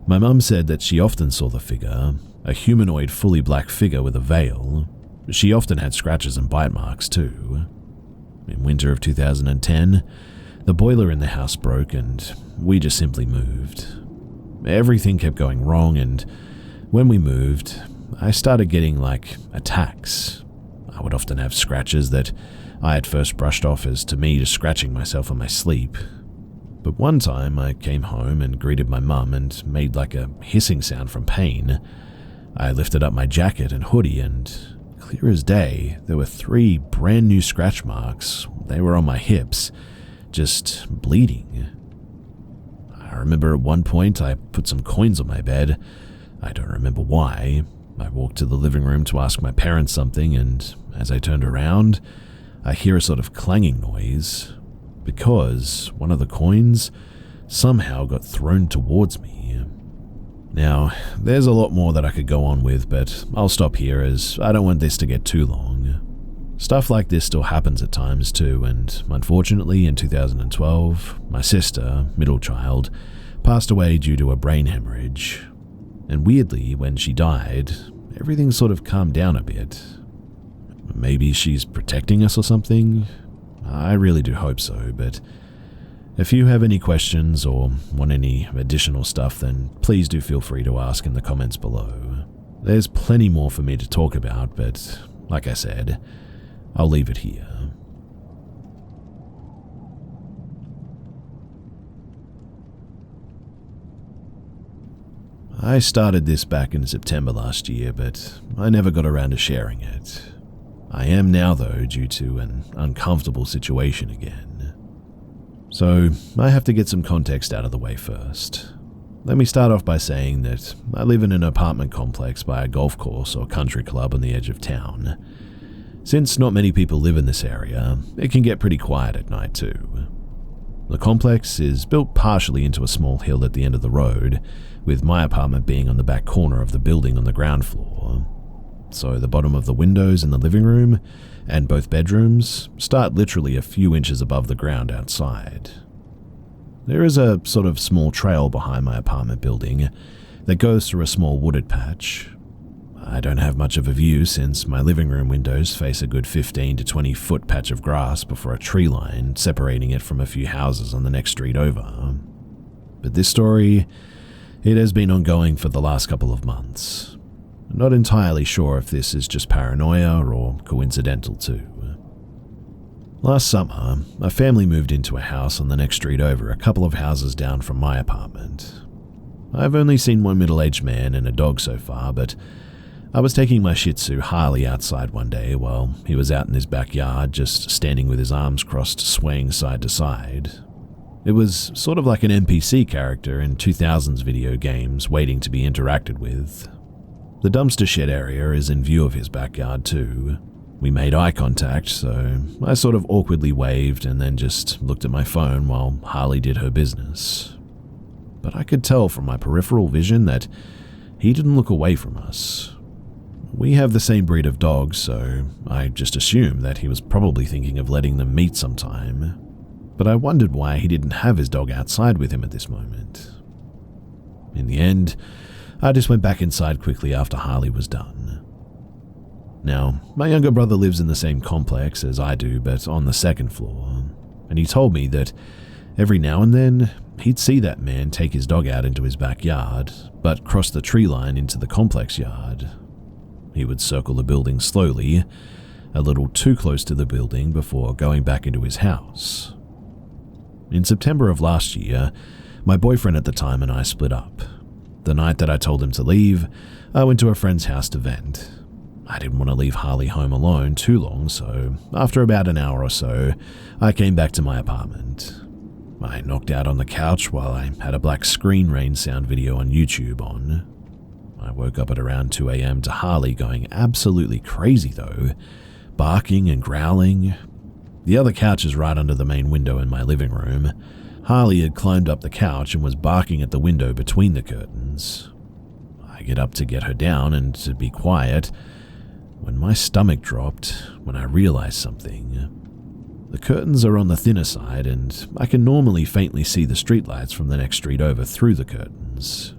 A: My mum said that she often saw the figure, a humanoid fully black figure with a veil. She often had scratches and bite marks too. In winter of 2010, the boiler in the house broke and we just simply moved. Everything kept going wrong, and when we moved, I started getting attacks. I would often have scratches that I had first brushed off as to me just scratching myself in my sleep. But one time I came home and greeted my mum and made a hissing sound from pain. I lifted up my jacket and hoodie, and clear as day, there were 3 brand new scratch marks. They were on my hips, just bleeding. I remember at one point I put some coins on my bed. I don't remember why. I walked to the living room to ask my parents something, and as I turned around, I hear a sort of clanging noise because one of the coins somehow got thrown towards me. Now, there's a lot more that I could go on with, but I'll stop here as I don't want this to get too long. Stuff like this still happens at times too, and unfortunately in 2012, my sister, middle child, passed away due to a brain hemorrhage. And weirdly, when she died, everything sort of calmed down a bit. Maybe she's protecting us or something? I really do hope so, but if you have any questions or want any additional stuff, then please do feel free to ask in the comments below. There's plenty more for me to talk about, but like I said, I'll leave it here. I started this back in September last year, but I never got around to sharing it. I am now, though, due to an uncomfortable situation again. So, I have to get some context out of the way first. Let me start off by saying that I live in an apartment complex by a golf course or country club on the edge of town. Since not many people live in this area, it can get pretty quiet at night too. The complex is built partially into a small hill at the end of the road, with my apartment being on the back corner of the building on the ground floor. So the bottom of the windows in the living room and both bedrooms start literally a few inches above the ground outside. There is a sort of small trail behind my apartment building that goes through a small wooded patch. I don't have much of a view since my living room windows face a good 15 to 20 foot patch of grass before a tree line separating it from a few houses on the next street over. But this story, it has been ongoing for the last couple of months. Not entirely sure if this is just paranoia or coincidental too. Last summer, a family moved into a house on the next street over, a couple of houses down from my apartment. I've only seen one middle-aged man and a dog so far, but I was taking my Shih Tzu Harley outside one day while he was out in his backyard just standing with his arms crossed swaying side to side. It was sort of like an NPC character in 2000s video games waiting to be interacted with. The dumpster shed area is in view of his backyard too. We made eye contact, so I sort of awkwardly waved and then just looked at my phone while Harley did her business. But I could tell from my peripheral vision that he didn't look away from us. We have the same breed of dogs, so I just assumed that he was probably thinking of letting them meet sometime. But I wondered why he didn't have his dog outside with him at this moment. In the end, I just went back inside quickly after Harley was done. Now, my younger brother lives in the same complex as I do, but on the second floor, and he told me that every now and then he'd see that man take his dog out into his backyard, but cross the tree line into the complex yard. He would circle the building slowly, a little too close to the building before going back into his house. In September of last year, my boyfriend at the time and I split up. The night that I told him to leave, I went to a friend's house to vent. I didn't want to leave Harley home alone too long, so after about an hour or so, I came back to my apartment. I knocked out on the couch while I had a black screen rain sound video on YouTube on. I woke up at around 2 a.m. to Harley going absolutely crazy though, barking and growling. The other couch is right under the main window in my living room. Harley had climbed up the couch and was barking at the window between the curtains. I get up to get her down and to be quiet when my stomach dropped when I realized something. The curtains are on the thinner side and I can normally faintly see the streetlights from the next street over through the curtains.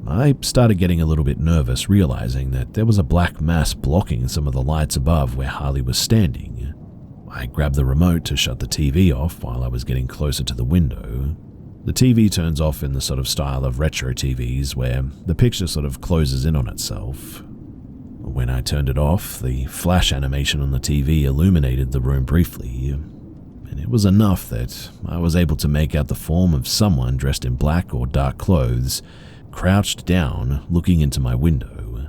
A: I started getting a little bit nervous, realizing that there was a black mass blocking some of the lights above where Harley was standing. I grabbed the remote to shut the TV off while I was getting closer to the window. The TV turns off in the sort of style of retro TVs where the picture sort of closes in on itself. When I turned it off, the flash animation on the TV illuminated the room briefly, and it was enough that I was able to make out the form of someone dressed in black or dark clothes, crouched down, looking into my window.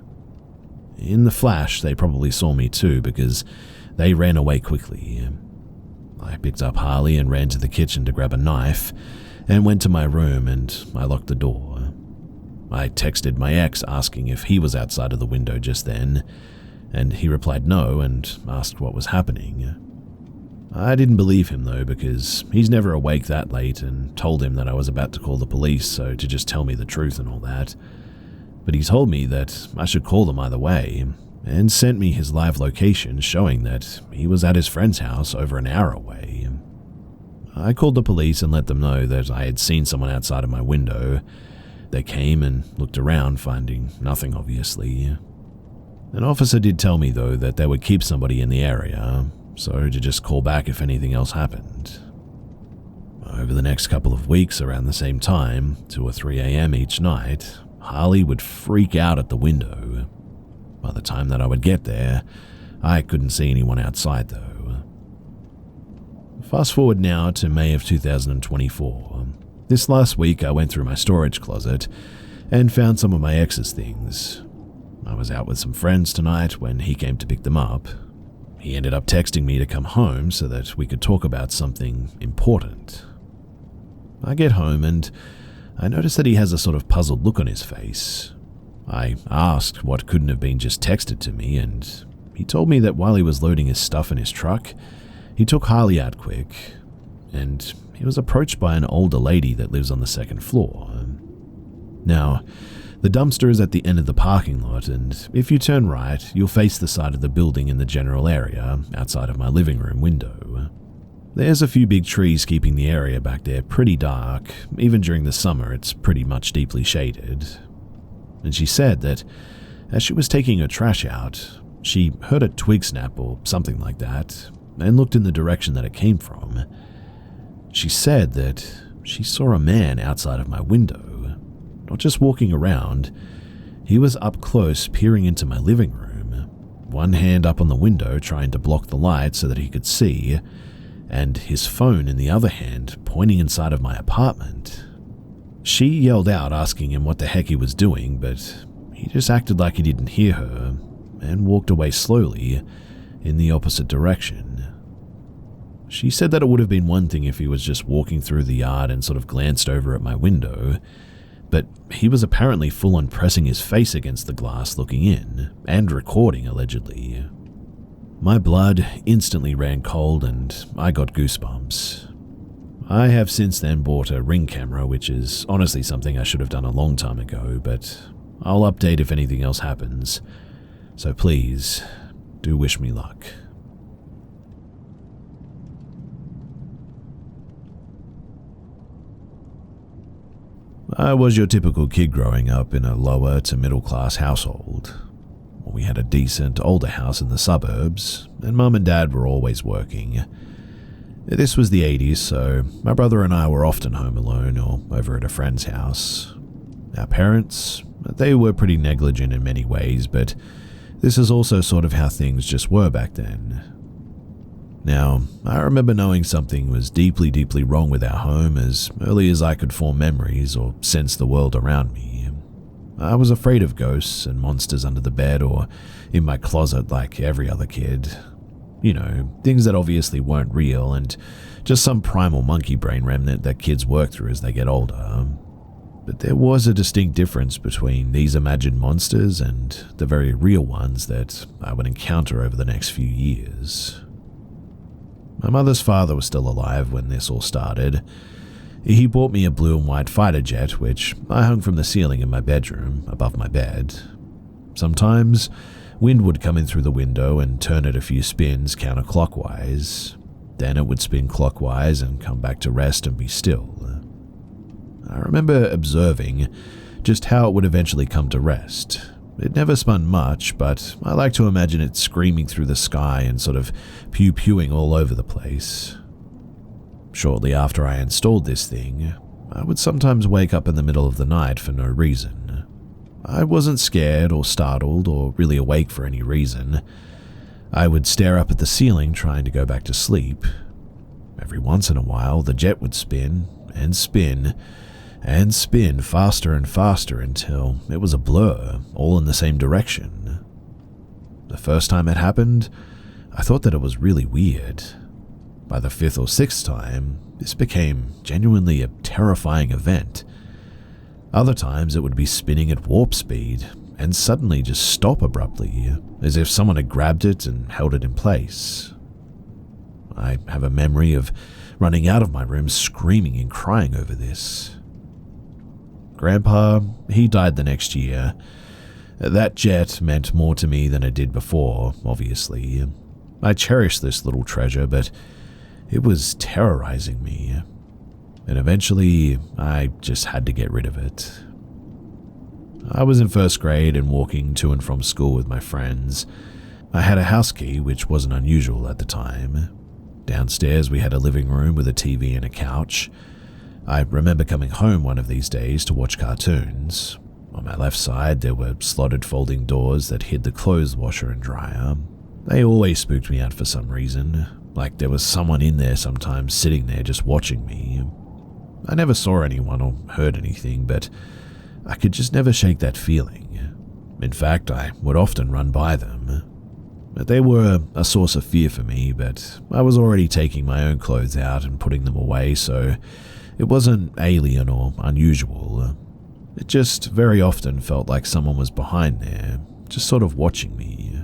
A: In the flash, they probably saw me too because they ran away quickly. I picked up Harley and ran to the kitchen to grab a knife, and went to my room and I locked the door. I texted my ex asking if he was outside of the window just then, and he replied no and asked what was happening. I didn't believe him though, because he's never awake that late, and told him that I was about to call the police, so to just tell me the truth and all that. But he told me that I should call them either way, and sent me his live location showing that he was at his friend's house over an hour away. I called the police and let them know that I had seen someone outside of my window. They came and looked around, finding nothing obviously. An officer did tell me though that they would keep somebody in the area, so to just call back if anything else happened. Over the next couple of weeks around the same time, 2 or 3 a.m. each night, Harley would freak out at the window. By the time that I would get there, I couldn't see anyone outside though. Fast forward now to May of 2024. This last week I went through my storage closet and found some of my ex's things. I was out with some friends tonight when he came to pick them up. He ended up texting me to come home so that we could talk about something important. I get home and I notice that he has a sort of puzzled look on his face. I asked what couldn't have been just texted to me, and he told me that while he was loading his stuff in his truck, he took Harley out quick, and he was approached by an older lady that lives on the second floor. Now, the dumpster is at the end of the parking lot, and if you turn right, you'll face the side of the building in the general area outside of my living room window. There's a few big trees keeping the area back there pretty dark. Even during the summer, it's pretty much deeply shaded. And she said that as she was taking her trash out, she heard a twig snap or something like that, and looked in the direction that it came from. She said that she saw a man outside of my window, not just walking around. He was up close peering into my living room, one hand up on the window trying to block the light so that he could see, and his phone in the other hand pointing inside of my apartment. She yelled out asking him what the heck he was doing, but he just acted like he didn't hear her and walked away slowly in the opposite direction. She said that it would have been one thing if he was just walking through the yard and sort of glanced over at my window, but he was apparently full on pressing his face against the glass looking in and recording allegedly. My blood instantly ran cold and I got goosebumps. I have since then bought a Ring camera, which is honestly something I should have done a long time ago, but I'll update if anything else happens. So please, do wish me luck. I was your typical kid growing up in a lower to middle class household. We had a decent older house in the suburbs, and Mum and Dad were always working. This was the 80s, so my brother and I were often home alone or over at a friend's house. Our parents, they were pretty negligent in many ways, but this is also sort of how things just were back then. Now, I remember knowing something was deeply, deeply wrong with our home as early as I could form memories or sense the world around me. I was afraid of ghosts and monsters under the bed or in my closet like every other kid. You know, things that obviously weren't real and just some primal monkey brain remnant that kids work through as they get older. But there was a distinct difference between these imagined monsters and the very real ones that I would encounter over the next few years. My mother's father was still alive when this all started. He bought me a blue and white fighter jet, which I hung from the ceiling in my bedroom, above my bed. Sometimes, wind would come in through the window and turn it a few spins counterclockwise. Then it would spin clockwise and come back to rest and be still. I remember observing just how it would eventually come to rest. It never spun much, but I like to imagine it screaming through the sky and sort of pew-pewing all over the place. Shortly after I installed this thing, I would sometimes wake up in the middle of the night for no reason. I wasn't scared or startled or really awake for any reason. I would stare up at the ceiling trying to go back to sleep. Every once in a while, the jet would spin and spin and spin faster and faster until it was a blur, all in the same direction. The first time it happened, I thought that it was really weird. by the 5th or 6th time, this became genuinely a terrifying event. Other times it would be spinning at warp speed and suddenly just stop abruptly, as if someone had grabbed it and held it in place. I have a memory of running out of my room screaming and crying over this. Grandpa, he died the next year. That jet meant more to me than it did before, obviously. I cherished this little treasure, but it was terrorizing me. And eventually, I just had to get rid of it. I was in 1st grade and walking to and from school with my friends. I had a house key, which wasn't unusual at the time. Downstairs, we had a living room with a TV and a couch. I remember coming home one of these days to watch cartoons. On my left side, there were slotted folding doors that hid the clothes washer and dryer. They always spooked me out for some reason, like there was someone in there sometimes sitting there just watching me. I never saw anyone or heard anything, but I could just never shake that feeling. In fact, I would often run by them. They were a source of fear for me, but I was already taking my own clothes out and putting them away, so it wasn't alien or unusual. It just very often felt like someone was behind there, just sort of watching me.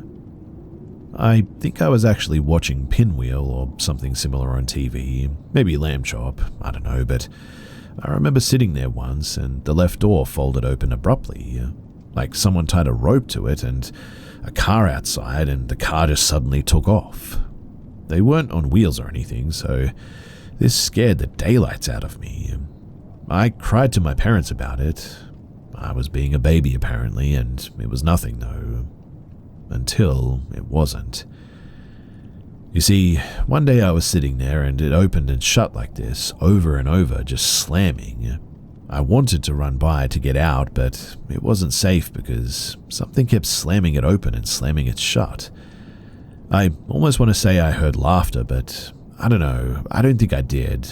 A: I think I was actually watching Pinwheel or something similar on TV, maybe Lamb Chop, I don't know, but I remember sitting there once and the left door folded open abruptly, like someone tied a rope to it and a car outside and the car just suddenly took off. They weren't on wheels or anything, so this scared the daylights out of me. I cried to my parents about it. I was being a baby apparently, and it was nothing though. Until it wasn't. You see, one day I was sitting there and it opened and shut like this, over and over, just slamming. I wanted to run by to get out, but it wasn't safe because something kept slamming it open and slamming it shut. I almost want to say I heard laughter, but I don't know, I don't think I did.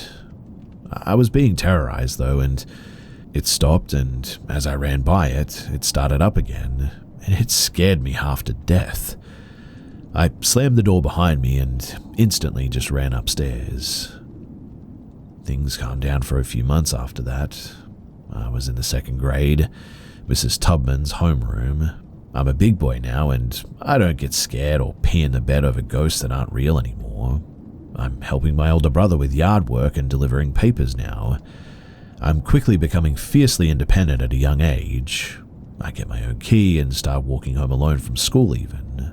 A: I was being terrorized though, and it stopped, and as I ran by it, it started up again, and it scared me half to death. I slammed the door behind me and instantly just ran upstairs. Things calmed down for a few months after that. I was in the 2nd grade, Mrs. Tubman's homeroom. I'm a big boy now, and I don't get scared or pee in the bed over ghosts that aren't real anymore. I'm helping my older brother with yard work and delivering papers now. I'm quickly becoming fiercely independent at a young age. I get my own key and start walking home alone from school even.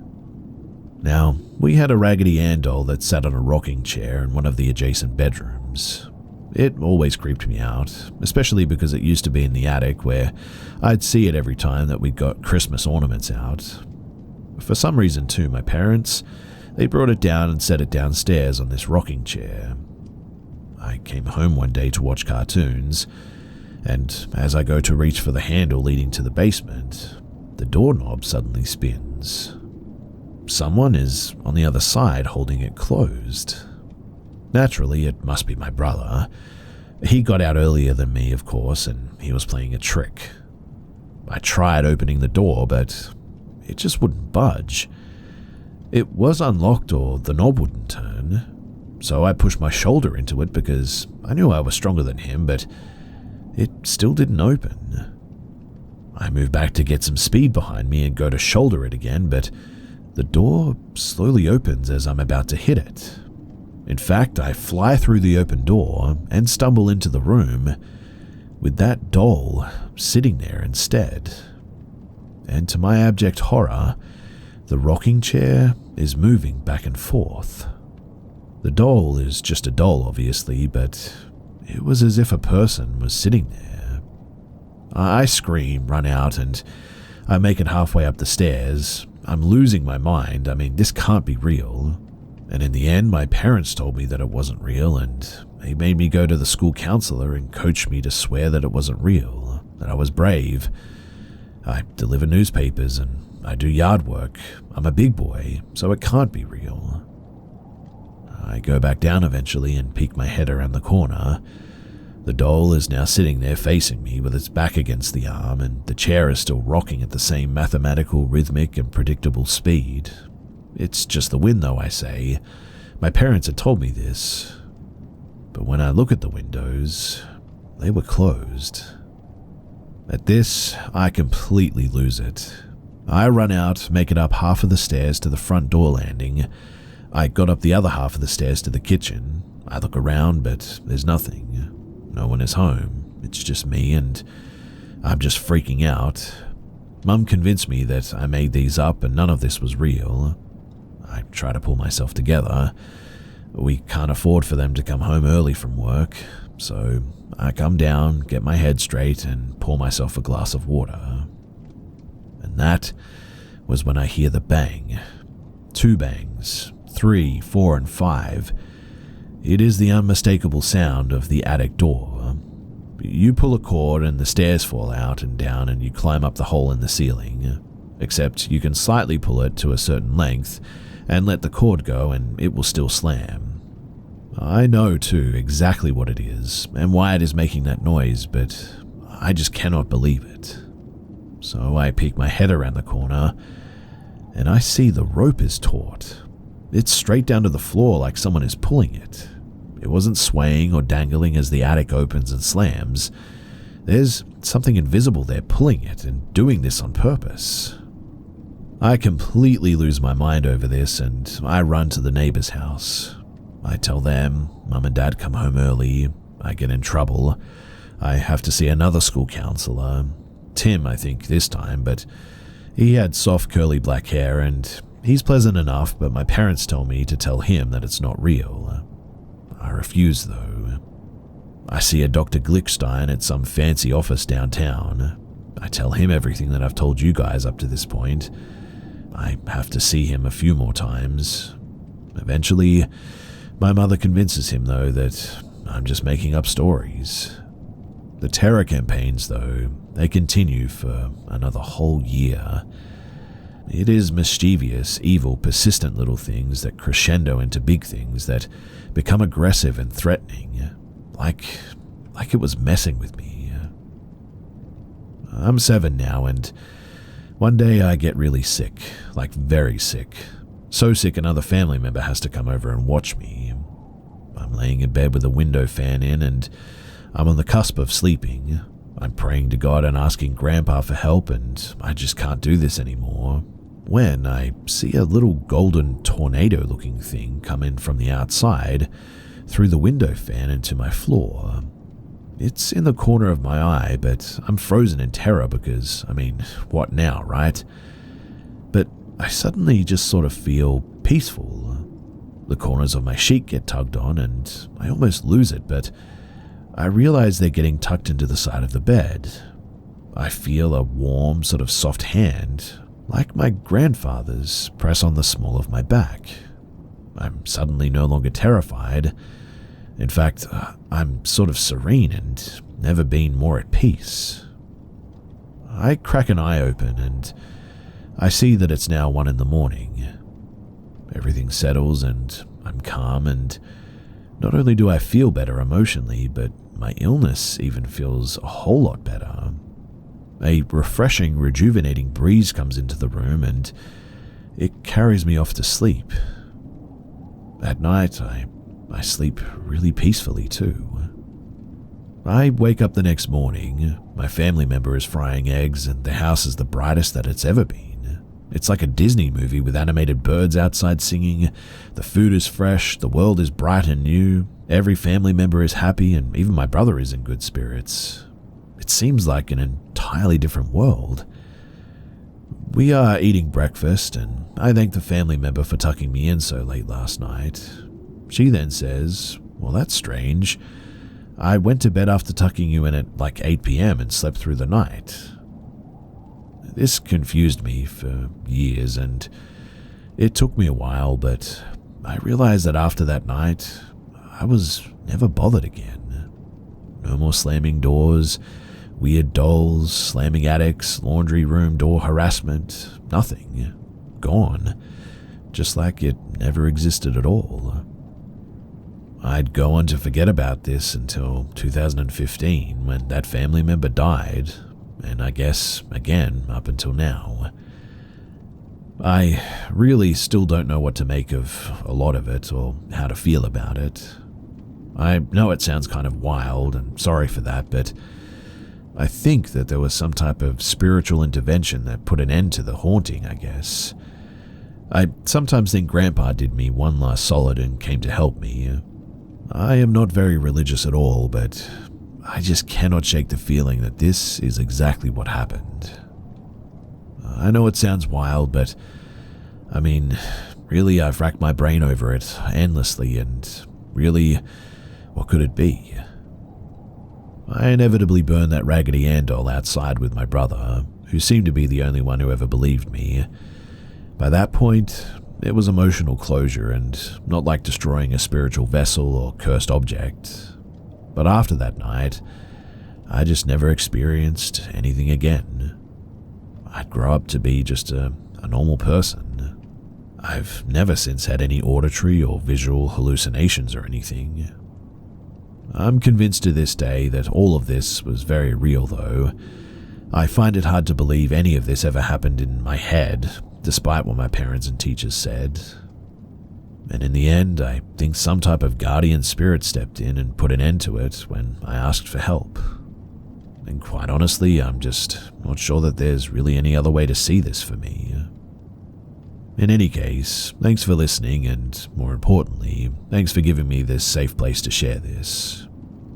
A: Now, we had a Raggedy Ann doll that sat on a rocking chair in one of the adjacent bedrooms. It always creeped me out, especially because it used to be in the attic where I'd see it every time that we'd got Christmas ornaments out. For some reason too, my parents, they brought it down and set it downstairs on this rocking chair. I came home one day to watch cartoons, and as I go to reach for the handle leading to the basement, the doorknob suddenly spins. Someone is on the other side holding it closed. Naturally, it must be my brother. He got out earlier than me, of course, and he was playing a trick. I tried opening the door, but it just wouldn't budge. It was unlocked or the knob wouldn't turn, so I pushed my shoulder into it because I knew I was stronger than him, but it still didn't open. I moved back to get some speed behind me and go to shoulder it again, but the door slowly opens as I'm about to hit it. In fact, I fly through the open door and stumble into the room with that doll sitting there instead. And to my abject horror, the rocking chair is moving back and forth. The doll is just a doll, obviously, but it was as if a person was sitting there. I scream, run out, and I make it halfway up the stairs. I'm losing my mind. I mean, this can't be real. And in the end, my parents told me that it wasn't real, and they made me go to the school counselor and coach me to swear that it wasn't real, that I was brave. I deliver newspapers and I do yard work. I'm a big boy, so it can't be real. I go back down eventually and peek my head around the corner. The doll is now sitting there facing me with its back against the arm, and the chair is still rocking at the same mathematical, rhythmic, and predictable speed. It's just the wind, though, I say. My parents had told me this, but when I look at the windows, they were closed. At this, I completely lose it. I run out, make it up half of the stairs to the front door landing. I got up the other half of the stairs to the kitchen. I look around, but there's nothing. No one is home. It's just me, and I'm just freaking out. Mum convinced me that I made these up and none of this was real. I try to pull myself together. We can't afford for them to come home early from work, so I come down, get my head straight, and pour myself a glass of water. And that was when I hear the bang. 2 bangs, 3, 4, and 5. It is the unmistakable sound of the attic door. You pull a cord and the stairs fall out and down and you climb up the hole in the ceiling. Except you can slightly pull it to a certain length and let the cord go and it will still slam. I know too exactly what it is and why it is making that noise, but I just cannot believe it. So I peek my head around the corner and I see the rope is taut. It's straight down to the floor like someone is pulling it. It wasn't swaying or dangling as the attic opens and slams. There's something invisible there pulling it and doing this on purpose. I completely lose my mind over this and I run to the neighbor's house. I tell them Mum and Dad come home early. I get in trouble. I have to see another school counselor. Tim, I think, this time, but he had soft curly black hair and he's pleasant enough, but my parents tell me to tell him that it's not real. I refuse, though. I see a Dr. Glickstein at some fancy office downtown. I tell him everything that I've told you guys up to this point. I have to see him a few more times. Eventually, my mother convinces him, though, that I'm just making up stories. The terror campaigns, though, they continue for another whole year. It is mischievous, evil, persistent little things that crescendo into big things that become aggressive and threatening, like it was messing with me. I'm 7 now, and one day I get really sick, like very sick. So sick another family member has to come over and watch me. I'm laying in bed with a window fan in, and I'm on the cusp of sleeping. I'm praying to God and asking Grandpa for help, and I just can't do this anymore. When I see a little golden tornado-looking thing come in from the outside, through the window fan into my floor. It's in the corner of my eye, but I'm frozen in terror because, what now, right? But I suddenly just sort of feel peaceful. The corners of my sheet get tugged on, and I almost lose it, but I realize they're getting tucked into the side of the bed. I feel a warm, sort of soft hand, like my grandfather's, press on the small of my back. I'm suddenly no longer terrified. In fact, I'm sort of serene and never been more at peace. I crack an eye open and I see that it's now 1 a.m. Everything settles and I'm calm, and not only do I feel better emotionally, but my illness even feels a whole lot better. A refreshing, rejuvenating breeze comes into the room and it carries me off to sleep. At night, I sleep really peacefully too. I wake up the next morning. My family member is frying eggs and the house is the brightest that it's ever been. It's like a Disney movie with animated birds outside singing. The food is fresh, the world is bright and new. Every family member is happy and even my brother is in good spirits. It seems like an entirely different world. We are eating breakfast and I thank the family member for tucking me in so late last night. She then says, "Well, that's strange. I went to bed after tucking you in at like 8 p.m. and slept through the night." This confused me for years, and it took me a while, but I realized that after that night, I was never bothered again. No more slamming doors, weird dolls, slamming attics, laundry room door harassment, nothing. Gone. Just like it never existed at all. I'd go on to forget about this until 2015 when that family member died, and I guess again up until now. I really still don't know what to make of a lot of it or how to feel about it. I know it sounds kind of wild, and sorry for that, but I think that there was some type of spiritual intervention that put an end to the haunting, I guess. I sometimes think Grandpa did me one last solid and came to help me. I am not very religious at all, but I just cannot shake the feeling that this is exactly what happened. I know it sounds wild, but I mean, really, I've racked my brain over it endlessly, and really, what could it be? I inevitably burned that Raggedy Ann doll outside with my brother, who seemed to be the only one who ever believed me. By that point, it was emotional closure and not like destroying a spiritual vessel or cursed object. But after that night, I just never experienced anything again. I'd grow up to be just a normal person. I've never since had any auditory or visual hallucinations or anything. I'm convinced to this day that all of this was very real, though. I find it hard to believe any of this ever happened in my head, despite what my parents and teachers said. And in the end, I think some type of guardian spirit stepped in and put an end to it when I asked for help. And quite honestly, I'm just not sure that there's really any other way to see this for me. In any case, thanks for listening, and more importantly, thanks for giving me this safe place to share this.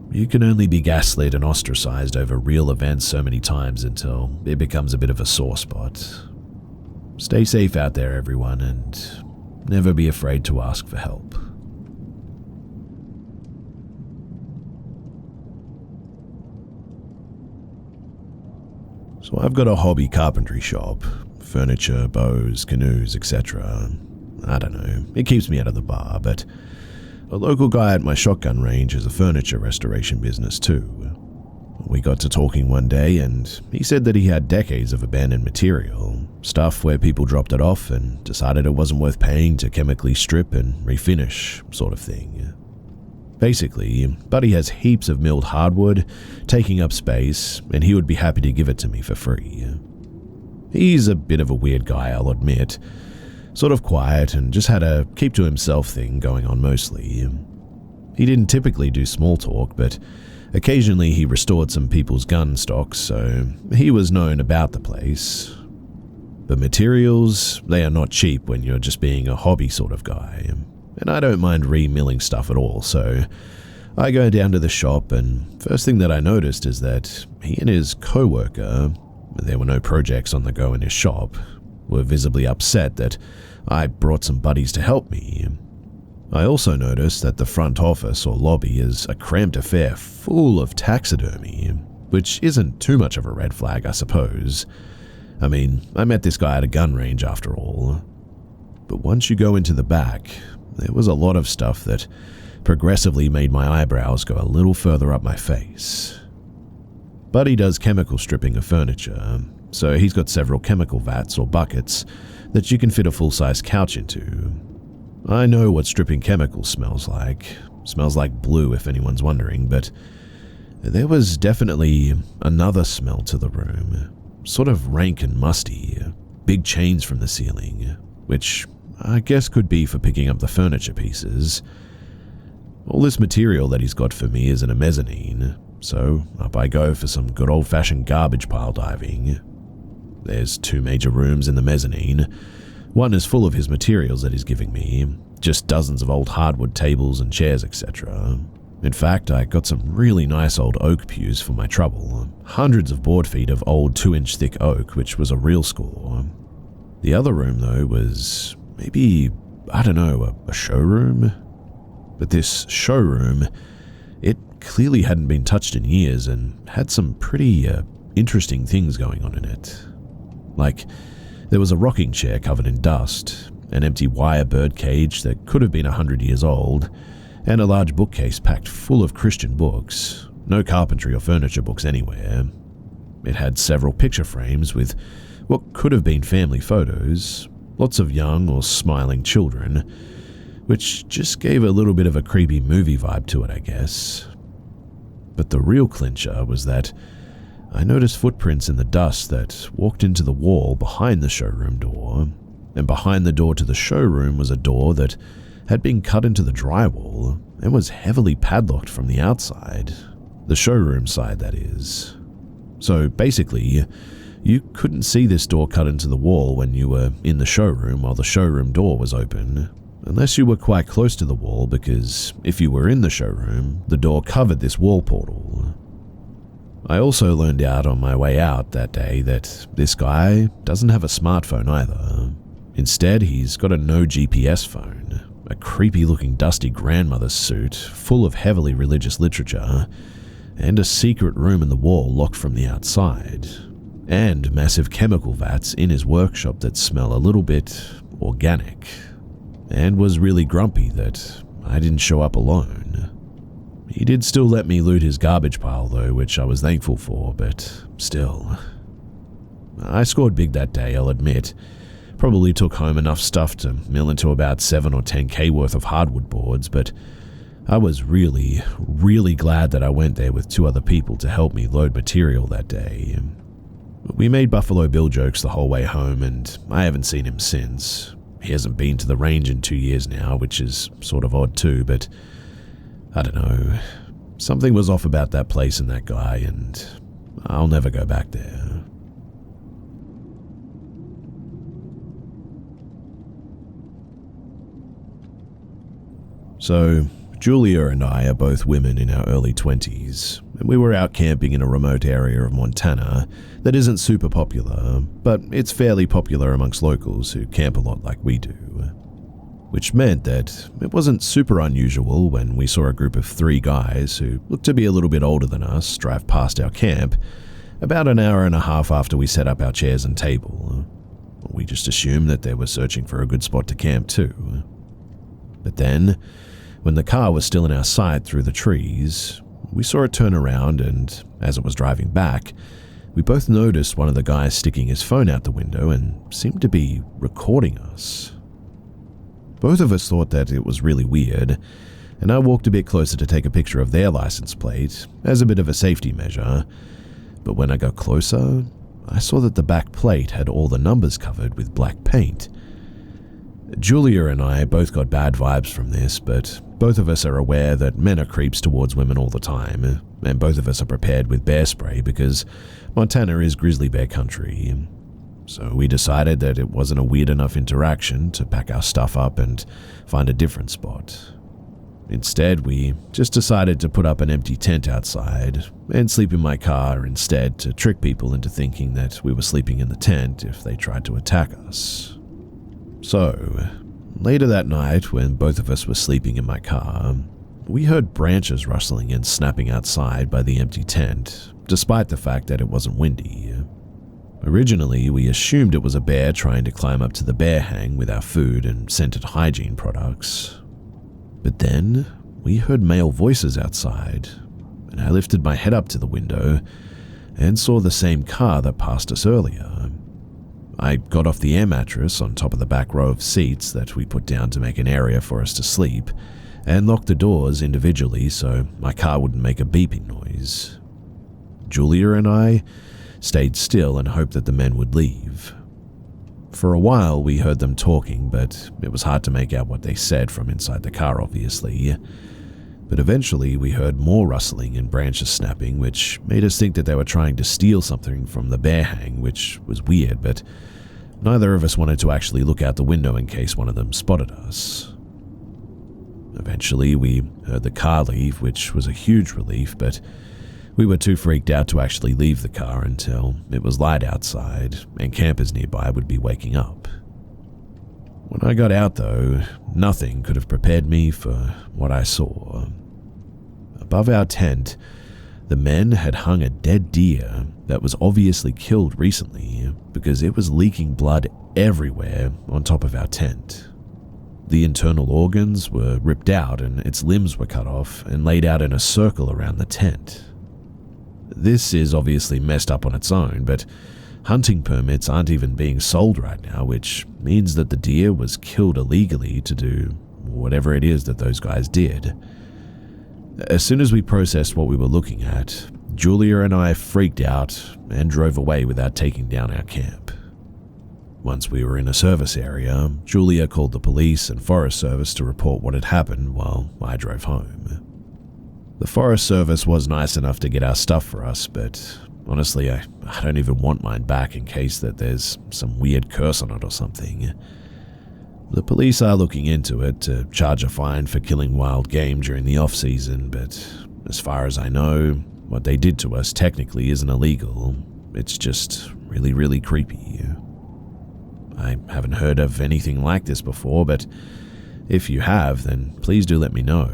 A: You can only be gaslit and ostracized over real events so many times until it becomes a bit of a sore spot. Stay safe out there, everyone, and never be afraid to ask for help. So I've got a hobby carpentry shop. Furniture, bows, canoes, etc. I don't know, it keeps me out of the bar, but a local guy at my shotgun range has a furniture restoration business too. We got to talking one day and he said that he had decades of abandoned material, stuff where people dropped it off and decided it wasn't worth paying to chemically strip and refinish, sort of thing. Basically, Buddy has heaps of milled hardwood taking up space, and he would be happy to give it to me for free. He's a bit of a weird guy, I'll admit. Sort of quiet and just had a keep-to-himself thing going on mostly. He didn't typically do small talk, but occasionally he restored some people's gun stocks, so he was known about the place. But materials, they are not cheap when you're just being a hobby sort of guy. And I don't mind remilling stuff at all, so I go down to the shop, and first thing that I noticed is that he and his co-worker, there were no projects on the go in his shop, were visibly upset that I brought some buddies to help me. I also noticed that the front office or lobby is a cramped affair full of taxidermy, which isn't too much of a red flag, I suppose. I mean, I met this guy at a gun range after all. But once you go into the back, there was a lot of stuff that progressively made my eyebrows go a little further up my face. Buddy does chemical stripping of furniture, so he's got several chemical vats or buckets that you can fit a full-size couch into. I know what stripping chemicals smells like. Smells like blue, if anyone's wondering, but there was definitely another smell to the room. Sort of rank and musty. Big chains from the ceiling, which I guess could be for picking up the furniture pieces. All this material that he's got for me is in a mezzanine, so up I go for some good old-fashioned garbage pile diving. There's 2 major rooms in the mezzanine. One is full of his materials that he's giving me, just dozens of old hardwood tables and chairs, etc. In fact, I got some really nice old oak pews for my trouble, hundreds of board feet of old 2-inch thick oak, which was a real score. The other room, though, was maybe, I don't know, a showroom? But this showroom, it clearly hadn't been touched in years and had some pretty interesting things going on in it. Like, there was a rocking chair covered in dust, an empty wire bird cage that could have been 100 years old, and a large bookcase packed full of Christian books, no carpentry or furniture books anywhere. It had several picture frames with what could have been family photos, lots of young or smiling children, which just gave a little bit of a creepy movie vibe to it, I guess. But the real clincher was that I noticed footprints in the dust that walked into the wall behind the showroom door. and behind the door to the showroom was a door that had been cut into the drywall and was heavily padlocked from the outside. The showroom side, that is. So basically, you couldn't see this door cut into the wall when you were in the showroom while the showroom door was open, unless you were quite close to the wall, because if you were in the showroom, the door covered this wall portal. I also learned out on my way out that day that this guy doesn't have a smartphone either. Instead, he's got a no GPS phone, a creepy-looking dusty grandmother's suit full of heavily religious literature, and a secret room in the wall locked from the outside, and massive chemical vats in his workshop that smell a little bit organic, and was really grumpy that I didn't show up alone. He did still let me loot his garbage pile though, which I was thankful for, but still. I scored big that day, I'll admit. Probably took home enough stuff to mill into about 7 or 10k worth of hardwood boards, but I was really, really glad that I went there with 2 other people to help me load material that day. We made Buffalo Bill jokes the whole way home, and I haven't seen him since. He hasn't been to the range in 2 years now, which is sort of odd too, but I don't know. Something was off about that place and that guy, and I'll never go back there. So, Julia and I are both women in our early 20s, and we were out camping in a remote area of Montana that isn't super popular, but it's fairly popular amongst locals who camp a lot like we do. Which meant that it wasn't super unusual when we saw a group of 3 guys who looked to be a little bit older than us drive past our camp about an hour and a half after we set up our chairs and table. We just assumed that they were searching for a good spot to camp too. But then, when the car was still in our sight through the trees, we saw it turn around, and as it was driving back, we both noticed one of the guys sticking his phone out the window and seemed to be recording us. Both of us thought that it was really weird, and I walked a bit closer to take a picture of their license plate as a bit of a safety measure, but when I got closer, I saw that the back plate had all the numbers covered with black paint. Julia and I both got bad vibes from this, but both of us are aware that men are creeps towards women all the time, and both of us are prepared with bear spray because Montana is grizzly bear country. So we decided that it wasn't a weird enough interaction to pack our stuff up and find a different spot. Instead, we just decided to put up an empty tent outside and sleep in my car instead to trick people into thinking that we were sleeping in the tent if they tried to attack us. So, later that night, when both of us were sleeping in my car, we heard branches rustling and snapping outside by the empty tent, despite the fact that it wasn't windy. Originally, we assumed it was a bear trying to climb up to the bear hang with our food and scented hygiene products. But then, we heard male voices outside, and I lifted my head up to the window and saw the same car that passed us earlier. I got off the air mattress on top of the back row of seats that we put down to make an area for us to sleep, and locked the doors individually so my car wouldn't make a beeping noise. Julia and I stayed still and hoped that the men would leave. For a while we heard them talking, but it was hard to make out what they said from inside the car, obviously. But eventually we heard more rustling and branches snapping, which made us think that they were trying to steal something from the bear hang, which was weird, but neither of us wanted to actually look out the window in case one of them spotted us. Eventually we heard the car leave, which was a huge relief, but we were too freaked out to actually leave the car until it was light outside and campers nearby would be waking up. When I got out though, nothing could have prepared me for what I saw. Above our tent, the men had hung a dead deer that was obviously killed recently because it was leaking blood everywhere on top of our tent. The internal organs were ripped out and its limbs were cut off and laid out in a circle around the tent. This is obviously messed up on its own, but hunting permits aren't even being sold right now, which means that the deer was killed illegally to do whatever it is that those guys did. As soon as we processed what we were looking at, Julia and I freaked out and drove away without taking down our camp. Once we were in a service area, Julia called the police and Forest Service to report what had happened while I drove home. The Forest Service was nice enough to get our stuff for us, but honestly, I don't even want mine back in case that there's some weird curse on it or something. The police are looking into it to charge a fine for killing wild game during the off-season, but as far as I know, what they did to us technically isn't illegal. It's just really, really creepy. I haven't heard of anything like this before, but if you have, then please do let me know.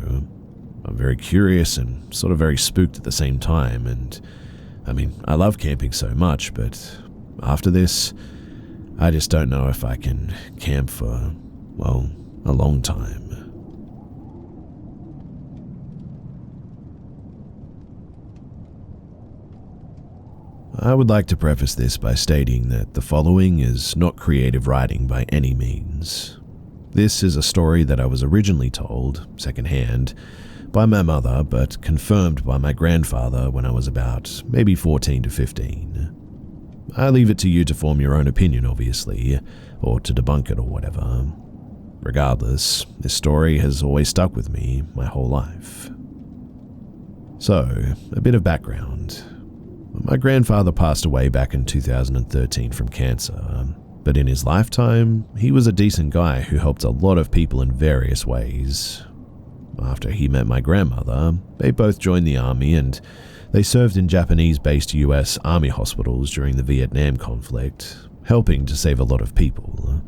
A: I'm very curious and sort of very spooked at the same time, and I love camping so much, but after this, I just don't know if I can camp for, well, a long time. I would like to preface this by stating that the following is not creative writing by any means. This is a story that I was originally told, secondhand, by my mother, but confirmed by my grandfather when I was about maybe 14 to 15. I leave it to you to form your own opinion, obviously, or to debunk it or whatever. Regardless, this story has always stuck with me my whole life. So, a bit of background. My grandfather passed away back in 2013 from cancer, but in his lifetime, he was a decent guy who helped a lot of people in various ways. After he met my grandmother, they both joined the army and they served in Japanese-based US Army hospitals during the Vietnam conflict, helping to save a lot of people.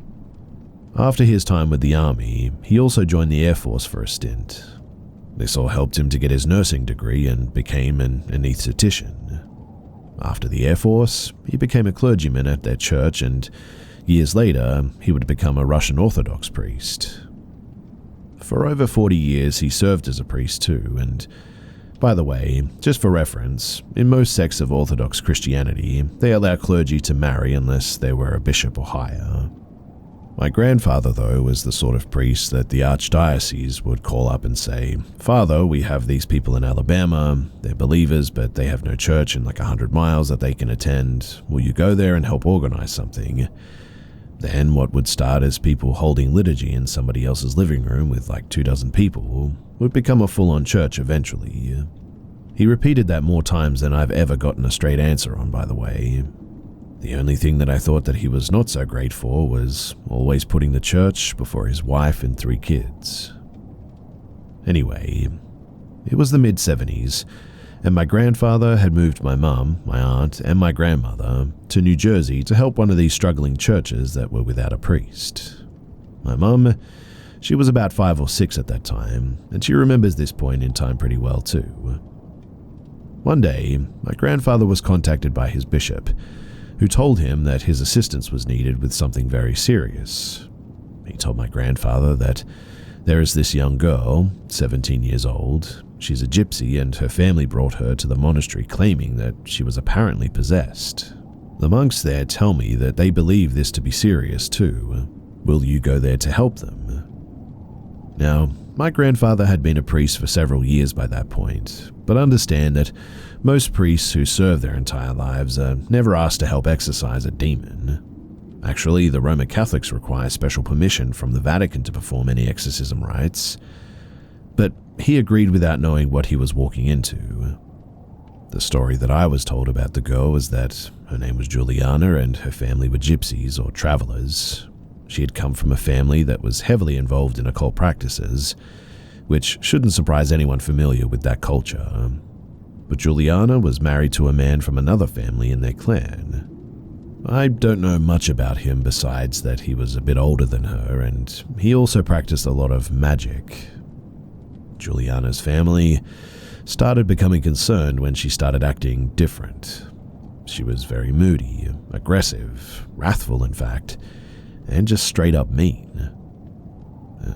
A: After his time with the army, he also joined the Air Force for a stint. This all helped him to get his nursing degree and became an anesthetician. After the Air Force, he became a clergyman at their church, and years later, he would become a Russian Orthodox priest. For over 40 years, he served as a priest too, and by the way, just for reference, in most sects of Orthodox Christianity, they allow clergy to marry unless they were a bishop or higher. My grandfather, though, was the sort of priest that the archdiocese would call up and say, "Father, we have these people in Alabama, they're believers, but they have no church in like 100 miles that they can attend. Will you go there and help organize something?" Then what would start as people holding liturgy in somebody else's living room with like 24 people would become a full-on church eventually. He repeated that more times than I've ever gotten a straight answer on, by the way. The only thing that I thought that he was not so great for was always putting the church before his wife and 3 kids. Anyway, it was the mid-70s, and my grandfather had moved my mum, my aunt, and my grandmother to New Jersey to help one of these struggling churches that were without a priest. My mum, she was about 5 or 6 at that time, and she remembers this point in time pretty well too. One day, my grandfather was contacted by his bishop, who told him that his assistance was needed with something very serious. He told my grandfather that there is this young girl, 17 years old. She's a gypsy, and her family brought her to the monastery claiming that she was apparently possessed. The monks there tell me that they believe this to be serious too. Will you go there to help them? Now, my grandfather had been a priest for several years by that point, but understand that most priests who serve their entire lives are never asked to help exorcise a demon. Actually, the Roman Catholics require special permission from the Vatican to perform any exorcism rites. But he agreed without knowing what he was walking into. The story that I was told about the girl was that her name was Juliana and her family were gypsies or travelers. She had come from a family that was heavily involved in occult practices, which shouldn't surprise anyone familiar with that culture. But Juliana was married to a man from another family in their clan. I don't know much about him besides that he was a bit older than her, and he also practiced a lot of magic. Juliana's family started becoming concerned when she started acting different. She was very moody, aggressive, wrathful in fact, and just straight up mean.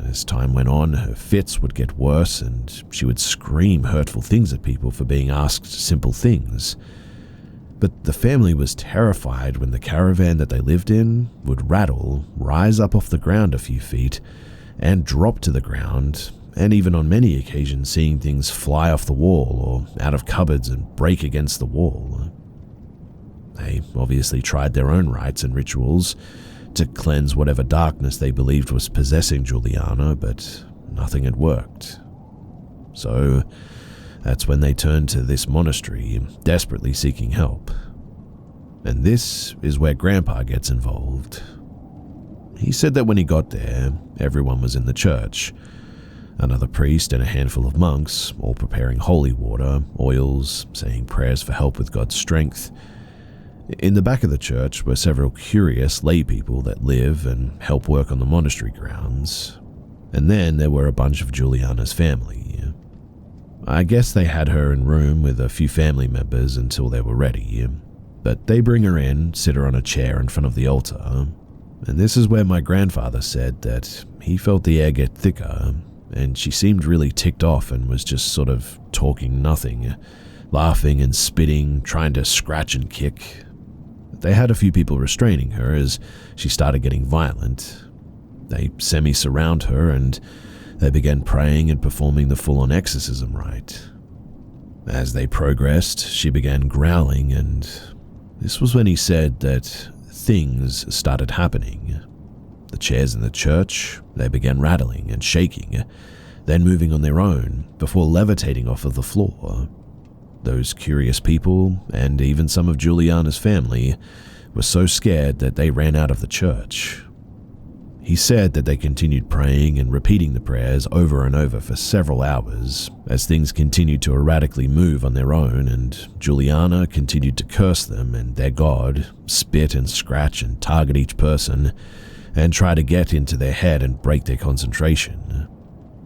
A: As time went on, her fits would get worse and she would scream hurtful things at people for being asked simple things. But the family was terrified when the caravan that they lived in would rattle, rise up off the ground a few feet, and drop to the ground, and even on many occasions seeing things fly off the wall or out of cupboards and break against the wall. They obviously tried their own rites and rituals to cleanse whatever darkness they believed was possessing Juliana, but nothing had worked. So that's when they turned to this monastery, desperately seeking help. And this is where Grandpa gets involved. He said that when he got there, everyone was in the church. Another priest and a handful of monks, all preparing holy water, oils, saying prayers for help with God's strength. In the back of the church were several curious lay people that live and help work on the monastery grounds. And then there were a bunch of Juliana's family. I guess they had her in room with a few family members until they were ready. But they bring her in, sit her on a chair in front of the altar. And this is where my grandfather said that he felt the air get thicker, and she seemed really ticked off and was just sort of talking nothing, laughing and spitting, trying to scratch and kick. They had a few people restraining her as she started getting violent. They semi-surround her and they began praying and performing the full-on exorcism rite. As they progressed, she began growling, and this was when he said that things started happening. The chairs in the church, they began rattling and shaking, then moving on their own before levitating off of the floor. Those curious people, and even some of Juliana's family, were so scared that they ran out of the church. He said that they continued praying and repeating the prayers over and over for several hours as things continued to erratically move on their own, and Juliana continued to curse them and their God, spit and scratch and target each person, and try to get into their head and break their concentration.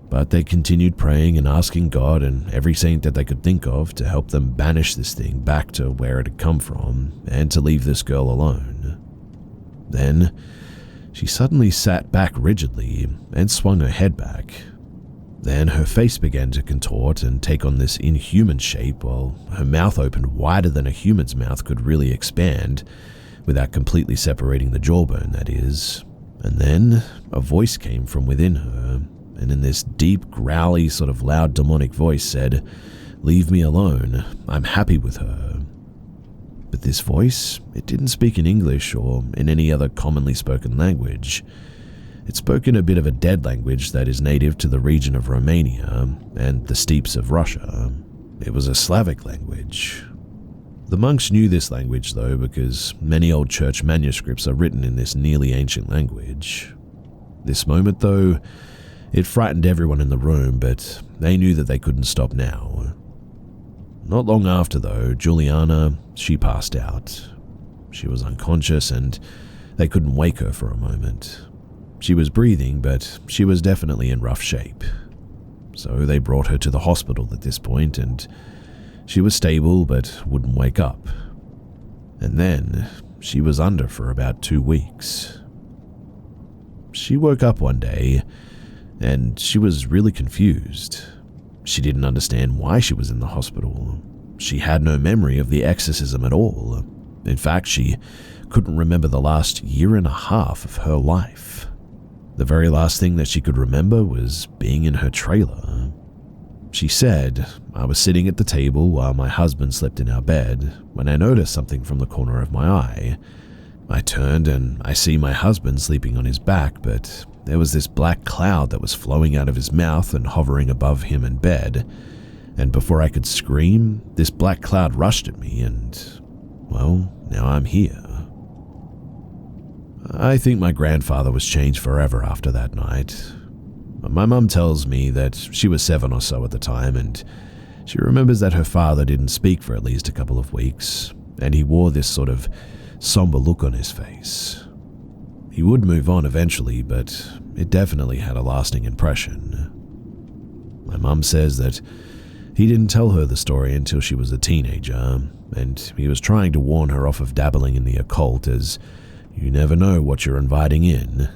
A: But they continued praying and asking God and every saint that they could think of to help them banish this thing back to where it had come from and to leave this girl alone. Then, she suddenly sat back rigidly and swung her head back. Then her face began to contort and take on this inhuman shape while her mouth opened wider than a human's mouth could really expand, without completely separating the jawbone, that is. And then a voice came from within her, and in this deep, growly, sort of loud demonic voice said, "Leave me alone, I'm happy with her." But this voice, it didn't speak in English or in any other commonly spoken language. It spoke in a bit of a dead language that is native to the region of Romania and the steppes of Russia. It was a Slavic language. The monks knew this language though, because many old church manuscripts are written in this nearly ancient language. This moment though, it frightened everyone in the room, but they knew that they couldn't stop now. Not long after though, Juliana, she passed out. She was unconscious and they couldn't wake her for a moment. She was breathing, but she was definitely in rough shape. So they brought her to the hospital at this point, and she was stable but wouldn't wake up. And then she was under for about 2 weeks. She woke up one day and she was really confused. She didn't understand why she was in the hospital. She had no memory of the exorcism at all. In fact, she couldn't remember the last year and a half of her life. The very last thing that she could remember was being in her trailer. She said, "I was sitting at the table while my husband slept in our bed when I noticed something from the corner of my eye. I turned and I see my husband sleeping on his back, but there was this black cloud that was flowing out of his mouth and hovering above him in bed. And before I could scream, this black cloud rushed at me and, well, now I'm here." I think my grandfather was changed forever after that night. My mum tells me that she was 7 or so at the time, and she remembers that her father didn't speak for at least a couple of weeks, and he wore this sort of somber look on his face. He would move on eventually, but it definitely had a lasting impression. My mum says that he didn't tell her the story until she was a teenager, and he was trying to warn her off of dabbling in the occult, as you never know what you're inviting in.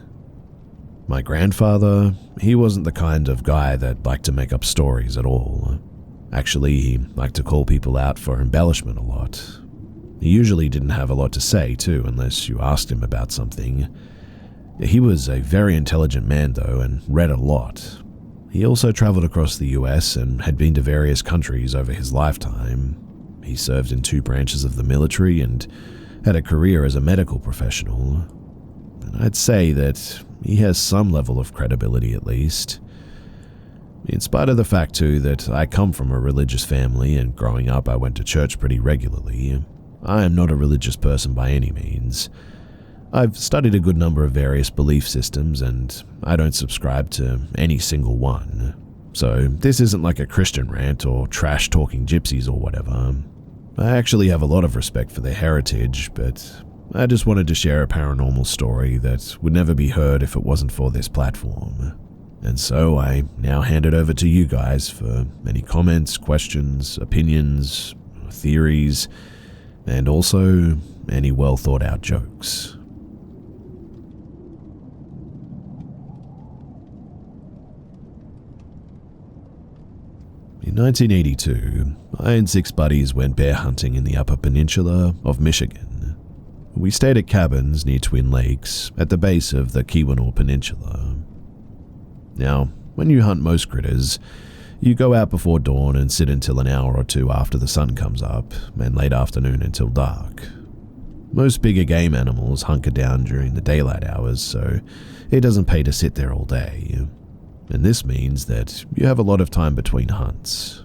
A: My grandfather, he wasn't the kind of guy that liked to make up stories at all. Actually, he liked to call people out for embellishment a lot. He usually didn't have a lot to say too, unless you asked him about something. He was a very intelligent man though, and read a lot. He also traveled across the US and had been to various countries over his lifetime. He served in 2 branches of the military and had a career as a medical professional. and I'd say that he has some level of credibility at least. In spite of the fact too that I come from a religious family and growing up I went to church pretty regularly, I am not a religious person by any means. I've studied a good number of various belief systems and I don't subscribe to any single one. So this isn't like a Christian rant or trash-talking gypsies or whatever. I actually have a lot of respect for their heritage, but I just wanted to share a paranormal story that would never be heard if it wasn't for this platform. And so I now hand it over to you guys for any comments, questions, opinions, theories, and also any well-thought-out jokes. In 1982, I and 6 buddies went bear hunting in the Upper Peninsula of Michigan. We stayed at cabins near Twin Lakes at the base of the Keweenaw Peninsula. Now, when you hunt most critters, you go out before dawn and sit until an hour or two after the sun comes up, and late afternoon until dark. Most bigger game animals hunker down during the daylight hours, so it doesn't pay to sit there all day. And this means that you have a lot of time between hunts.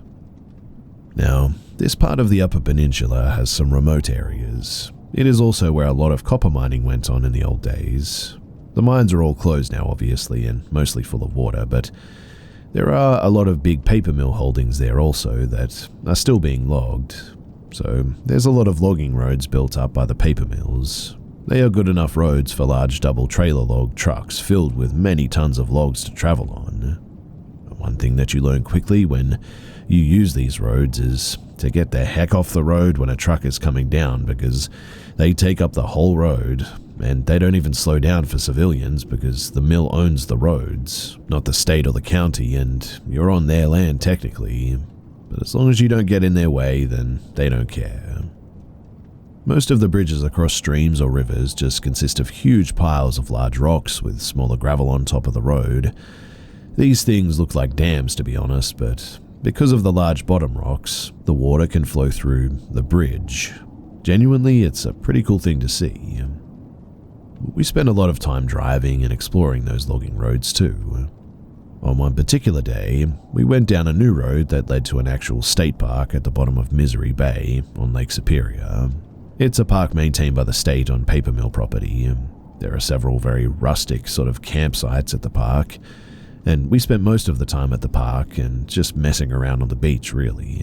A: Now, this part of the Upper Peninsula has some remote areas. It is also where a lot of copper mining went on in the old days. The mines are all closed now, obviously, and mostly full of water, but there are a lot of big paper mill holdings there also that are still being logged. So there's a lot of logging roads built up by the paper mills. They are good enough roads for large double trailer log trucks filled with many tons of logs to travel on. One thing that you learn quickly when you use these roads is to get the heck off the road when a truck is coming down, because they take up the whole road, and they don't even slow down for civilians because the mill owns the roads, not the state or the county, and you're on their land technically. But as long as you don't get in their way, then they don't care. Most of the bridges across streams or rivers just consist of huge piles of large rocks with smaller gravel on top of the road. These things look like dams, to be honest, but because of the large bottom rocks, the water can flow through the bridge. Genuinely, it's a pretty cool thing to see. We spent a lot of time driving and exploring those logging roads too. On one particular day, we went down a new road that led to an actual state park at the bottom of Misery Bay on Lake Superior. It's a park maintained by the state on paper mill property. There are several very rustic sort of campsites at the park, and we spent most of the time at the park and just messing around on the beach, really.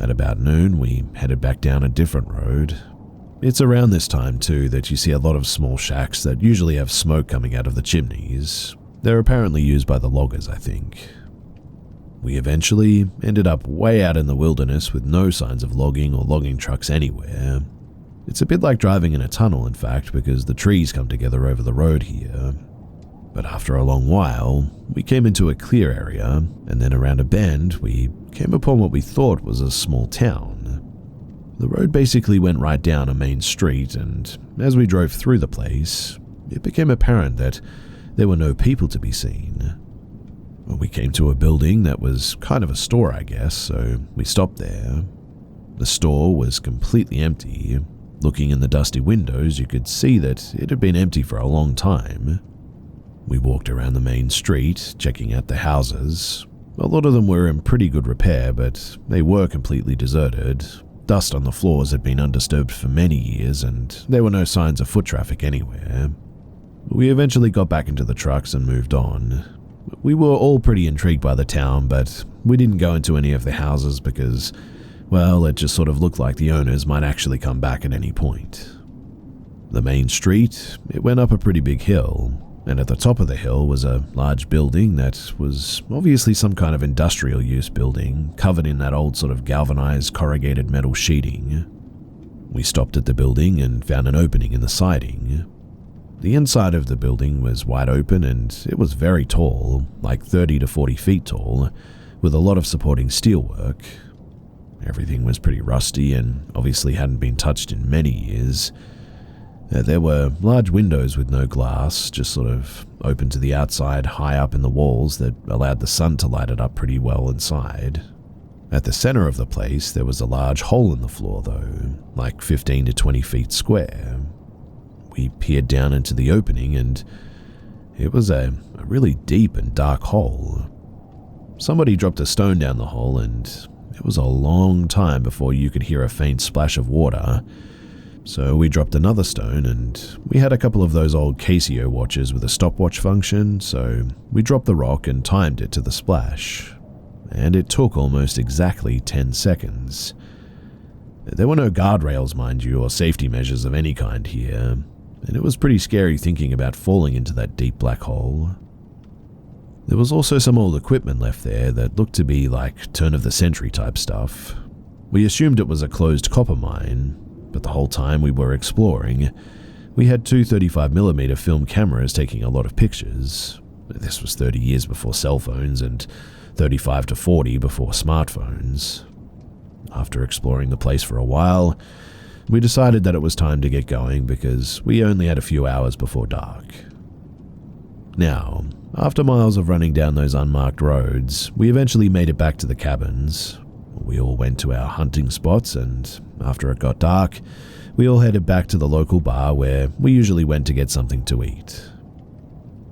A: At about noon, we headed back down a different road. It's around this time, too, that you see a lot of small shacks that usually have smoke coming out of the chimneys. They're apparently used by the loggers, I think. We eventually ended up way out in the wilderness with no signs of logging or logging trucks anywhere. It's a bit like driving in a tunnel, in fact, because the trees come together over the road here. But after a long while, we came into a clear area, and then around a bend, we came upon what we thought was a small town. The road basically went right down a main street, and as we drove through the place, it became apparent that there were no people to be seen. We came to a building that was kind of a store, I guess, so we stopped there. The store was completely empty. Looking in the dusty windows, you could see that it had been empty for a long time. We walked around the main street, checking out the houses. A lot of them were in pretty good repair, but they were completely deserted. Dust on the floors had been undisturbed for many years, and there were no signs of foot traffic anywhere. We eventually got back into the trucks and moved on. We were all pretty intrigued by the town, but we didn't go into any of the houses because, well, it just sort of looked like the owners might actually come back at any point. The main street, it went up a pretty big hill, and at the top of the hill was a large building that was obviously some kind of industrial use building, covered in that old sort of galvanized corrugated metal sheeting. We stopped at the building and found an opening in the siding. The inside of the building was wide open and it was very tall, like 30 to 40 feet tall, with a lot of supporting steelwork. Everything was pretty rusty and obviously hadn't been touched in many years. There were large windows with no glass, just sort of open to the outside high up in the walls that allowed the sun to light it up pretty well inside. At the center of the place, there was a large hole in the floor though, like 15 to 20 feet square. We peered down into the opening, and it was a really deep and dark hole. Somebody dropped a stone down the hole, and it was a long time before you could hear a faint splash of water. So we dropped another stone, and we had a couple of those old Casio watches with a stopwatch function, so we dropped the rock and timed it to the splash. And it took almost exactly 10 seconds. There were no guardrails, mind you, or safety measures of any kind here, and it was pretty scary thinking about falling into that deep black hole. There was also some old equipment left there that looked to be like turn-of-the-century type stuff. We assumed it was a closed copper mine, but the whole time we were exploring, we had two 35mm film cameras taking a lot of pictures. This was 30 years before cell phones and 35 to 40 before smartphones. After exploring the place for a while, we decided that it was time to get going because we only had a few hours before dark. Now, after miles of running down those unmarked roads, we eventually made it back to the cabins. We all went to our hunting spots, and after it got dark, we all headed back to the local bar where we usually went to get something to eat.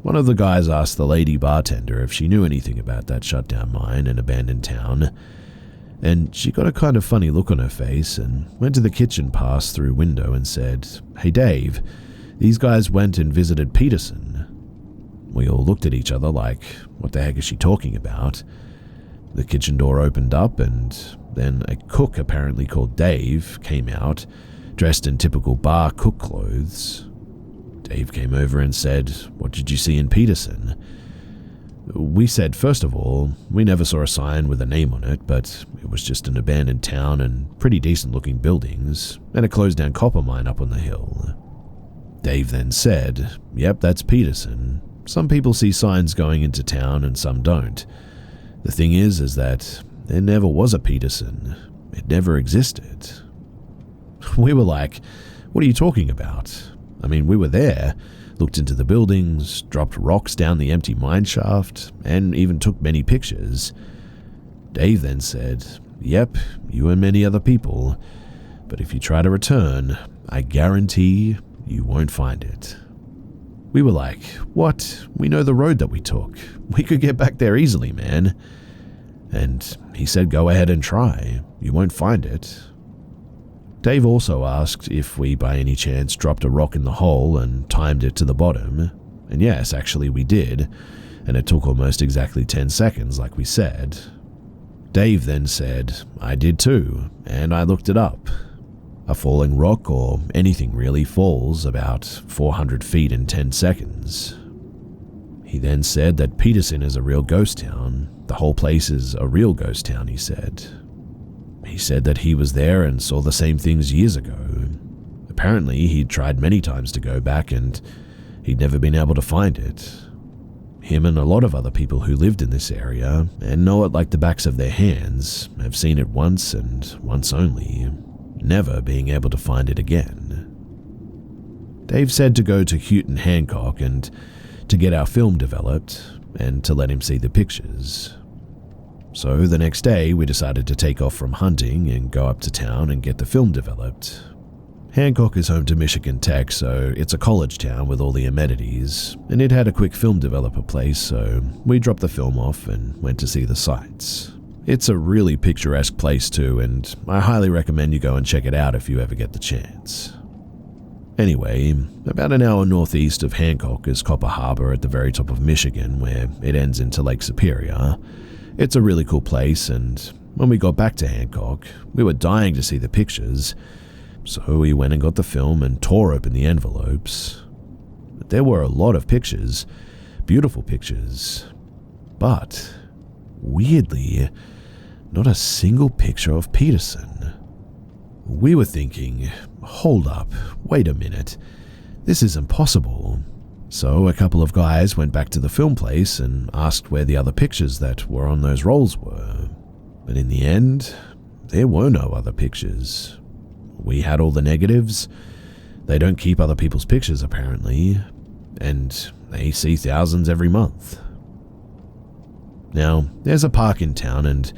A: One of the guys asked the lady bartender if she knew anything about that shutdown mine and abandoned town, and she got a kind of funny look on her face and went to the kitchen pass-through window and said, "Hey Dave, these guys went and visited Peterson." We all looked at each other like, what the heck is she talking about? The kitchen door opened up, and then a cook apparently called Dave came out, dressed in typical bar cook clothes. Dave came over and said, "What did you see in Peterson?" We said, first of all, we never saw a sign with a name on it, but it was just an abandoned town and pretty decent looking buildings, and a closed down copper mine up on the hill. Dave then said, "Yep, that's Peterson. Some people see signs going into town and some don't. The thing is that there never was a Peterson. It never existed." We were like, "What are you talking about? I mean, we were there, looked into the buildings, dropped rocks down the empty mine shaft, and even took many pictures." Dave then said, "Yep, you and many other people. But if you try to return, I guarantee you won't find it." We were like, "What? We know the road that we took. We could get back there easily, man." And he said, "Go ahead and try. You won't find it." Dave also asked if we by any chance dropped a rock in the hole and timed it to the bottom. And yes, actually we did, and it took almost exactly 10 seconds like we said. Dave then said, "I did too, and I looked it up. A falling rock, or anything really, falls about 400 feet in 10 seconds. He then said that Peterson is a real ghost town. The whole place is a real ghost town, he said. He said that he was there and saw the same things years ago. Apparently, he'd tried many times to go back and he'd never been able to find it. Him and a lot of other people who lived in this area and know it like the backs of their hands have seen it once and once only, never being able to find it again." Dave said to go to Houghton Hancock and to get our film developed and to let him see the pictures. So the next day we decided to take off from hunting and go up to town and get the film developed. Hancock is home to Michigan Tech, so it's a college town with all the amenities, and it had a quick film developer place, so we dropped the film off and went to see the sights. It's a really picturesque place too, and I highly recommend you go and check it out if you ever get the chance. Anyway, about an hour northeast of Hancock is Copper Harbor at the very top of Michigan, where it ends into Lake Superior. It's a really cool place, and when we got back to Hancock, we were dying to see the pictures, so we went and got the film and tore open the envelopes. There were a lot of pictures, beautiful pictures, but weirdly, not a single picture of Peterson. We were thinking, hold up, wait a minute, this is impossible. So a couple of guys went back to the film place and asked where the other pictures that were on those rolls were. But in the end, there were no other pictures. We had all the negatives. They don't keep other people's pictures apparently, and they see thousands every month. Now, there's a park in town, and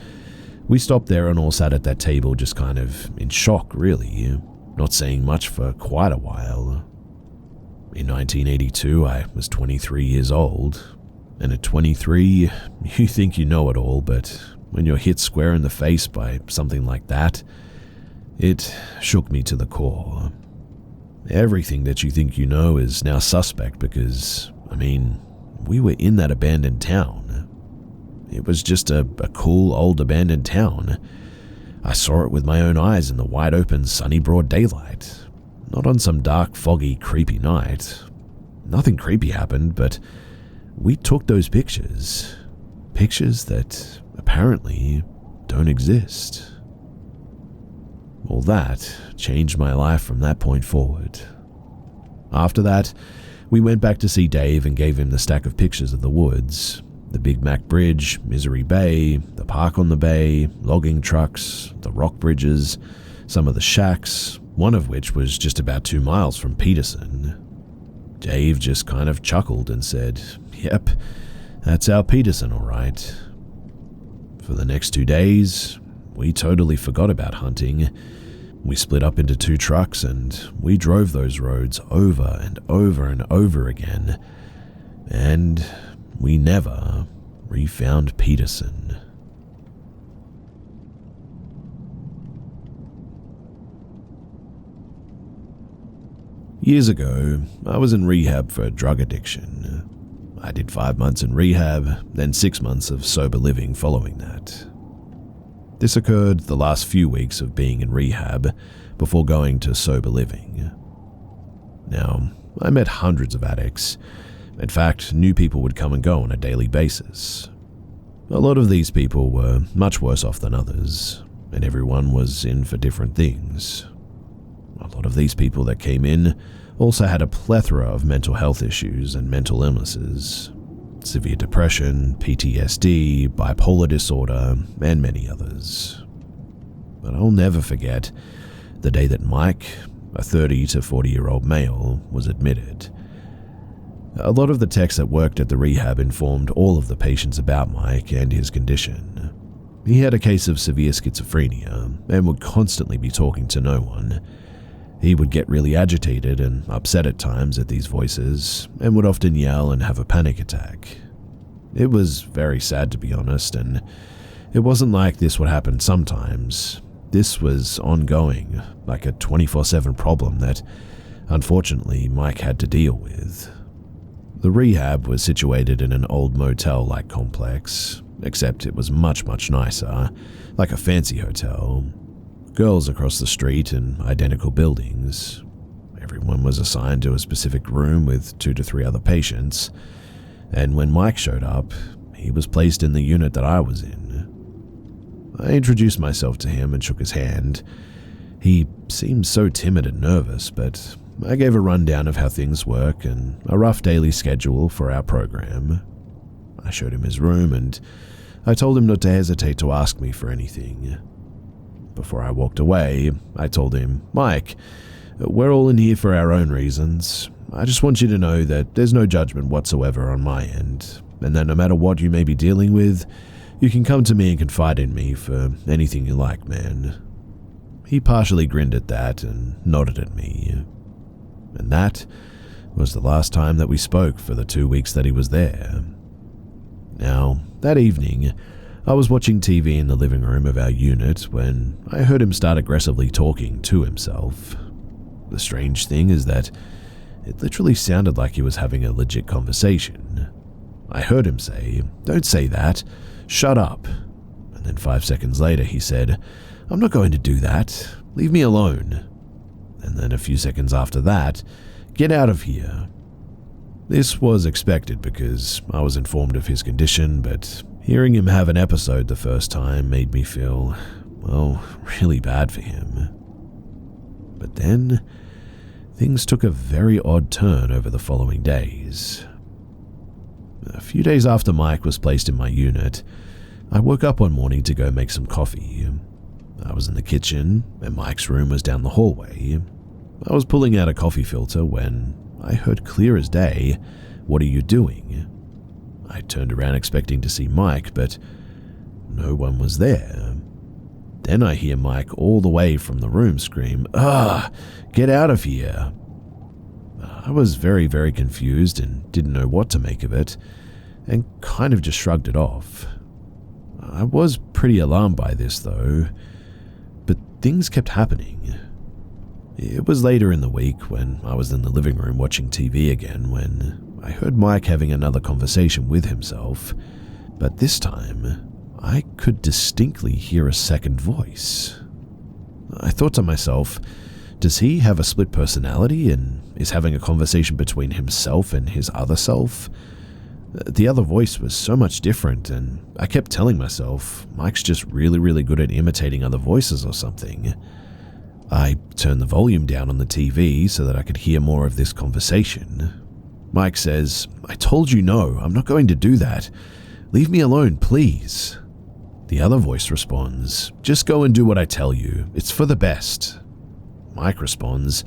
A: we stopped there and all sat at that table just kind of in shock, really, not saying much for quite a while. In 1982, I was 23 years old, and at 23, you think you know it all, but when you're hit square in the face by something like that, it shook me to the core. Everything that you think you know is now suspect because, we were in that abandoned town. It was just a cool old abandoned town. I saw it with my own eyes in the wide open, sunny broad daylight, not on some dark, foggy, creepy night. Nothing creepy happened, but we took those pictures. Pictures that apparently don't exist. All that changed my life from that point forward. After that, we went back to see Dave and gave him the stack of pictures of the woods, the Big Mac Bridge, Misery Bay, the park on the bay, logging trucks, the rock bridges, some of the shacks, one of which was just about 2 miles from Peterson. Dave just kind of chuckled and said, "Yep, that's our Peterson, all right." For the next 2 days, we totally forgot about hunting. We split up into 2 trucks and we drove those roads over and over and over again, and we never refound Peterson. Years ago, I was in rehab for drug addiction. I did 5 months in rehab, then 6 months of sober living following that. This occurred the last few weeks of being in rehab before going to sober living. Now, I met hundreds of addicts. In fact, new people would come and go on a daily basis. A lot of these people were much worse off than others, and everyone was in for different things. A lot of these people that came in also had a plethora of mental health issues and mental illnesses. Severe depression, PTSD, bipolar disorder, and many others. But I'll never forget the day that Mike, a 30 to 40-year-old male, was admitted. A lot of the techs that worked at the rehab informed all of the patients about Mike and his condition. He had a case of severe schizophrenia and would constantly be talking to no one. He would get really agitated and upset at times at these voices, and would often yell and have a panic attack. It was very sad, to be honest, and it wasn't like this would happen sometimes. This was ongoing, like a 24/7 problem that, unfortunately, Mike had to deal with. The rehab was situated in an old motel-like complex, except it was much, much nicer, like a fancy hotel. Girls across the street in identical buildings. Everyone was assigned to a specific room with 2 to 3 other patients, and when Mike showed up, he was placed in the unit that I was in. I introduced myself to him and shook his hand. He seemed so timid and nervous, but I gave a rundown of how things work and a rough daily schedule for our program. I showed him his room and I told him not to hesitate to ask me for anything. Before I walked away, I told him, "Mike, we're all in here for our own reasons. I just want you to know that there's no judgment whatsoever on my end, and that no matter what you may be dealing with, you can come to me and confide in me for anything you like, man." He partially grinned at that and nodded at me. And that was the last time that we spoke for the 2 weeks that he was there. Now, that evening, I was watching TV in the living room of our unit when I heard him start aggressively talking to himself. The strange thing is that it literally sounded like he was having a legit conversation. I heard him say, "Don't say that, shut up." And then 5 seconds later he said, "I'm not going to do that, leave me alone." And then a few seconds after that, "Get out of here." This was expected because I was informed of his condition, but hearing him have an episode the first time made me feel, well, really bad for him. But then, things took a very odd turn over the following days. A few days after Mike was placed in my unit, I woke up one morning to go make some coffee. I was in the kitchen, and Mike's room was down the hallway. I was pulling out a coffee filter when I heard clear as day, "What are you doing?" I turned around expecting to see Mike, but no one was there. Then I hear Mike all the way from the room scream, "Ah, get out of here." I was very, very confused and didn't know what to make of it, and kind of just shrugged it off. I was pretty alarmed by this though, but things kept happening. It was later in the week when I was in the living room watching TV again when I heard Mike having another conversation with himself, but this time I could distinctly hear a second voice. I thought to myself, does he have a split personality and is having a conversation between himself and his other self? The other voice was so much different, and I kept telling myself, Mike's just really, really good at imitating other voices or something. I turned the volume down on the TV so that I could hear more of this conversation. Mike says, "I told you no, I'm not going to do that. Leave me alone, please." The other voice responds, "Just go and do what I tell you. It's for the best." Mike responds,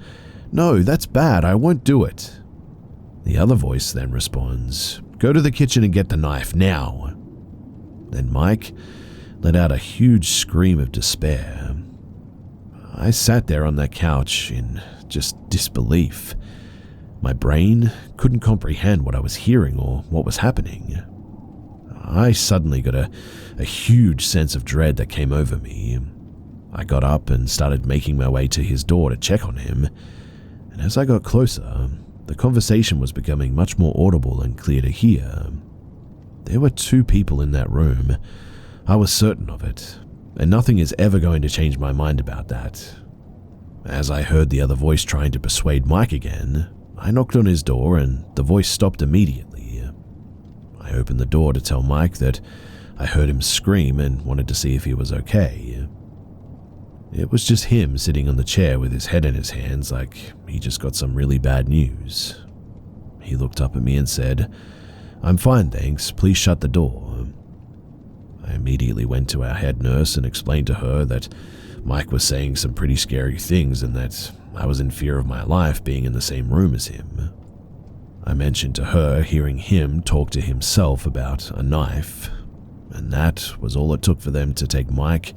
A: "No, that's bad. I won't do it." The other voice then responds, "Go to the kitchen and get the knife now." Then Mike let out a huge scream of despair. I sat there on that couch in just disbelief. My brain couldn't comprehend what I was hearing or what was happening. I suddenly got a huge sense of dread that came over me. I got up and started making my way to his door to check on him, and as I got closer, the conversation was becoming much more audible and clear to hear. There were 2 people in that room. I was certain of it, and nothing is ever going to change my mind about that. As I heard the other voice trying to persuade Mike again, I knocked on his door and the voice stopped immediately. I opened the door to tell Mike that I heard him scream and wanted to see if he was okay. It was just him sitting on the chair with his head in his hands like he just got some really bad news. He looked up at me and said, "I'm fine, thanks. Please shut the door." I immediately went to our head nurse and explained to her that Mike was saying some pretty scary things and that I was in fear of my life being in the same room as him. I mentioned to her hearing him talk to himself about a knife, and that was all it took for them to take Mike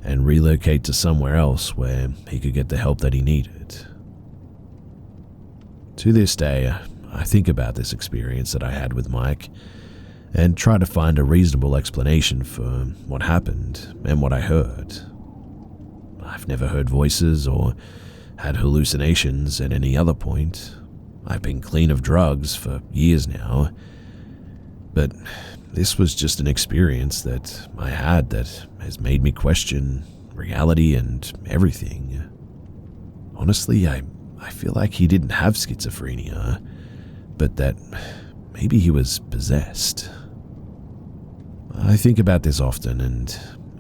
A: and relocate to somewhere else where he could get the help that he needed. To this day, I think about this experience that I had with Mike and try to find a reasonable explanation for what happened and what I heard. I've never heard voices or had hallucinations at any other point. I've been clean of drugs for years now, but this was just an experience that I had that has made me question reality and everything. Honestly, I feel like he didn't have schizophrenia, but that maybe he was possessed. I think about this often and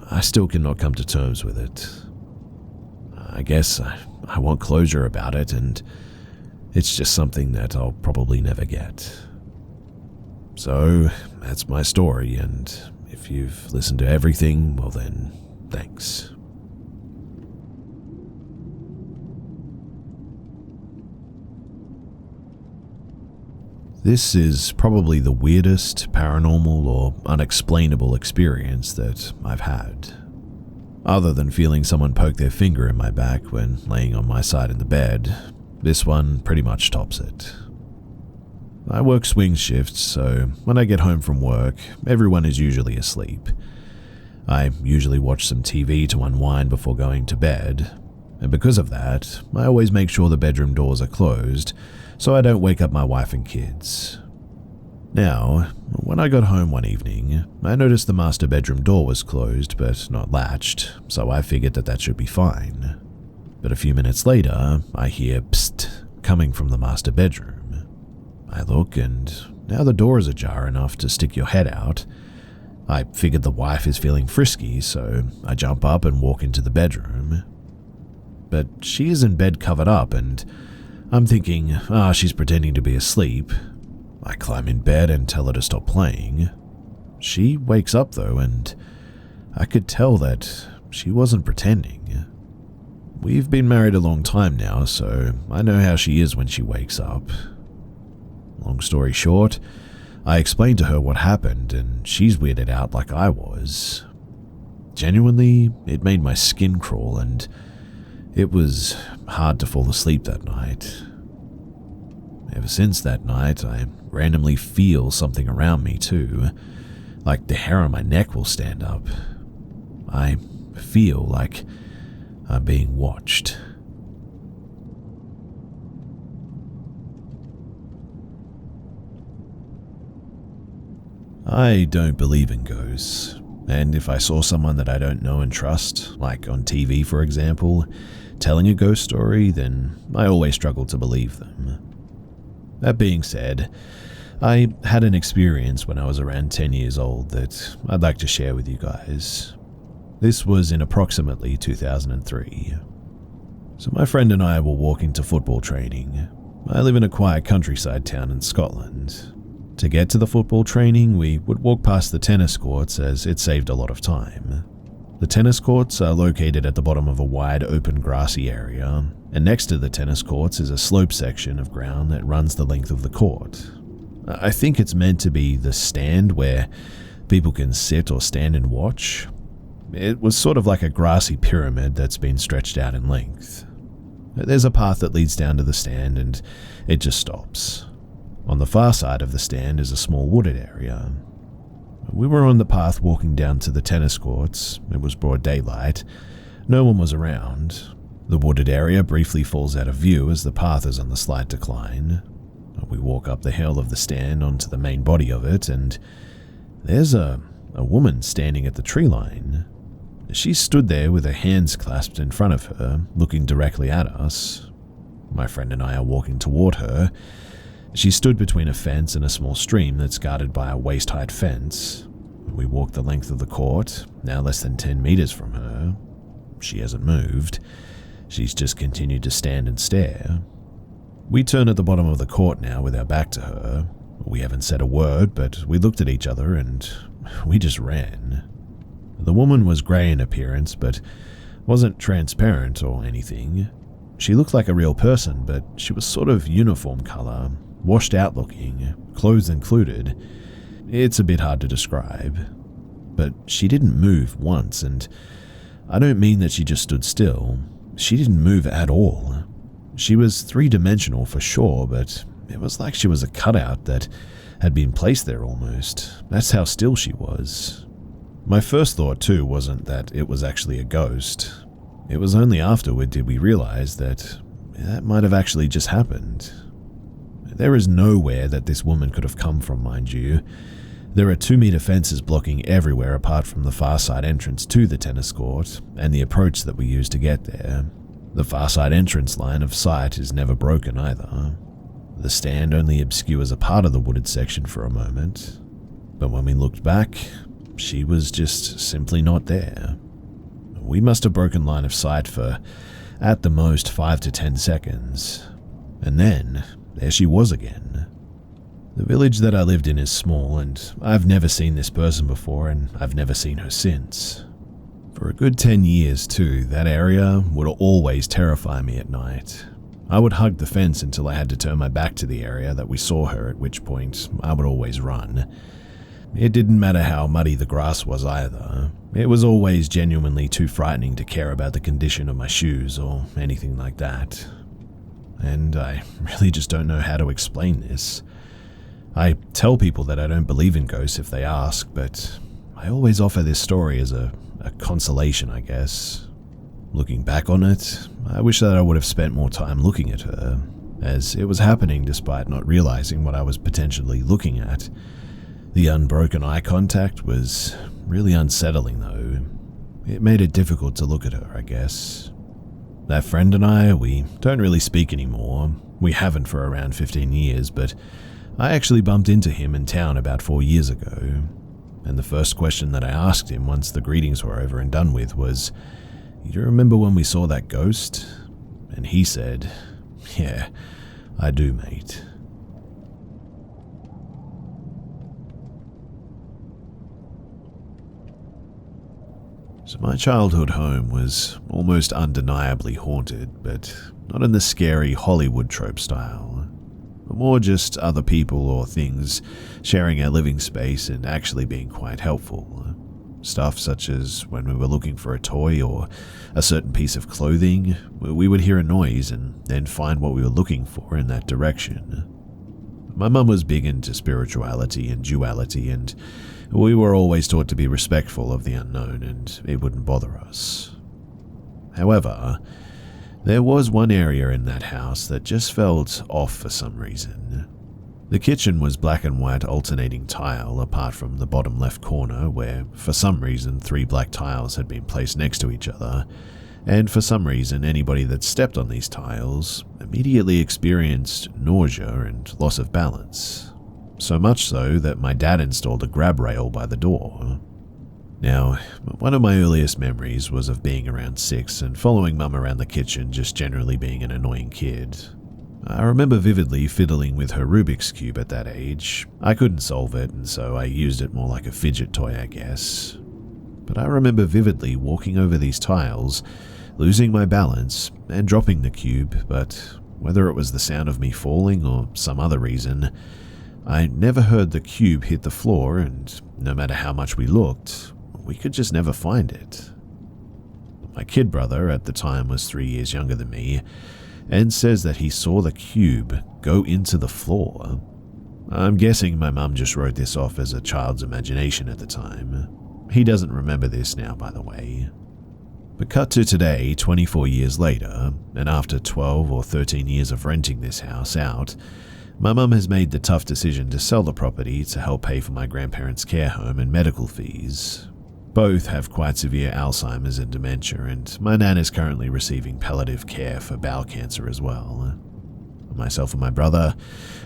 A: I still cannot come to terms with it. I guess I want closure about it, and it's just something that I'll probably never get. So, that's my story, and if you've listened to everything, well then, thanks. This is probably the weirdest paranormal or unexplainable experience that I've had. Other than feeling someone poke their finger in my back when laying on my side in the bed, this one pretty much tops it. I work swing shifts, so when I get home from work, everyone is usually asleep. I usually watch some TV to unwind before going to bed, and because of that, I always make sure the bedroom doors are closed so I don't wake up my wife and kids. Now, when I got home one evening, I noticed the master bedroom door was closed but not latched, so I figured that should be fine. But a few minutes later, I hear psst coming from the master bedroom. I look, and now the door is ajar enough to stick your head out. I figured the wife is feeling frisky, so I jump up and walk into the bedroom. But she is in bed covered up, and I'm thinking, she's pretending to be asleep. I climb in bed and tell her to stop playing. She wakes up though, and I could tell that she wasn't pretending. We've been married a long time now, so I know how she is when she wakes up. Long story short, I explained to her what happened, and she's weirded out like I was. Genuinely, it made my skin crawl, and it was hard to fall asleep that night. Ever since that night, I randomly feel something around me too, like the hair on my neck will stand up. I feel like I'm being watched. I don't believe in ghosts, and if I saw someone that I don't know and trust, like on TV for example, telling a ghost story, then I always struggle to believe them. That being said, I had an experience when I was around 10 years old that I'd like to share with you guys. This was in approximately 2003. So my friend and I were walking to football training. I live in a quiet countryside town in Scotland. To get to the football training, we would walk past the tennis courts as it saved a lot of time. The tennis courts are located at the bottom of a wide open grassy area, and next to the tennis courts is a slope section of ground that runs the length of the court. I think it's meant to be the stand where people can sit or stand and watch. It was sort of like a grassy pyramid that's been stretched out in length. There's a path that leads down to the stand and it just stops. On the far side of the stand is a small wooded area. We were on the path walking down to the tennis courts. It was broad daylight. No one was around. The wooded area briefly falls out of view as the path is on the slight decline. We walk up the hill of the stand onto the main body of it, and there's a woman standing at the tree line. She stood there with her hands clasped in front of her, looking directly at us. My friend and I are walking toward her. She stood between a fence and a small stream that's guarded by a waist-height fence. We walked the length of the court, now less than 10 meters from her. She hasn't moved. She's just continued to stand and stare. We turn at the bottom of the court now with our back to her. We haven't said a word, but we looked at each other and we just ran. The woman was grey in appearance, but wasn't transparent or anything. She looked like a real person, but she was sort of uniform color, washed out looking, clothes included. It's a bit hard to describe. But she didn't move once, and I don't mean that she just stood still. She didn't move at all. She was three-dimensional for sure, but it was like she was a cutout that had been placed there almost. That's how still she was. My first thought too wasn't that it was actually a ghost. It was only afterward did we realize that might have actually just happened. There is nowhere that this woman could have come from, mind you. There are 2-meter fences blocking everywhere apart from the far side entrance to the tennis court and the approach that we use to get there. The far side entrance line of sight is never broken either. The stand only obscures a part of the wooded section for a moment, but when we looked back, she was just simply not there. We must have broken line of sight for, at the most, 5 to 10 seconds, and then there she was again. The village that I lived in is small, and I've never seen this person before, and I've never seen her since. For a good 10 years too, that area would always terrify me at night. I would hug the fence until I had to turn my back to the area that we saw her, at which point I would always run. It didn't matter how muddy the grass was either. It was always genuinely too frightening to care about the condition of my shoes or anything like that. And I really just don't know how to explain this. I tell people that I don't believe in ghosts if they ask, but I always offer this story as a consolation, I guess. Looking back on it, I wish that I would have spent more time looking at her, as it was happening despite not realizing what I was potentially looking at. The unbroken eye contact was really unsettling though. It made it difficult to look at her, I guess. That friend and I, we don't really speak anymore. We haven't for around 15 years, but I actually bumped into him in town about 4 years ago. And the first question that I asked him once the greetings were over and done with was, "You remember when we saw that ghost?" And he said, "Yeah, I do, mate." So my childhood home was almost undeniably haunted, but not in the scary Hollywood trope style. More just other people or things sharing our living space and actually being quite helpful. Stuff such as when we were looking for a toy or a certain piece of clothing, we would hear a noise and then find what we were looking for in that direction. My mum was big into spirituality and duality, and we were always taught to be respectful of the unknown, and it wouldn't bother us. However, there was one area in that house that just felt off for some reason. The kitchen was black and white alternating tile apart from the bottom left corner where, for some reason, 3 black tiles had been placed next to each other, and for some reason anybody that stepped on these tiles immediately experienced nausea and loss of balance. So much so that my dad installed a grab rail by the door. Now, one of my earliest memories was of being around 6 and following mum around the kitchen, just generally being an annoying kid. I remember vividly fiddling with her Rubik's Cube at that age. I couldn't solve it, and so I used it more like a fidget toy, I guess. But I remember vividly walking over these tiles, losing my balance, and dropping the cube, but whether it was the sound of me falling or some other reason, I never heard the cube hit the floor, and no matter how much we looked, we could just never find it. My kid brother at the time was 3 years younger than me, and says that he saw the cube go into the floor. I'm guessing my mum just wrote this off as a child's imagination at the time. He doesn't remember this now, by the way. But cut to today, 24 years later, and after 12 or 13 years of renting this house out, my mum has made the tough decision to sell the property to help pay for my grandparents' care home and medical fees. Both have quite severe Alzheimer's and dementia, and my nan is currently receiving palliative care for bowel cancer as well. Myself and my brother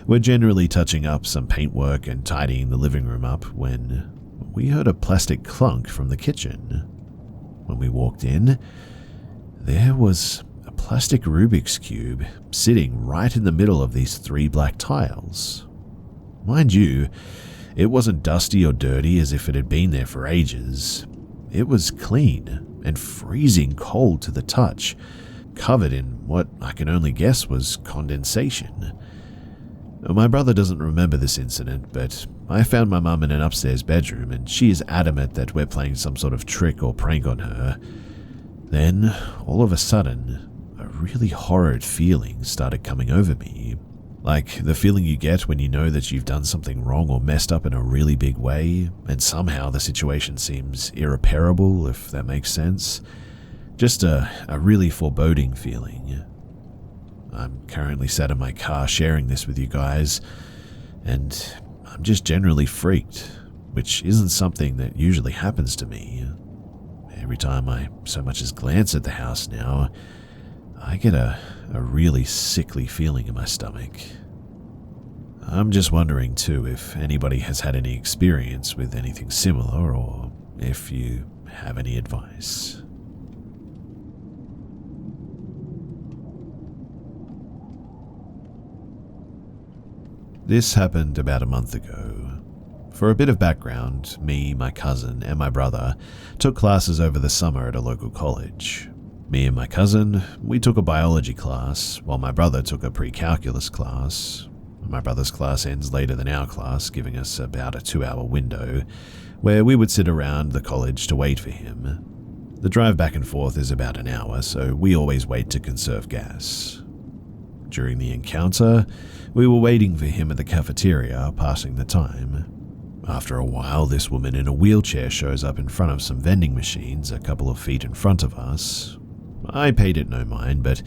A: were generally touching up some paintwork and tidying the living room up when we heard a plastic clunk from the kitchen. When we walked in, there was a plastic Rubik's Cube sitting right in the middle of these 3 black tiles. Mind you, it wasn't dusty or dirty as if it had been there for ages. It was clean and freezing cold to the touch, covered in what I can only guess was condensation. My brother doesn't remember this incident, but I found my mum in an upstairs bedroom, and she is adamant that we're playing some sort of trick or prank on her. Then, all of a sudden, a really horrid feeling started coming over me. Like the feeling you get when you know that you've done something wrong or messed up in a really big way, and somehow the situation seems irreparable, if that makes sense. Just a really foreboding feeling. I'm currently sat in my car sharing this with you guys, and I'm just generally freaked, which isn't something that usually happens to me. Every time I so much as glance at the house now, I get a really sickly feeling in my stomach. I'm just wondering too if anybody has had any experience with anything similar, or if you have any advice. This happened about a month ago. For a bit of background, me, my cousin, and my brother took classes over the summer at a local college. Me and my cousin, we took a biology class, while my brother took a pre-calculus class. My brother's class ends later than our class, giving us about a 2-hour window, where we would sit around the college to wait for him. The drive back and forth is about an hour, so we always wait to conserve gas. During the encounter, we were waiting for him at the cafeteria, passing the time. After a while, this woman in a wheelchair shows up in front of some vending machines a couple of feet in front of us. I paid it no mind, but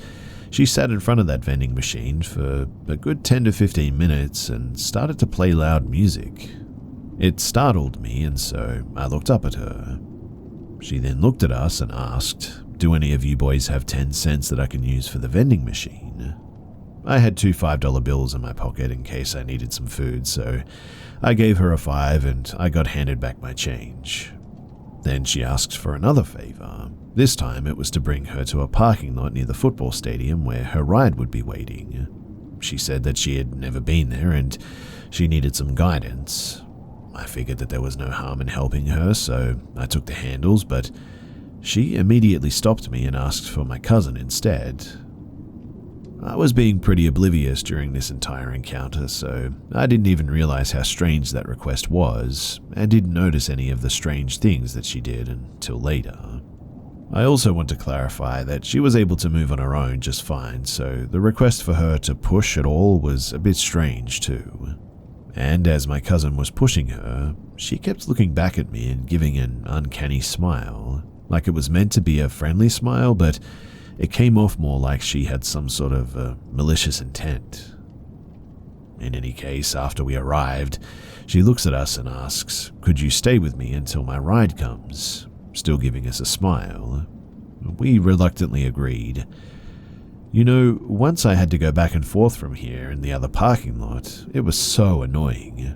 A: she sat in front of that vending machine for a good 10 to 15 minutes and started to play loud music. It startled me, and so I looked up at her. She then looked at us and asked, "Do any of you boys have 10 cents that I can use for the vending machine?" I had 2 $5 bills in my pocket in case I needed some food, so I gave her a 5 and I got handed back my change. Then she asked for another favor. This time it was to bring her to a parking lot near the football stadium where her ride would be waiting. She said that she had never been there and she needed some guidance. I figured that there was no harm in helping her, so I took the handles, but she immediately stopped me and asked for my cousin instead. I was being pretty oblivious during this entire encounter, so I didn't even realize how strange that request was, and didn't notice any of the strange things that she did until later. I also want to clarify that she was able to move on her own just fine, so the request for her to push at all was a bit strange too. And as my cousin was pushing her, she kept looking back at me and giving an uncanny smile, like it was meant to be a friendly smile, but it came off more like she had some sort of malicious intent. In any case, after we arrived, she looks at us and asks, "Could you stay with me until my ride comes?" Still giving us a smile. We reluctantly agreed. You know, once I had to go back and forth from here in the other parking lot, it was so annoying,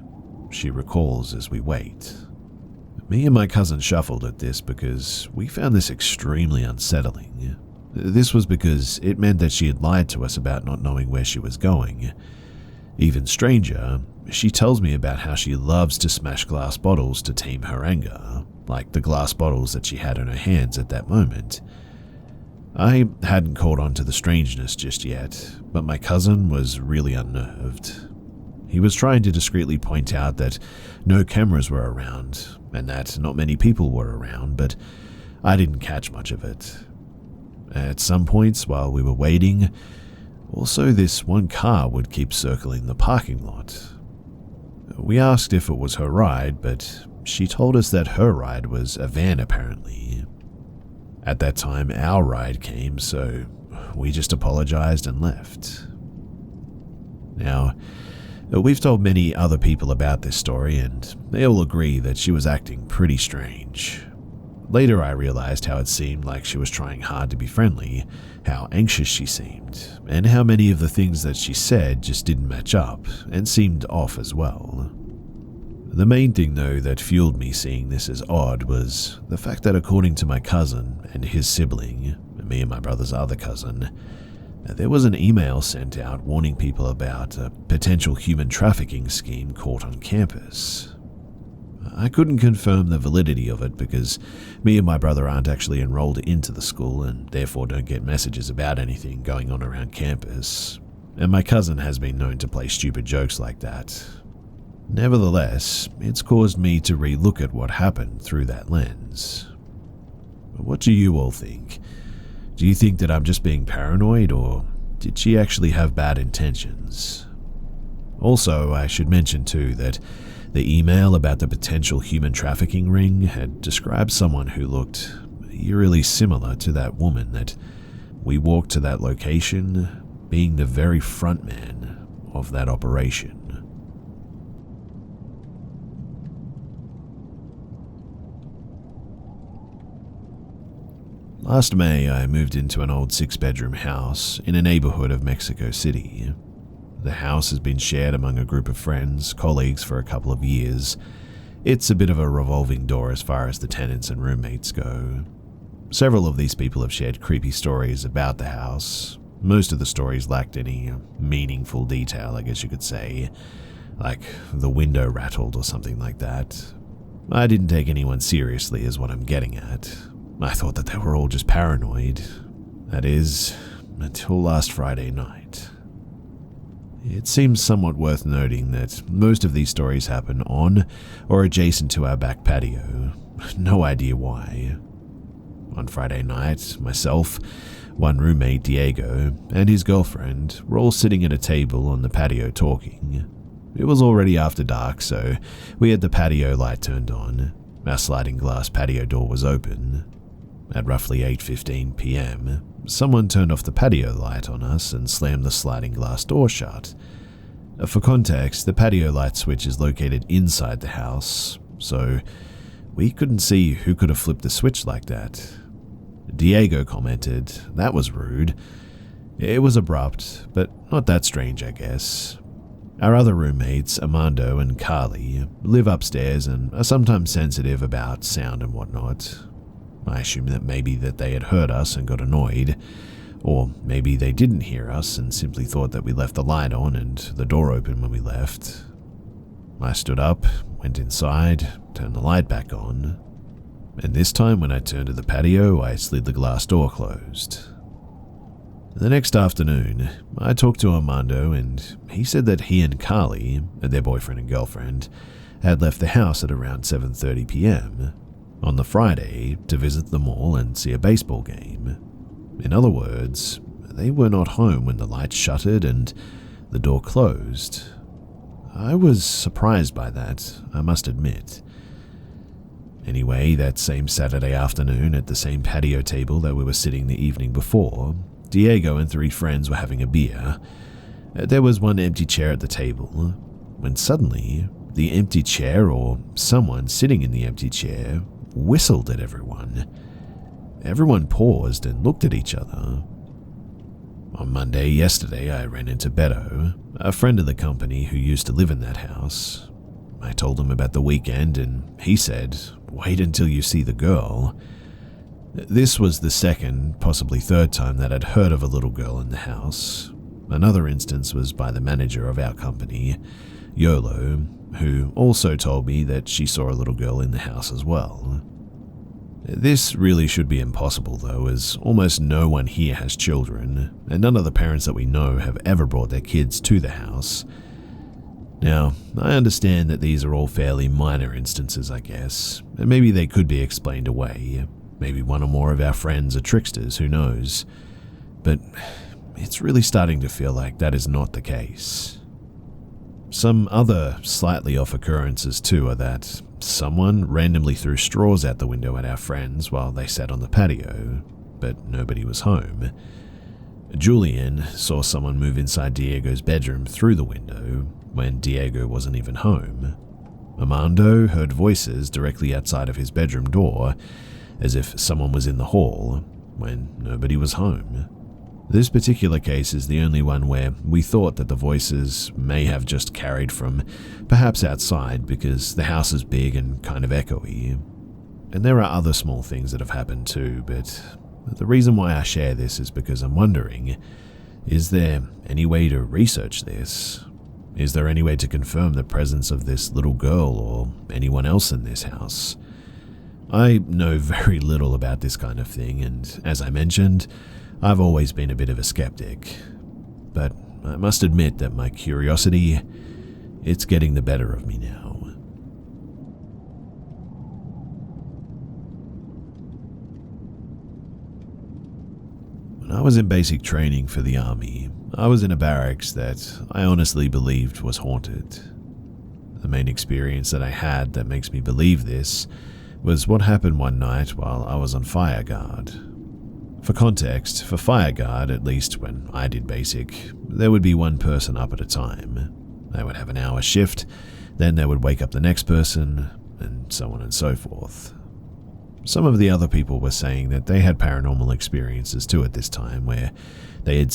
A: she recalls as we wait. Me and my cousin shuffled at this because we found this extremely unsettling. This was because it meant that she had lied to us about not knowing where she was going. Even stranger, she tells me about how she loves to smash glass bottles to tame her anger, like the glass bottles that she had in her hands at that moment. I hadn't caught on to the strangeness just yet, but my cousin was really unnerved. He was trying to discreetly point out that no cameras were around, and that not many people were around, but I didn't catch much of it. At some points while we were waiting, also this one car would keep circling the parking lot. We asked if it was her ride, but she told us that her ride was a van apparently. At that time, our ride came, so we just apologized and left. Now, we've told many other people about this story, and they all agree that she was acting pretty strange. Later, I realized how it seemed like she was trying hard to be friendly, how anxious she seemed, and how many of the things that she said just didn't match up and seemed off as well. The main thing, though, that fueled me seeing this as odd was the fact that according to my cousin and his sibling, me and my brother's other cousin, there was an email sent out warning people about a potential human trafficking scheme caught on campus. I couldn't confirm the validity of it because me and my brother aren't actually enrolled into the school and therefore don't get messages about anything going on around campus, and my cousin has been known to play stupid jokes like that. Nevertheless, it's caused me to re-look at what happened through that lens. What do you all think? Do you think that I'm just being paranoid, or did she actually have bad intentions? Also, I should mention too that the email about the potential human trafficking ring had described someone who looked eerily similar to that woman that we walked to that location, being the very front man of that operation. Last May, I moved into an old 6-bedroom house in a neighborhood of Mexico City. The house has been shared among a group of friends, colleagues for a couple of years. It's a bit of a revolving door as far as the tenants and roommates go. Several of these people have shared creepy stories about the house. Most of the stories lacked any meaningful detail, I guess you could say, like the window rattled or something like that. I didn't take anyone seriously is what I'm getting at. I thought that they were all just paranoid. That is, until last Friday night. It seems somewhat worth noting that most of these stories happen on or adjacent to our back patio. No idea why. On Friday night, myself, one roommate, Diego, and his girlfriend were all sitting at a table on the patio talking. It was already after dark, so we had the patio light turned on. Our sliding glass patio door was open. At roughly 8:15 p.m., someone turned off the patio light on us and slammed the sliding glass door shut. For context, the patio light switch is located inside the house, so we couldn't see who could have flipped the switch like that. Diego commented, "That was rude." It was abrupt, but not that strange, I guess. Our other roommates, Armando and Carly, live upstairs and are sometimes sensitive about sound and whatnot. I assume that maybe that they had heard us and got annoyed, or maybe they didn't hear us and simply thought that we left the light on and the door open when we left. I stood up, went inside, turned the light back on, and this time when I turned to the patio, I slid the glass door closed. The next afternoon, I talked to Armando and he said that he and Carly, their boyfriend and girlfriend, had left the house at around 7:30 p.m. on the Friday to visit the mall and see a baseball game. In other words, they were not home when the lights shuttered and the door closed. I was surprised by that, I must admit. Anyway, that same Saturday afternoon at the same patio table that we were sitting the evening before, Diego and 3 friends were having a beer. There was one empty chair at the table, when suddenly the empty chair, or someone sitting in the empty chair, whistled at everyone. Everyone paused and looked at each other. On Monday, yesterday, I ran into Beto, a friend of the company who used to live in that house. I told him about the weekend and he said, "Wait until you see the girl." This was the second, possibly third time that I'd heard of a little girl in the house. Another instance was by the manager of our company, Yolo, who also told me that she saw a little girl in the house as well. This really should be impossible though, as almost no one here has children, and none of the parents that we know have ever brought their kids to the house. Now, I understand that these are all fairly minor instances, I guess, and maybe they could be explained away. Maybe one or more of our friends are tricksters, who knows? But it's really starting to feel like that is not the case. Some other slightly off occurrences too are that someone randomly threw straws out the window at our friends while they sat on the patio, but nobody was home. Julian saw someone move inside Diego's bedroom through the window when Diego wasn't even home. Armando heard voices directly outside of his bedroom door, as if someone was in the hall, when nobody was home. This particular case is the only one where we thought that the voices may have just carried from perhaps outside because the house is big and kind of echoey. And there are other small things that have happened too, but the reason why I share this is because I'm wondering, is there any way to research this? Is there any way to confirm the presence of this little girl or anyone else in this house? I know very little about this kind of thing, and as I mentioned, I've always been a bit of a skeptic. But I must admit that my curiosity, it's getting the better of me now. When I was in basic training for the army, I was in a barracks that I honestly believed was haunted. The main experience that I had that makes me believe this was what happened one night while I was on fire guard. For context, for fire guard, at least when I did basic, there would be one person up at a time. They would have an hour shift, then they would wake up the next person, and so on and so forth. Some of the other people were saying that they had paranormal experiences too at this time, where they had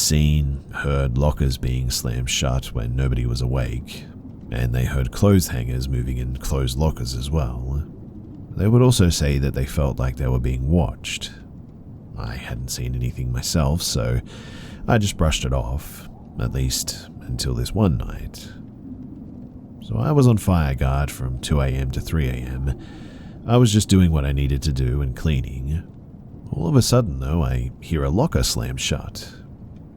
A: heard lockers being slammed shut when nobody was awake, and they heard clothes hangers moving in closed lockers as well. They would also say that they felt like they were being watched. I hadn't seen anything myself, so I just brushed it off, at least until this one night. So I was on fire guard from 2 a.m. to 3 a.m. I was just doing what I needed to do and cleaning. All of a sudden, though, I hear a locker slam shut.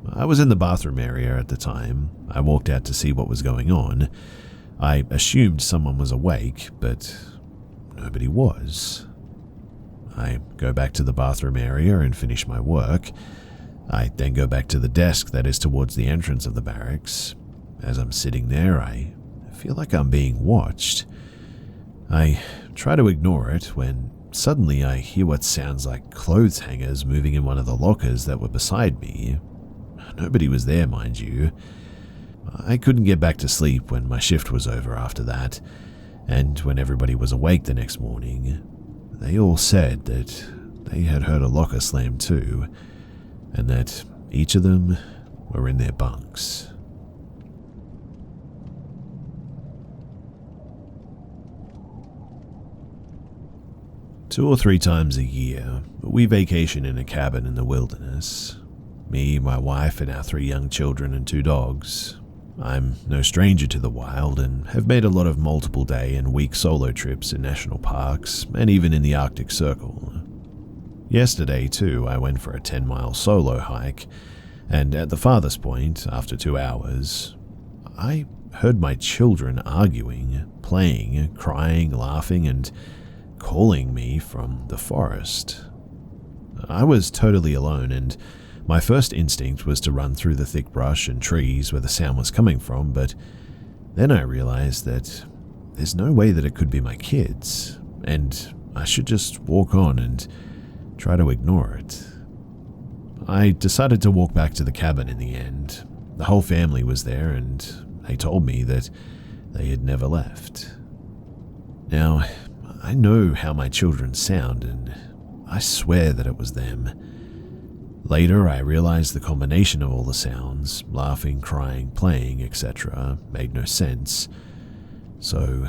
A: I was in the bathroom area at the time. I walked out to see what was going on. I assumed someone was awake, but nobody was. I go back to the bathroom area and finish my work. I then go back to the desk that is towards the entrance of the barracks. As I'm sitting there, I feel like I'm being watched. I try to ignore it when suddenly I hear what sounds like clothes hangers moving in one of the lockers that were beside me. Nobody was there, mind you. I couldn't get back to sleep when my shift was over after that, and when everybody was awake the next morning, they all said that they had heard a locker slam too, and that each of them were in their bunks. Two or three times a year, we vacation in a cabin in the wilderness. Me, my wife, and our 3 young children and 2 dogs. I'm no stranger to the wild and have made a lot of multiple day and week solo trips in national parks and even in the Arctic Circle. Yesterday, too, I went for a 10-mile solo hike, and at the farthest point, after 2 hours, I heard my children arguing, playing, crying, laughing, and calling me from the forest. I was totally alone, and my first instinct was to run through the thick brush and trees where the sound was coming from, but then I realized that there's no way that it could be my kids, and I should just walk on and try to ignore it. I decided to walk back to the cabin in the end. The whole family was there, and they told me that they had never left. Now, I know how my children sound, and I swear that it was them. Later, I realized the combination of all the sounds, laughing, crying, playing, etc., made no sense. So,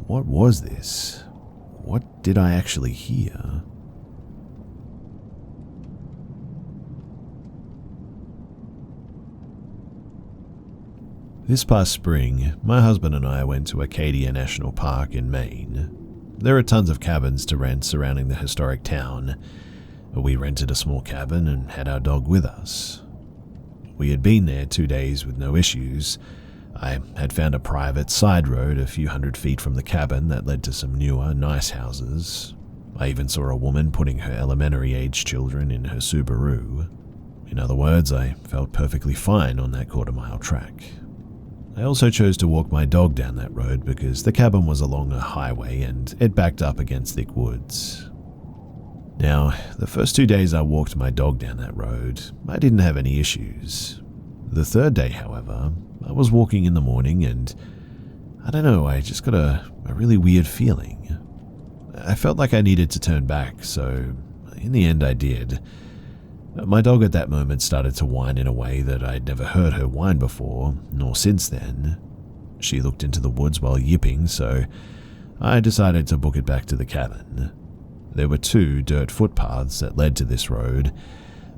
A: what was this? What did I actually hear? This past spring, my husband and I went to Acadia National Park in Maine. There are tons of cabins to rent surrounding the historic town. We rented a small cabin and had our dog with us. We had been there 2 days with no issues. I had found a private side road a few hundred feet from the cabin that led to some newer, nice houses. I even saw a woman putting her elementary-age children in her Subaru. In other words, I felt perfectly fine on that quarter-mile track. I also chose to walk my dog down that road because the cabin was along a highway and it backed up against thick woods. Now, the first 2 days I walked my dog down that road, I didn't have any issues. The third day, however, I was walking in the morning and, I don't know, I just got a really weird feeling. I felt like I needed to turn back, so in the end I did. My dog at that moment started to whine in a way that I'd never heard her whine before, nor since then. She looked into the woods while yipping, so I decided to book it back to the cabin. There were 2 dirt footpaths that led to this road.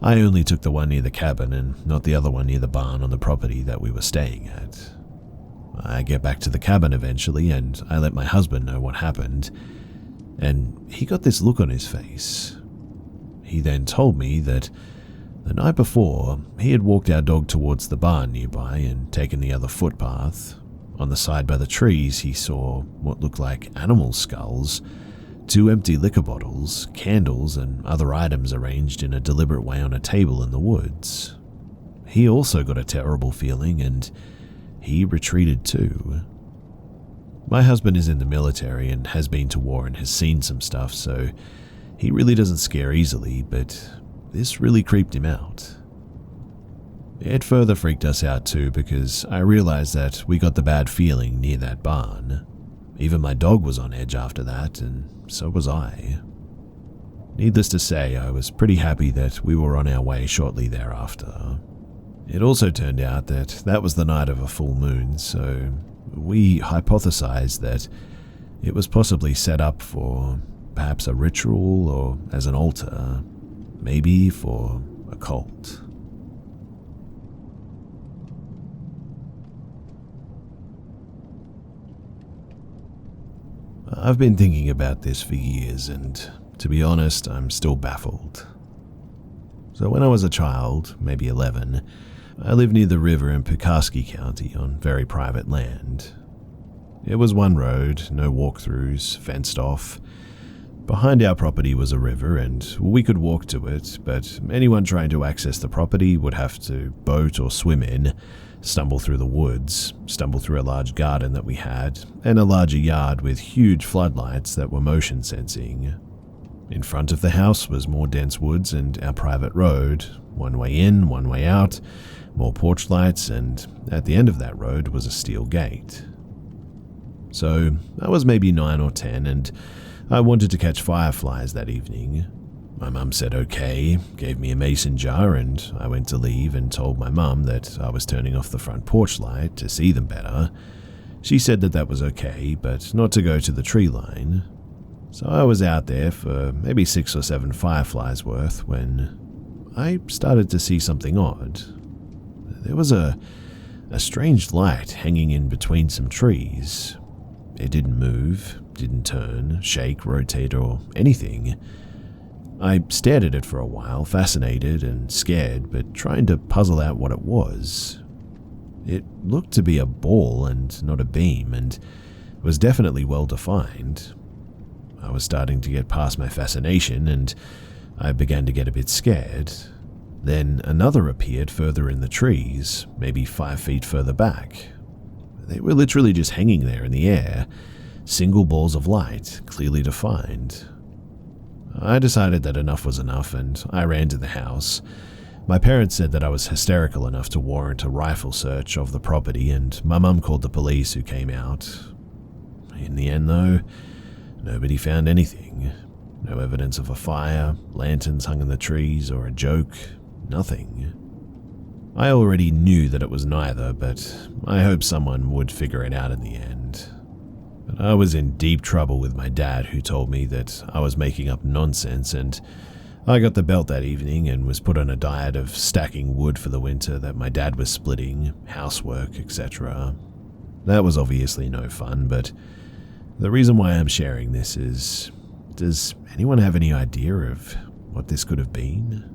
A: I only took the one near the cabin and not the other one near the barn on the property that we were staying at. I get back to the cabin eventually and I let my husband know what happened, and he got this look on his face. He then told me that the night before, he had walked our dog towards the barn nearby and taken the other footpath. On the side by the trees, he saw what looked like animal skulls, 2 empty liquor bottles, candles, and other items arranged in a deliberate way on a table in the woods. He also got a terrible feeling, and he retreated too. My husband is in the military and has been to war and has seen some stuff, so he really doesn't scare easily, but this really creeped him out. It further freaked us out too because I realized that we got the bad feeling near that barn. Even my dog was on edge after that, and so was I. Needless to say, I was pretty happy that we were on our way shortly thereafter. It also turned out that that was the night of a full moon, so we hypothesized that it was possibly set up for perhaps a ritual or as an altar, maybe for a cult. I've been thinking about this for years, and to be honest, I'm still baffled. So when I was a child, maybe 11, I lived near the river in Pulaski County on very private land. It was one road, no walkthroughs, fenced off. Behind our property was a river and we could walk to it, but anyone trying to access the property would have to boat or swim in, stumble through the woods, stumble through a large garden that we had, and a larger yard with huge floodlights that were motion sensing. In front of the house was more dense woods and our private road, one way in, one way out, more porch lights, and at the end of that road was a steel gate. So I was maybe 9 or 10 and I wanted to catch fireflies that evening. My mum said okay, gave me a mason jar, and I went to leave and told my mum that I was turning off the front porch light to see them better. She said that that was okay, but not to go to the tree line. So I was out there for maybe 6 or 7 fireflies worth when I started to see something odd. There was a strange light hanging in between some trees. It didn't move, didn't turn, shake, rotate, or anything. I stared at it for a while, fascinated and scared, but trying to puzzle out what it was. It looked to be a ball and not a beam, and was definitely well defined. I was starting to get past my fascination and I began to get a bit scared. Then another appeared further in the trees, maybe 5 feet further back. They were literally just hanging there in the air, single balls of light, clearly defined. I decided that enough was enough and I ran to the house. My parents said that I was hysterical enough to warrant a rifle search of the property, and my mum called the police, who came out. In the end, though, nobody found anything. No evidence of a fire, lanterns hung in the trees, or a joke. Nothing. I already knew that it was neither, but I hoped someone would figure it out in the end. But I was in deep trouble with my dad, who told me that I was making up nonsense, and I got the belt that evening and was put on a diet of stacking wood for the winter that my dad was splitting, housework, etc. That was obviously no fun, but the reason why I'm sharing this is, does anyone have any idea of what this could have been?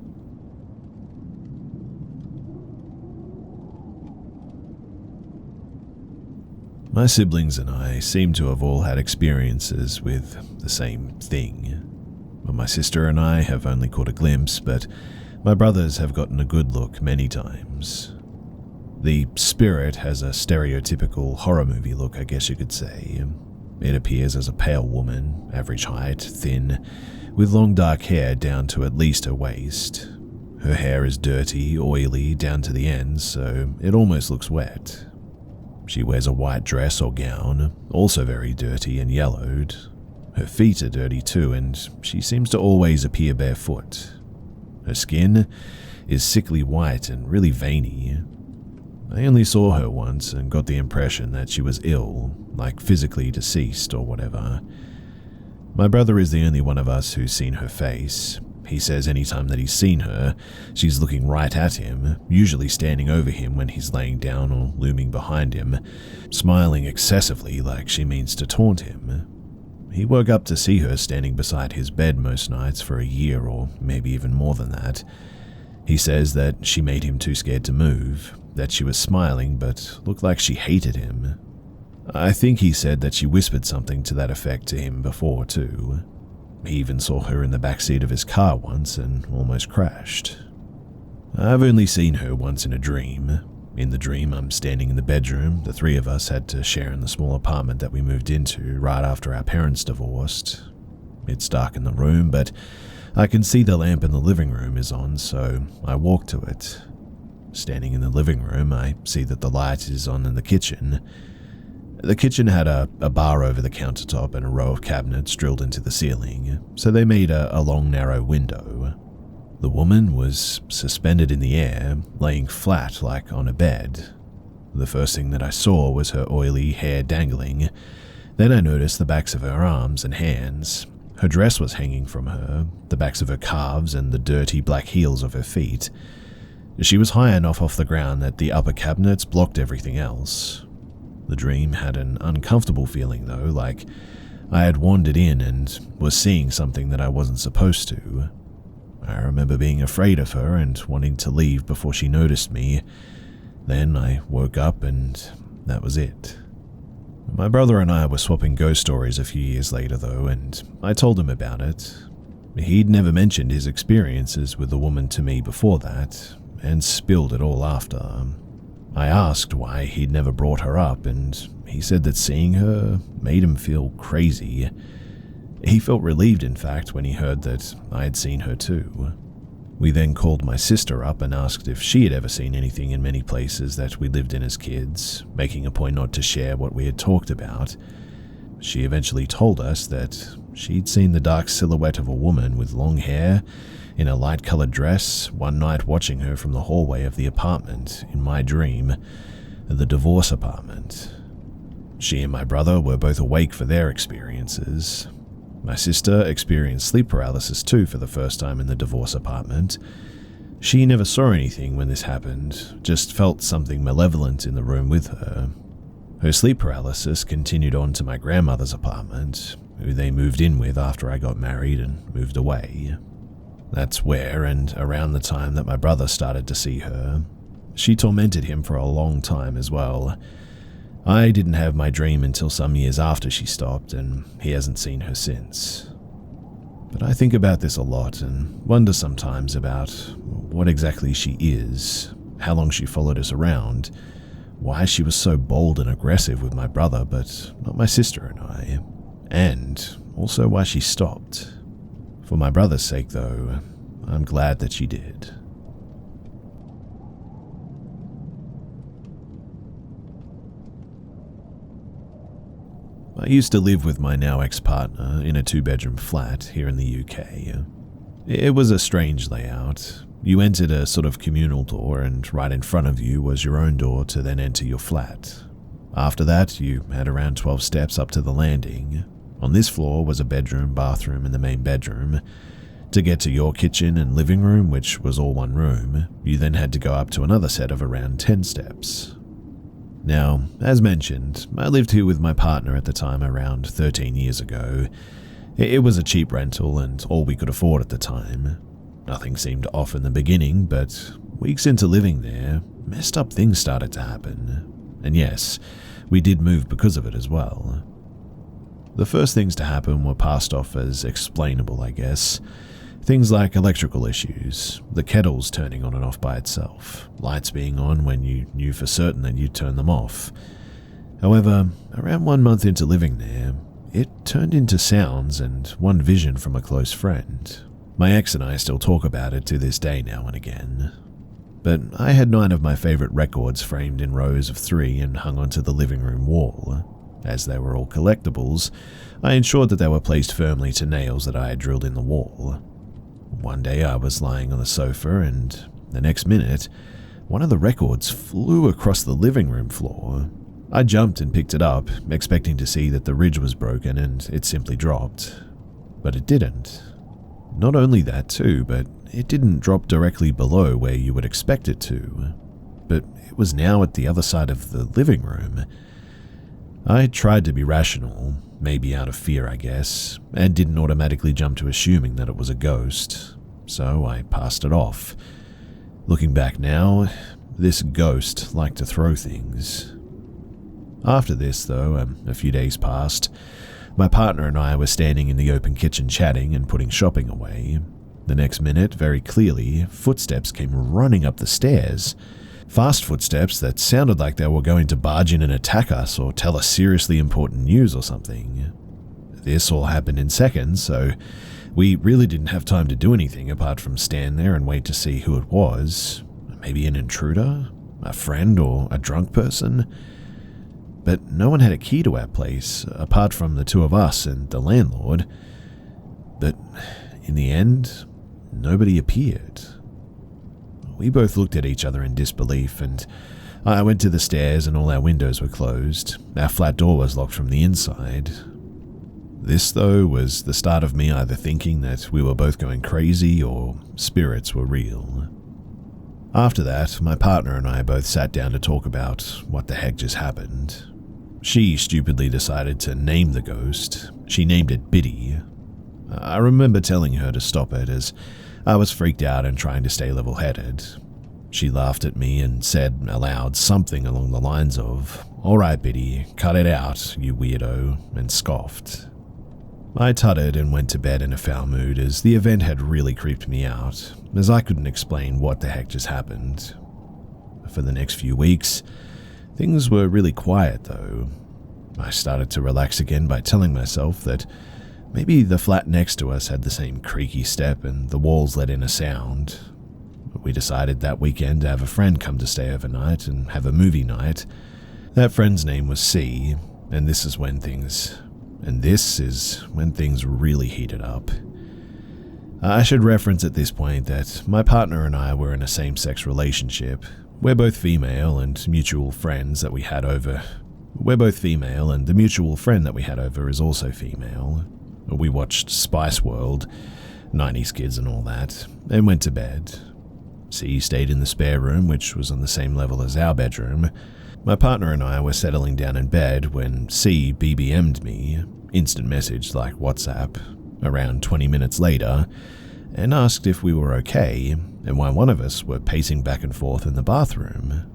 A: My siblings and I seem to have all had experiences with the same thing. Well, my sister and I have only caught a glimpse, but my brothers have gotten a good look many times. The spirit has a stereotypical horror movie look, I guess you could say. It appears as a pale woman, average height, thin, with long dark hair down to at least her waist. Her hair is dirty, oily, down to the ends, so it almost looks wet. She wears a white dress or gown, also very dirty and yellowed. Her feet are dirty too, and she seems to always appear barefoot. Her skin is sickly white and really veiny. I only saw her once and got the impression that she was ill, like physically deceased or whatever. My brother is the only one of us who's seen her face. He says anytime that he's seen her, she's looking right at him, usually standing over him when he's laying down or looming behind him, smiling excessively like she means to taunt him. He woke up to see her standing beside his bed most nights for a year or maybe even more than that. He says that she made him too scared to move, that she was smiling but looked like she hated him. I think he said that she whispered something to that effect to him before too. He even saw her in the backseat of his car once and almost crashed. I've only seen her once in a dream. In the dream, I'm standing in the bedroom. The three of us had to share in the small apartment that we moved into right after our parents divorced. It's dark in the room, but I can see the lamp in the living room is on, so I walk to it. Standing in the living room, I see that the light is on in the kitchen. The kitchen had a bar over the countertop and a row of cabinets drilled into the ceiling, so they made a long, narrow window. The woman was suspended in the air, laying flat like on a bed. The first thing that I saw was her oily hair dangling. Then I noticed the backs of her arms and hands. Her dress was hanging from her, the backs of her calves and the dirty black heels of her feet. She was high enough off the ground that the upper cabinets blocked everything else. The dream had an uncomfortable feeling though, like I had wandered in and was seeing something that I wasn't supposed to. I remember being afraid of her and wanting to leave before she noticed me. Then I woke up and that was it. My brother and I were swapping ghost stories a few years later though, and I told him about it. He'd never mentioned his experiences with the woman to me before that, and spilled it all after. I asked why he'd never brought her up, and he said that seeing her made him feel crazy. He felt relieved, in fact, when he heard that I had seen her too. We then called my sister up and asked if she had ever seen anything in many places that we lived in as kids, making a point not to share what we had talked about. She eventually told us that she'd seen the dark silhouette of a woman with long hair in a light-colored dress one night watching her from the hallway of the apartment in my dream, the divorce apartment. She and my brother were both awake for their experiences. My sister experienced sleep paralysis too for the first time in the divorce apartment. She never saw anything when this happened, just felt something malevolent in the room with her. Her sleep paralysis continued on to my grandmother's apartment, who they moved in with after I got married and moved away. That's where, and around the time that my brother started to see her, she tormented him for a long time as well. I didn't have my dream until some years after she stopped, and he hasn't seen her since. But I think about this a lot and wonder sometimes about what exactly she is, how long she followed us around, why she was so bold and aggressive with my brother but not my sister and I, and also why she stopped. For my brother's sake, though, I'm glad that she did. I used to live with my now ex-partner in a 2-bedroom flat here in the UK. It was a strange layout. You entered a sort of communal door, and right in front of you was your own door to then enter your flat. After that, you had around 12 steps up to the landing. On this floor was a bedroom, bathroom, and the main bedroom. To get to your kitchen and living room, which was all one room, you then had to go up to another set of around 10 steps. Now, as mentioned, I lived here with my partner at the time around 13 years ago. It was a cheap rental and all we could afford at the time. Nothing seemed off in the beginning, but weeks into living there, messed up things started to happen. And yes, we did move because of it as well. The first things to happen were passed off as explainable, I guess. Things like electrical issues, the kettles turning on and off by itself, lights being on when you knew for certain that you'd turn them off. However, around 1 month into living there, it turned into sounds and one vision from a close friend. My ex and I still talk about it to this day now and again. But I had 9 of my favorite records framed in rows of 3 and hung onto the living room wall. As they were all collectibles, I ensured that they were placed firmly to nails that I had drilled in the wall. One day I was lying on the sofa and the next minute, one of the records flew across the living room floor. I jumped and picked it up, expecting to see that the ridge was broken and it simply dropped. But it didn't. Not only that too, but it didn't drop directly below where you would expect it to. But it was now at the other side of the living room. I tried to be rational, maybe out of fear I guess, and didn't automatically jump to assuming that it was a ghost, so I passed it off. Looking back now, this ghost liked to throw things. After this though, a few days passed. My partner and I were standing in the open kitchen chatting and putting shopping away. The next minute, very clearly, footsteps came running up the stairs. Fast footsteps that sounded like they were going to barge in and attack us or tell us seriously important news or something. This all happened in seconds, so we really didn't have time to do anything apart from stand there and wait to see who it was. Maybe an intruder? A friend or a drunk person? But no one had a key to our place, apart from the 2 of us and the landlord. But in the end, nobody appeared. We both looked at each other in disbelief, and I went to the stairs and all our windows were closed. Our flat door was locked from the inside. This, though, was the start of me either thinking that we were both going crazy or spirits were real. After that, my partner and I both sat down to talk about what the heck just happened. She stupidly decided to name the ghost. She named it Biddy. I remember telling her to stop it as I was freaked out and trying to stay level-headed. She laughed at me and said aloud something along the lines of, "All right, Biddy, cut it out, you weirdo," and scoffed. I tutted and went to bed in a foul mood as the event had really creeped me out, as I couldn't explain what the heck just happened. For the next few weeks, things were really quiet though. I started to relax again by telling myself that maybe the flat next to us had the same creaky step and the walls let in a sound. We decided that weekend to have a friend come to stay overnight and have a movie night. That friend's name was C, and this is when things really heated up. I should reference at this point that my partner and I were in a same-sex relationship. We're both female and the mutual friend that we had over is also female. We watched Spice World, 90s Kids and all that, and went to bed. C stayed in the spare room, which was on the same level as our bedroom. My partner and I were settling down in bed when C BBM'd me, instant message like WhatsApp, around 20 minutes later, and asked if we were okay and why one of us were pacing back and forth in the bathroom.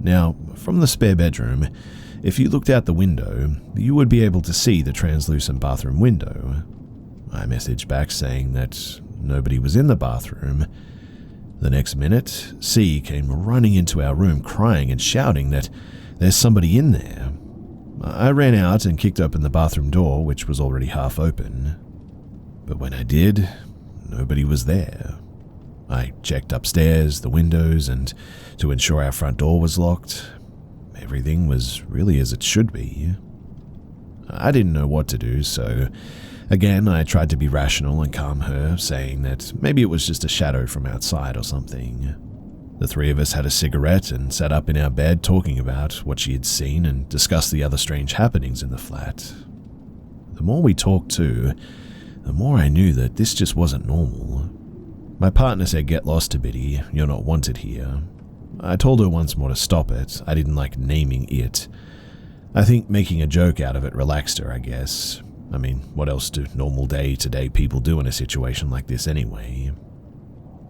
A: Now, from the spare bedroom, If you looked out the window, you would be able to see the translucent bathroom window. I messaged back saying that nobody was in the bathroom. The next minute, C came running into our room crying and shouting that there's somebody in there. I ran out and kicked open the bathroom door, which was already half open. But when I did, nobody was there. I checked upstairs, the windows, and to ensure our front door was locked. Everything was really as it should be. I didn't know what to do, so again I tried to be rational and calm her, saying that maybe it was just a shadow from outside or something. The three of us had a cigarette and sat up in our bed talking about what she had seen and discussed the other strange happenings in the flat. The more we talked too, the more I knew that this just wasn't normal. My partner said, "Get lost to Biddy, you're not wanted here." I told her once more to stop it. I didn't like naming it. I think making a joke out of it relaxed her, I guess. I mean, what else do normal day-to-day people do in a situation like this anyway?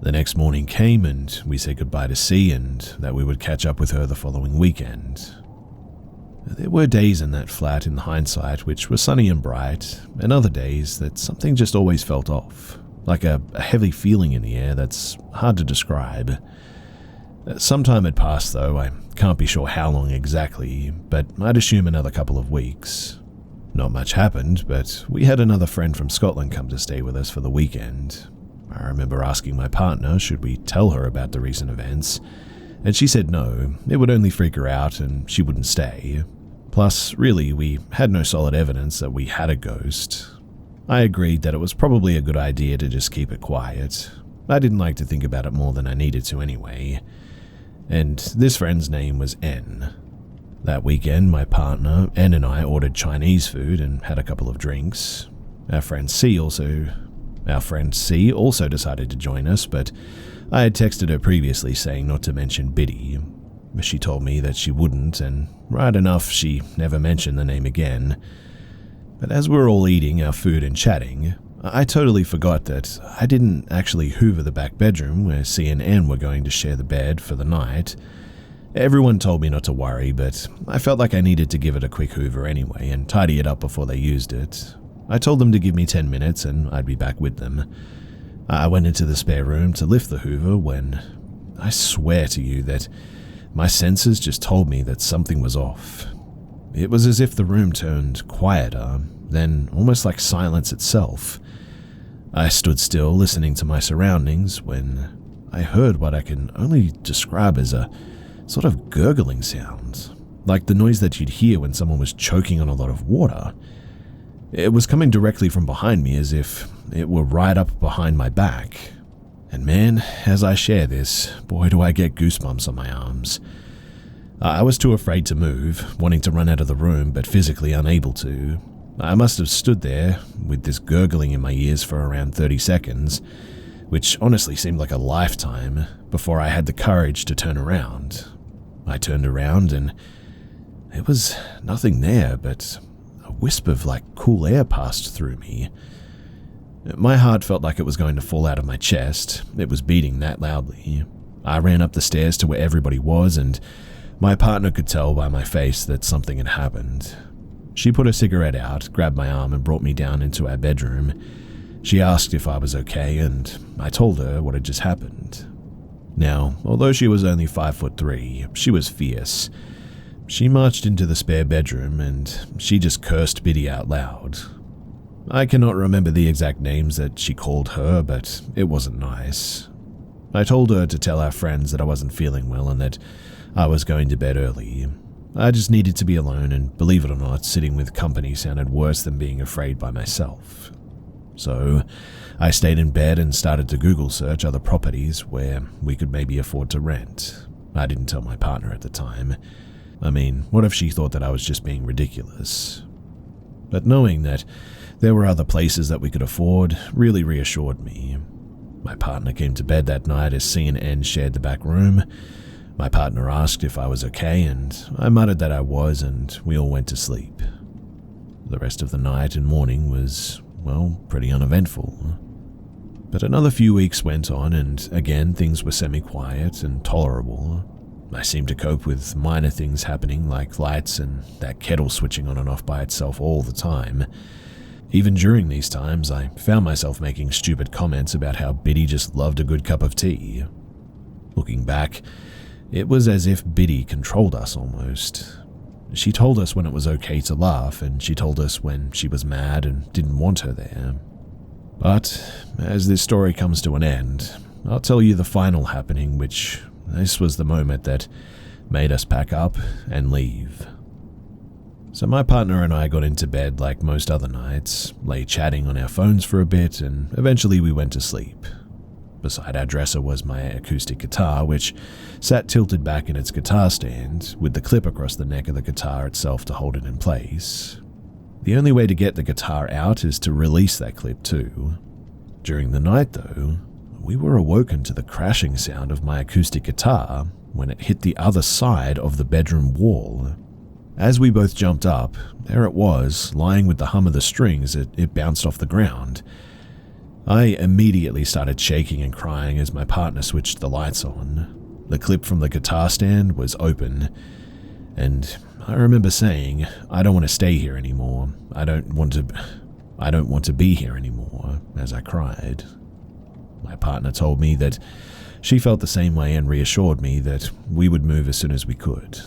A: The next morning came and we said goodbye to C and that we would catch up with her the following weekend. There were days in that flat in hindsight which were sunny and bright, and other days that something just always felt off, like a heavy feeling in the air that's hard to describe. Some time had passed though, I can't be sure how long exactly, but I'd assume another couple of weeks. Not much happened, but we had another friend from Scotland come to stay with us for the weekend. I remember asking my partner should we tell her about the recent events, and she said no, it would only freak her out and she wouldn't stay. Plus, really, we had no solid evidence that we had a ghost. I agreed that it was probably a good idea to just keep it quiet. I didn't like to think about it more than I needed to anyway. And this friend's name was N. That weekend, my partner, N, and I ordered Chinese food and had a couple of drinks. Our friend C also decided to join us, but I had texted her previously saying not to mention Biddy. She told me that she wouldn't, and right enough, she never mentioned the name again. But as we were all eating our food and chatting, I totally forgot that I didn't actually hoover the back bedroom where C and N were going to share the bed for the night. Everyone told me not to worry, but I felt like I needed to give it a quick hoover anyway and tidy it up before they used it. I told them to give me 10 minutes and I'd be back with them. I went into the spare room to lift the hoover when I swear to you that my senses just told me that something was off. It was as if the room turned quieter, then almost like silence itself. I stood still listening to my surroundings when I heard what I can only describe as a sort of gurgling sound, like the noise that you'd hear when someone was choking on a lot of water. It was coming directly from behind me as if it were right up behind my back. And man, as I share this, boy do I get goosebumps on my arms. I was too afraid to move, wanting to run out of the room, but physically unable to. I must have stood there with this gurgling in my ears for around 30 seconds, which honestly seemed like a lifetime, before I had the courage to turn around. I turned around and there was nothing there, but a wisp of cool air passed through me. My heart felt like it was going to fall out of my chest. It was beating that loudly. I ran up the stairs to where everybody was, and my partner could tell by my face that something had happened. She put a cigarette out, grabbed my arm, and brought me down into our bedroom. She asked if I was okay, and I told her what had just happened. Now, although she was only 5'3", she was fierce. She marched into the spare bedroom, and she just cursed Biddy out loud. I cannot remember the exact names that she called her, but it wasn't nice. I told her to tell our friends that I wasn't feeling well and that I was going to bed early. I just needed to be alone, and believe it or not, sitting with company sounded worse than being afraid by myself. So I stayed in bed and started to Google search other properties where we could maybe afford to rent. I didn't tell my partner at the time. I mean, what if she thought that I was just being ridiculous? But knowing that there were other places that we could afford really reassured me. My partner came to bed that night as C and N shared the back room. My partner asked if I was okay, and I muttered that I was, and we all went to sleep. The rest of the night and morning was, well, pretty uneventful. But another few weeks went on, and again things were semi-quiet and tolerable. I seemed to cope with minor things happening like lights and that kettle switching on and off by itself all the time. Even during these times, I found myself making stupid comments about how Biddy just loved a good cup of tea. Looking back, it was as if Biddy controlled us almost. She told us when it was okay to laugh, and she told us when she was mad and didn't want her there. But as this story comes to an end, I'll tell you the final happening, which this was the moment that made us pack up and leave. So my partner and I got into bed like most other nights, lay chatting on our phones for a bit, and eventually we went to sleep. Beside our dresser was my acoustic guitar, which sat tilted back in its guitar stand, with the clip across the neck of the guitar itself to hold it in place. The only way to get the guitar out is to release that clip too. During the night, though, we were awoken to the crashing sound of my acoustic guitar when it hit the other side of the bedroom wall. As we both jumped up, there it was, lying with the hum of the strings. It bounced off the ground. I immediately started shaking and crying as my partner switched the lights on. The clip from the guitar stand was open, and I remember saying, "I don't want to stay here anymore. I don't want to be here anymore," as I cried. My partner told me that she felt the same way and reassured me that we would move as soon as we could.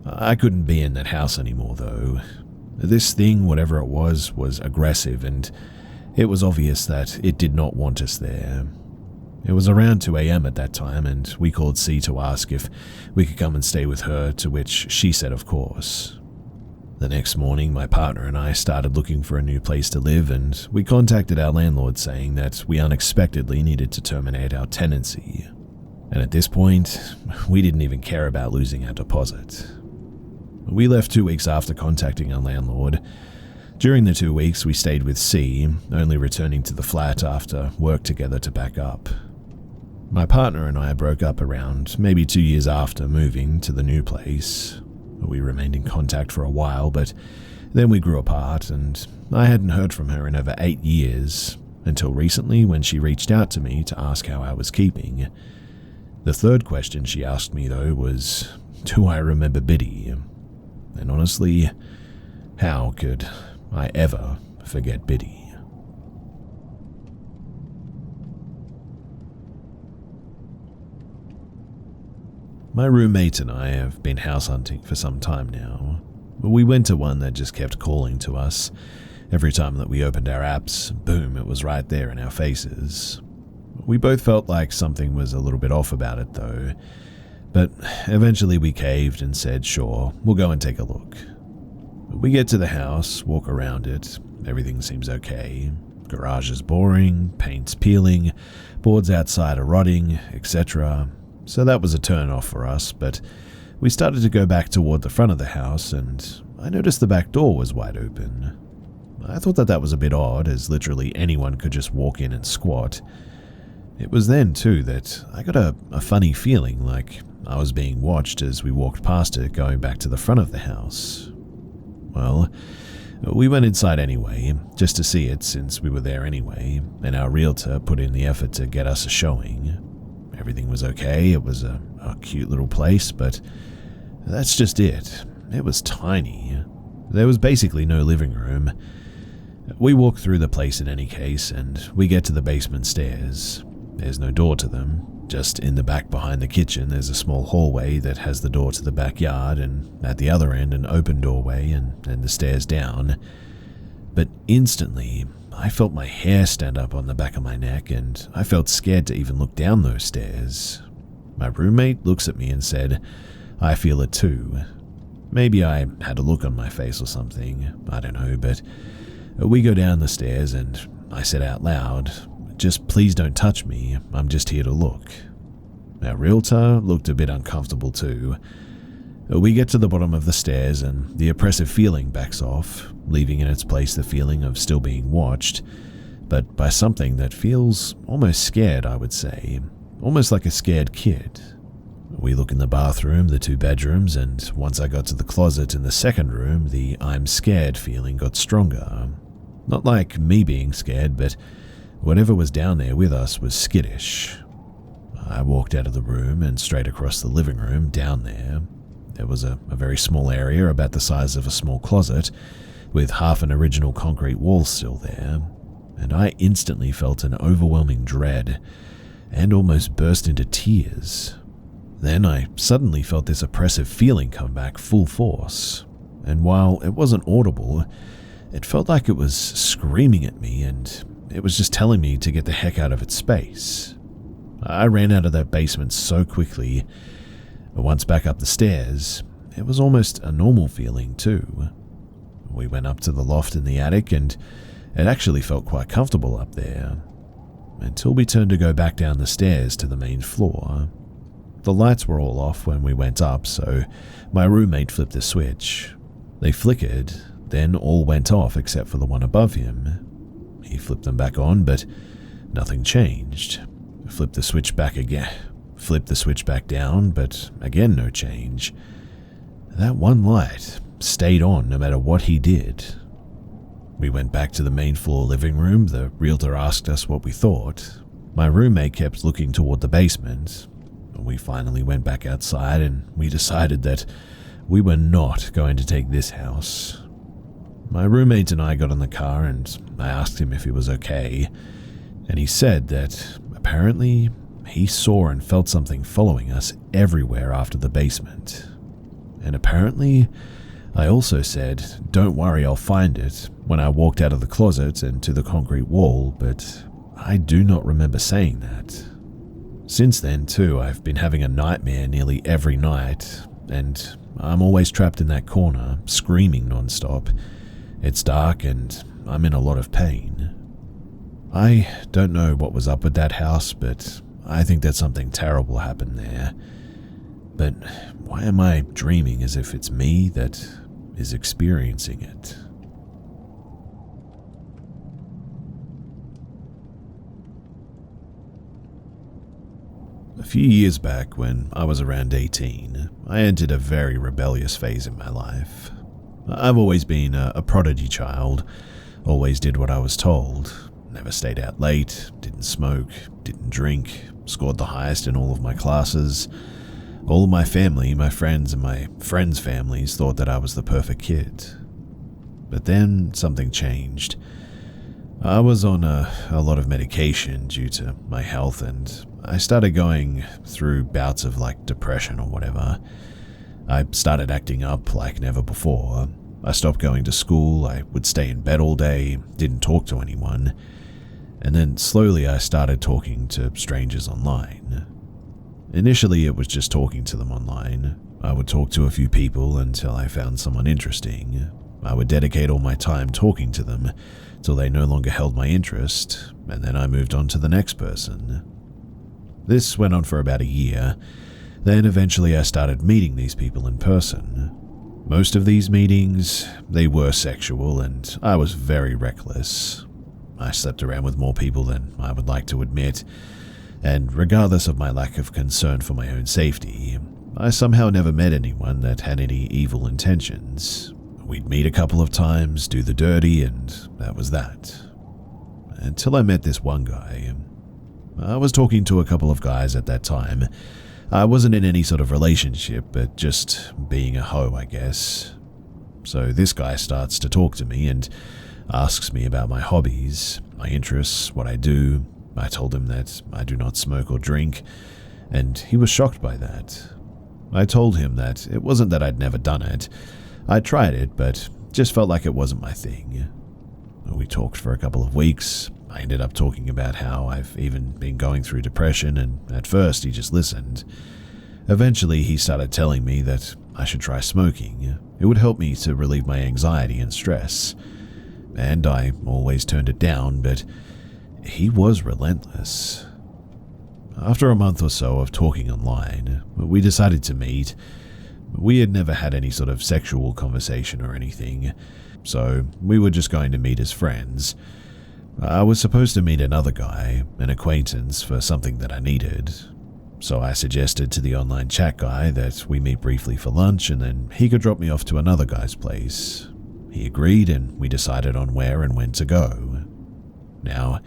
A: I couldn't be in that house anymore, though. This thing, whatever it was aggressive, and it was obvious that it did not want us there. It was around 2 a.m. at that time, and we called C to ask if we could come and stay with her, to which she said of course. The next morning, my partner and I started looking for a new place to live, and we contacted our landlord saying that we unexpectedly needed to terminate our tenancy. And at this point, we didn't even care about losing our deposit. We left 2 weeks after contacting our landlord. During the 2 weeks, we stayed with C, only returning to the flat after work together to pack up. My partner and I broke up around maybe 2 years after moving to the new place. We remained in contact for a while, but then we grew apart, and I hadn't heard from her in over 8 years, until recently when she reached out to me to ask how I was keeping. The third question she asked me, though, was, do I remember Biddy? And honestly, how could I ever forget Biddy? My roommate and I have been house hunting for some time now. We went to one that just kept calling to us. Every time that we opened our apps, boom, it was right there in our faces. We both felt like something was a little bit off about it, though. But eventually we caved and said, sure, we'll go and take a look. We get to the house, walk around it, everything seems okay. Garage is boring, paint's peeling, boards outside are rotting, etc. So that was a turn off for us, but we started to go back toward the front of the house, and I noticed the back door was wide open. I thought that was a bit odd, as literally anyone could just walk in and squat. It was then, too, that I got a funny feeling like I was being watched as we walked past it going back to the front of the house. Well, we went inside anyway, just to see it since we were there anyway, and our realtor put in the effort to get us a showing. Everything was okay, it was a cute little place, but that's just it. It was tiny. There was basically no living room. We walk through the place in any case, and we get to the basement stairs. There's no door to them. Just in the back behind the kitchen, there's a small hallway that has the door to the backyard, and at the other end, an open doorway and the stairs down. But instantly, I felt my hair stand up on the back of my neck, and I felt scared to even look down those stairs. My roommate looks at me and said, I feel it too. Maybe I had a look on my face or something, I don't know, but we go down the stairs and I said out loud, just please don't touch me, I'm just here to look. Our realtor looked a bit uncomfortable too. We get to the bottom of the stairs and the oppressive feeling backs off, leaving in its place the feeling of still being watched, but by something that feels almost scared, I would say, almost like a scared kid. We look in the bathroom, the 2 bedrooms, and once I got to the closet in the second room, the I'm scared feeling got stronger. Not like me being scared, but whatever was down there with us was skittish. I walked out of the room and straight across the living room down there. There was a very small area about the size of a small closet, with half an original concrete wall still there, and I instantly felt an overwhelming dread and almost burst into tears. Then I suddenly felt this oppressive feeling come back full force, and while it wasn't audible, it felt like it was screaming at me and it was just telling me to get the heck out of its space. I ran out of that basement so quickly. Once back up the stairs, it was almost a normal feeling too. We went up to the loft in the attic and it actually felt quite comfortable up there, until we turned to go back down the stairs to the main floor. The lights were all off when we went up, so my roommate flipped the switch. They flickered, then all went off except for the one above him. He flipped them back on, but nothing changed. Flipped the switch back again. Flipped the switch back down, but again no change. That one light stayed on no matter what he did. We went back to the main floor living room. The realtor asked us what we thought. My roommate kept looking toward the basement. We finally went back outside and we decided that we were not going to take this house. My roommate and I got in the car and I asked him if he was okay, and he said that apparently he saw and felt something following us everywhere after the basement. And apparently I also said, "Don't worry, I'll find it," when I walked out of the closet and to the concrete wall, but I do not remember saying that. Since then, too, I've been having a nightmare nearly every night, and I'm always trapped in that corner, screaming nonstop. It's dark and I'm in a lot of pain. I don't know what was up with that house, but I think that something terrible happened there. But why am I dreaming as if it's me that is experiencing it? A few years back, when I was around 18, I entered a very rebellious phase in my life. I've always been a prodigy child, always did what I was told, never stayed out late, didn't smoke, didn't drink, scored the highest in all of my classes. All of my family, my friends and my friends' families thought that I was the perfect kid. But then something changed. I was on a lot of medication due to my health, and I started going through bouts of depression or whatever. I started acting up like never before. I stopped going to school, I would stay in bed all day, didn't talk to anyone, and then slowly I started talking to strangers online. Initially it was just talking to them online. I would talk to a few people until I found someone interesting. I would dedicate all my time talking to them till they no longer held my interest, and then I moved on to the next person. This went on for about a year. Then eventually I started meeting these people in person. Most of these meetings, they were sexual, and I was very reckless. I slept around with more people than I would like to admit, and regardless of my lack of concern for my own safety, I somehow never met anyone that had any evil intentions. We'd meet a couple of times, do the dirty, and that was that. Until I met this one guy. I was talking to a couple of guys at that time. I wasn't in any sort of relationship, but just being a hoe, I guess. So this guy starts to talk to me and asks me about my hobbies, my interests, what I do. I told him that I do not smoke or drink, and he was shocked by that. I told him that it wasn't that I'd never done it. I tried it, but just felt like it wasn't my thing. We talked for a couple of weeks. I ended up talking about how I've even been going through depression, and at first he just listened. Eventually he started telling me that I should try smoking. It would help me to relieve my anxiety and stress. And I always turned it down, but he was relentless. After a month or so of talking online, we decided to meet. We had never had any sort of sexual conversation or anything, so we were just going to meet as friends. I was supposed to meet another guy, an acquaintance, for something that I needed. So I suggested to the online chat guy that we meet briefly for lunch and then he could drop me off to another guy's place. He agreed and we decided on where and when to go. Now,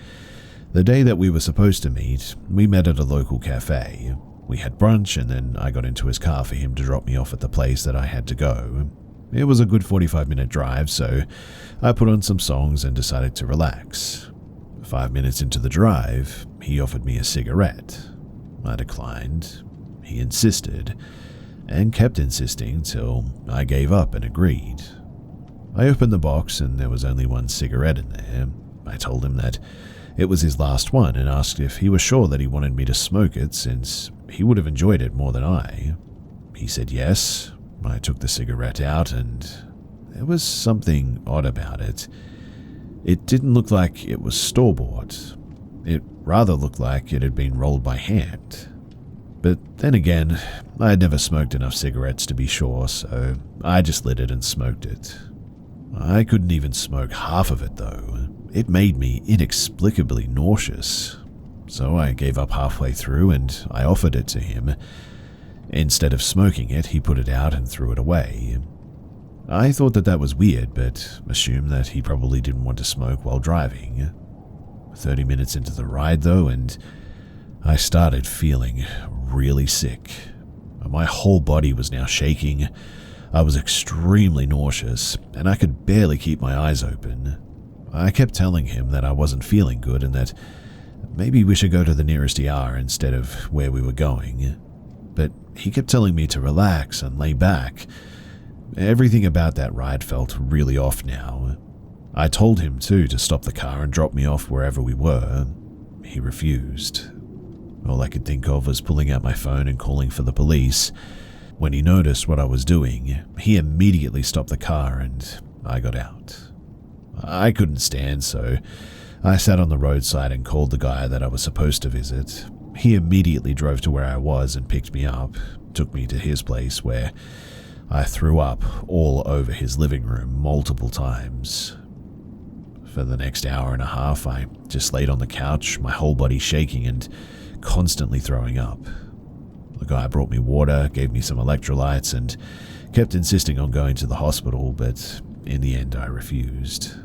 A: The day that we were supposed to meet, we met at a local cafe. We had brunch, and then I got into his car for him to drop me off at the place that I had to go. It was a good 45-minute drive, so I put on some songs and decided to relax. 5 minutes into the drive, he offered me a cigarette. I declined. He insisted, and kept insisting till I gave up and agreed. I opened the box and there was only one cigarette in there. I told him that it was his last one and asked if he was sure that he wanted me to smoke it since he would have enjoyed it more than I. He said yes. I took the cigarette out and there was something odd about it. It didn't look like it was store-bought. It rather looked like it had been rolled by hand. But then again, I had never smoked enough cigarettes to be sure, so I just lit it and smoked it. I couldn't even smoke half of it though. It made me inexplicably nauseous. So I gave up halfway through and I offered it to him. Instead of smoking it, he put it out and threw it away. I thought that was weird, but assumed that he probably didn't want to smoke while driving. 30 minutes into the ride though, and I started feeling really sick. My whole body was now shaking. I was extremely nauseous, and I could barely keep my eyes open. I kept telling him that I wasn't feeling good and that maybe we should go to the nearest ER instead of where we were going. But he kept telling me to relax and lay back. Everything about that ride felt really off now. I told him too to stop the car and drop me off wherever we were. He refused. All I could think of was pulling out my phone and calling for the police. When he noticed what I was doing, he immediately stopped the car and I got out. I couldn't stand, so I sat on the roadside and called the guy that I was supposed to visit. He immediately drove to where I was and picked me up, took me to his place where I threw up all over his living room multiple times. For the next hour and a half, I just laid on the couch, my whole body shaking and constantly throwing up. The guy brought me water, gave me some electrolytes, and kept insisting on going to the hospital, but in the end I refused.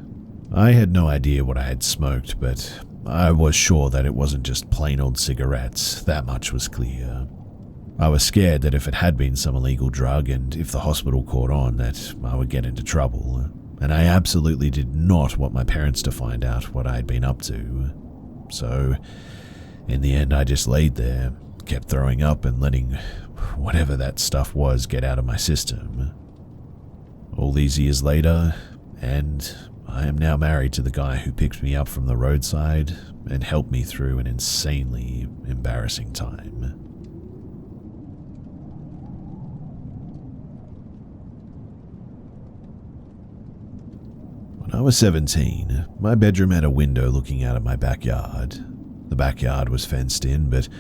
A: I had no idea what I had smoked, but I was sure that it wasn't just plain old cigarettes, that much was clear. I was scared that if it had been some illegal drug and if the hospital caught on that I would get into trouble, and I absolutely did not want my parents to find out what I had been up to. So, in the end I just laid there, kept throwing up and letting whatever that stuff was get out of my system. All these years later, and I am now married to the guy who picked me up from the roadside and helped me through an insanely embarrassing time. When I was 17, my bedroom had a window looking out at my backyard. The backyard was fenced in, but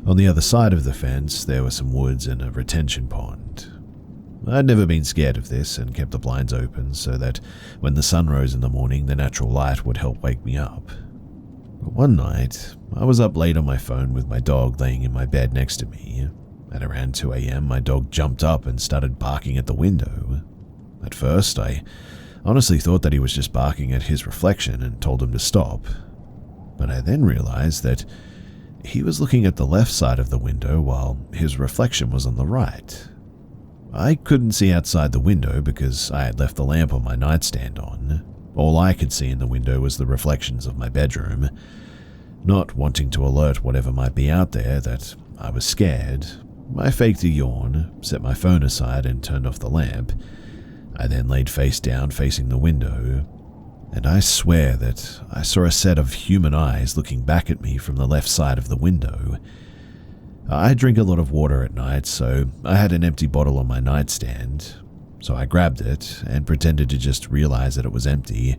A: on the other side of the fence there were some woods and a retention pond. I'd never been scared of this and kept the blinds open so that when the sun rose in the morning, the natural light would help wake me up. But one night, I was up late on my phone with my dog laying in my bed next to me. At around 2 a.m., my dog jumped up and started barking at the window. At first, I honestly thought that he was just barking at his reflection and told him to stop. But I then realized that he was looking at the left side of the window while his reflection was on the right. I couldn't see outside the window because I had left the lamp on my nightstand on. All I could see in the window was the reflections of my bedroom. Not wanting to alert whatever might be out there that I was scared, I faked a yawn, set my phone aside and turned off the lamp. I then laid face down facing the window, and I swear that I saw a set of human eyes looking back at me from the left side of the window. I drink a lot of water at night, so I had an empty bottle on my nightstand. So I grabbed it and pretended to just realize that it was empty.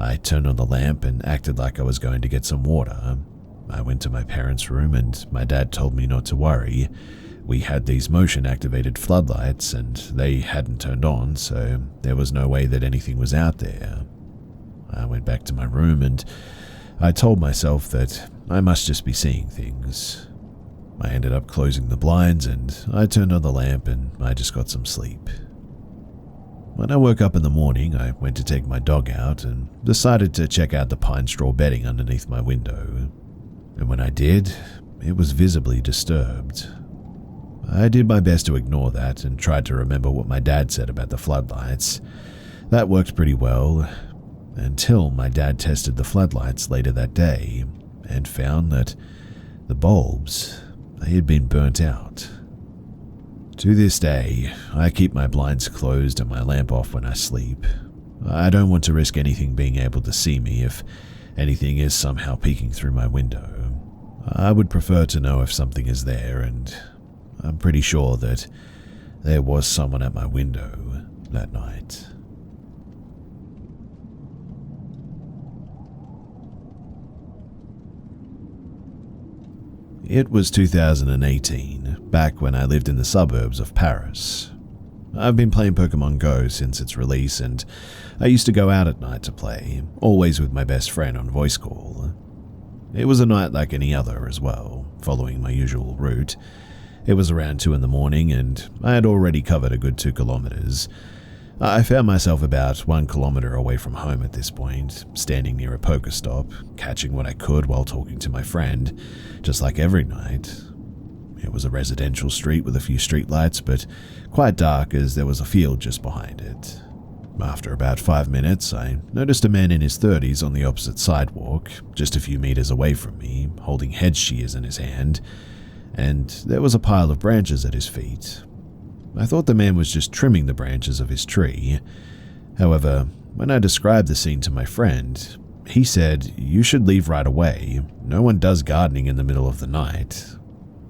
A: I turned on the lamp and acted like I was going to get some water. I went to my parents' room and my dad told me not to worry. We had these motion-activated floodlights and they hadn't turned on, so there was no way that anything was out there. I went back to my room and I told myself that I must just be seeing things. I ended up closing the blinds and I turned on the lamp and I just got some sleep. When I woke up in the morning, I went to take my dog out and decided to check out the pine straw bedding underneath my window. And when I did, it was visibly disturbed. I did my best to ignore that and tried to remember what my dad said about the floodlights. That worked pretty well, until my dad tested the floodlights later that day and found that the bulbs, they had been burnt out. To this day, I keep my blinds closed and my lamp off when I sleep. I don't want to risk anything being able to see me if anything is somehow peeking through my window. I would prefer to know if something is there, and I'm pretty sure that there was someone at my window that night. It was 2018, back when I lived in the suburbs of Paris. I've been playing Pokemon Go since its release, and I used to go out at night to play, always with my best friend on voice call. It was a night like any other as well, following my usual route. It was around 2 in the morning, and I had already covered a good 2 kilometers. I found myself about 1 kilometer away from home at this point, standing near a Pokestop, catching what I could while talking to my friend, just like every night. It was a residential street with a few streetlights, but quite dark as there was a field just behind it. After about 5 minutes, I noticed a man in his 30s on the opposite sidewalk, just a few meters away from me, holding head shears in his hand, and there was a pile of branches at his feet. I thought the man was just trimming the branches of his tree. However, when I described the scene to my friend, he said, "You should leave right away. No one does gardening in the middle of the night."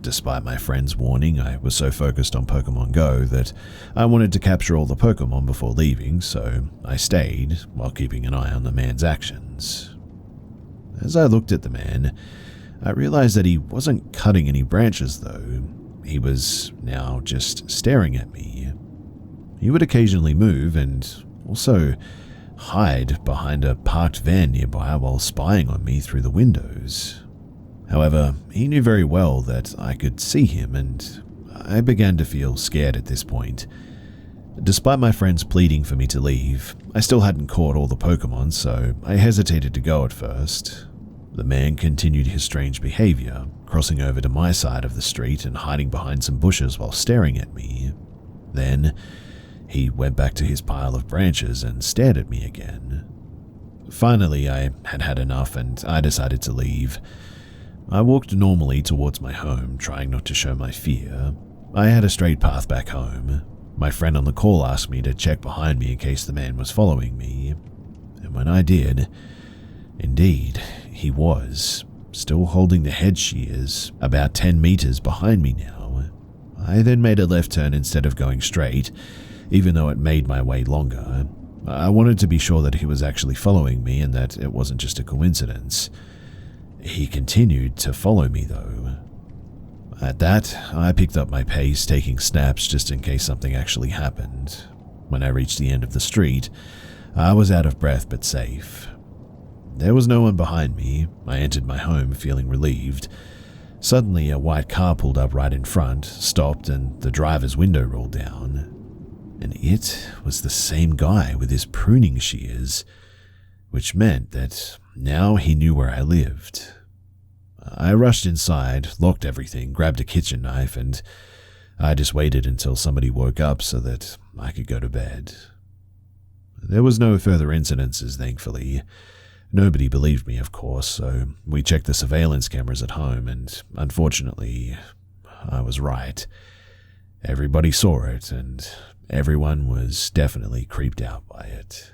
A: Despite my friend's warning, I was so focused on Pokemon Go that I wanted to capture all the Pokemon before leaving, so I stayed while keeping an eye on the man's actions. As I looked at the man, I realized that he wasn't cutting any branches though. He was now just staring at me. He would occasionally move and also hide behind a parked van nearby while spying on me through the windows. However, he knew very well that I could see him, and I began to feel scared at this point. Despite my friends pleading for me to leave, I still hadn't caught all the Pokemon, so I hesitated to go at first. The man continued his strange behavior, crossing over to my side of the street and hiding behind some bushes while staring at me. Then, he went back to his pile of branches and stared at me again. Finally, I had had enough and I decided to leave. I walked normally towards my home, trying not to show my fear. I had a straight path back home. My friend on the call asked me to check behind me in case the man was following me. And when I did, indeed, he was, still holding the head shears, about 10 meters behind me now. I then made a left turn instead of going straight, even though it made my way longer. I wanted to be sure that he was actually following me and that it wasn't just a coincidence. He continued to follow me though. At that, I picked up my pace, taking snaps just in case something actually happened. When I reached the end of the street, I was out of breath but safe. There was no one behind me. I entered my home feeling relieved. Suddenly, a white car pulled up right in front, stopped, and the driver's window rolled down. And it was the same guy with his pruning shears, which meant that now he knew where I lived. I rushed inside, locked everything, grabbed a kitchen knife, and I just waited until somebody woke up so that I could go to bed. There was no further incidences, thankfully. Nobody believed me, of course, so we checked the surveillance cameras at home, and unfortunately, I was right. Everybody saw it, and everyone was definitely creeped out by it.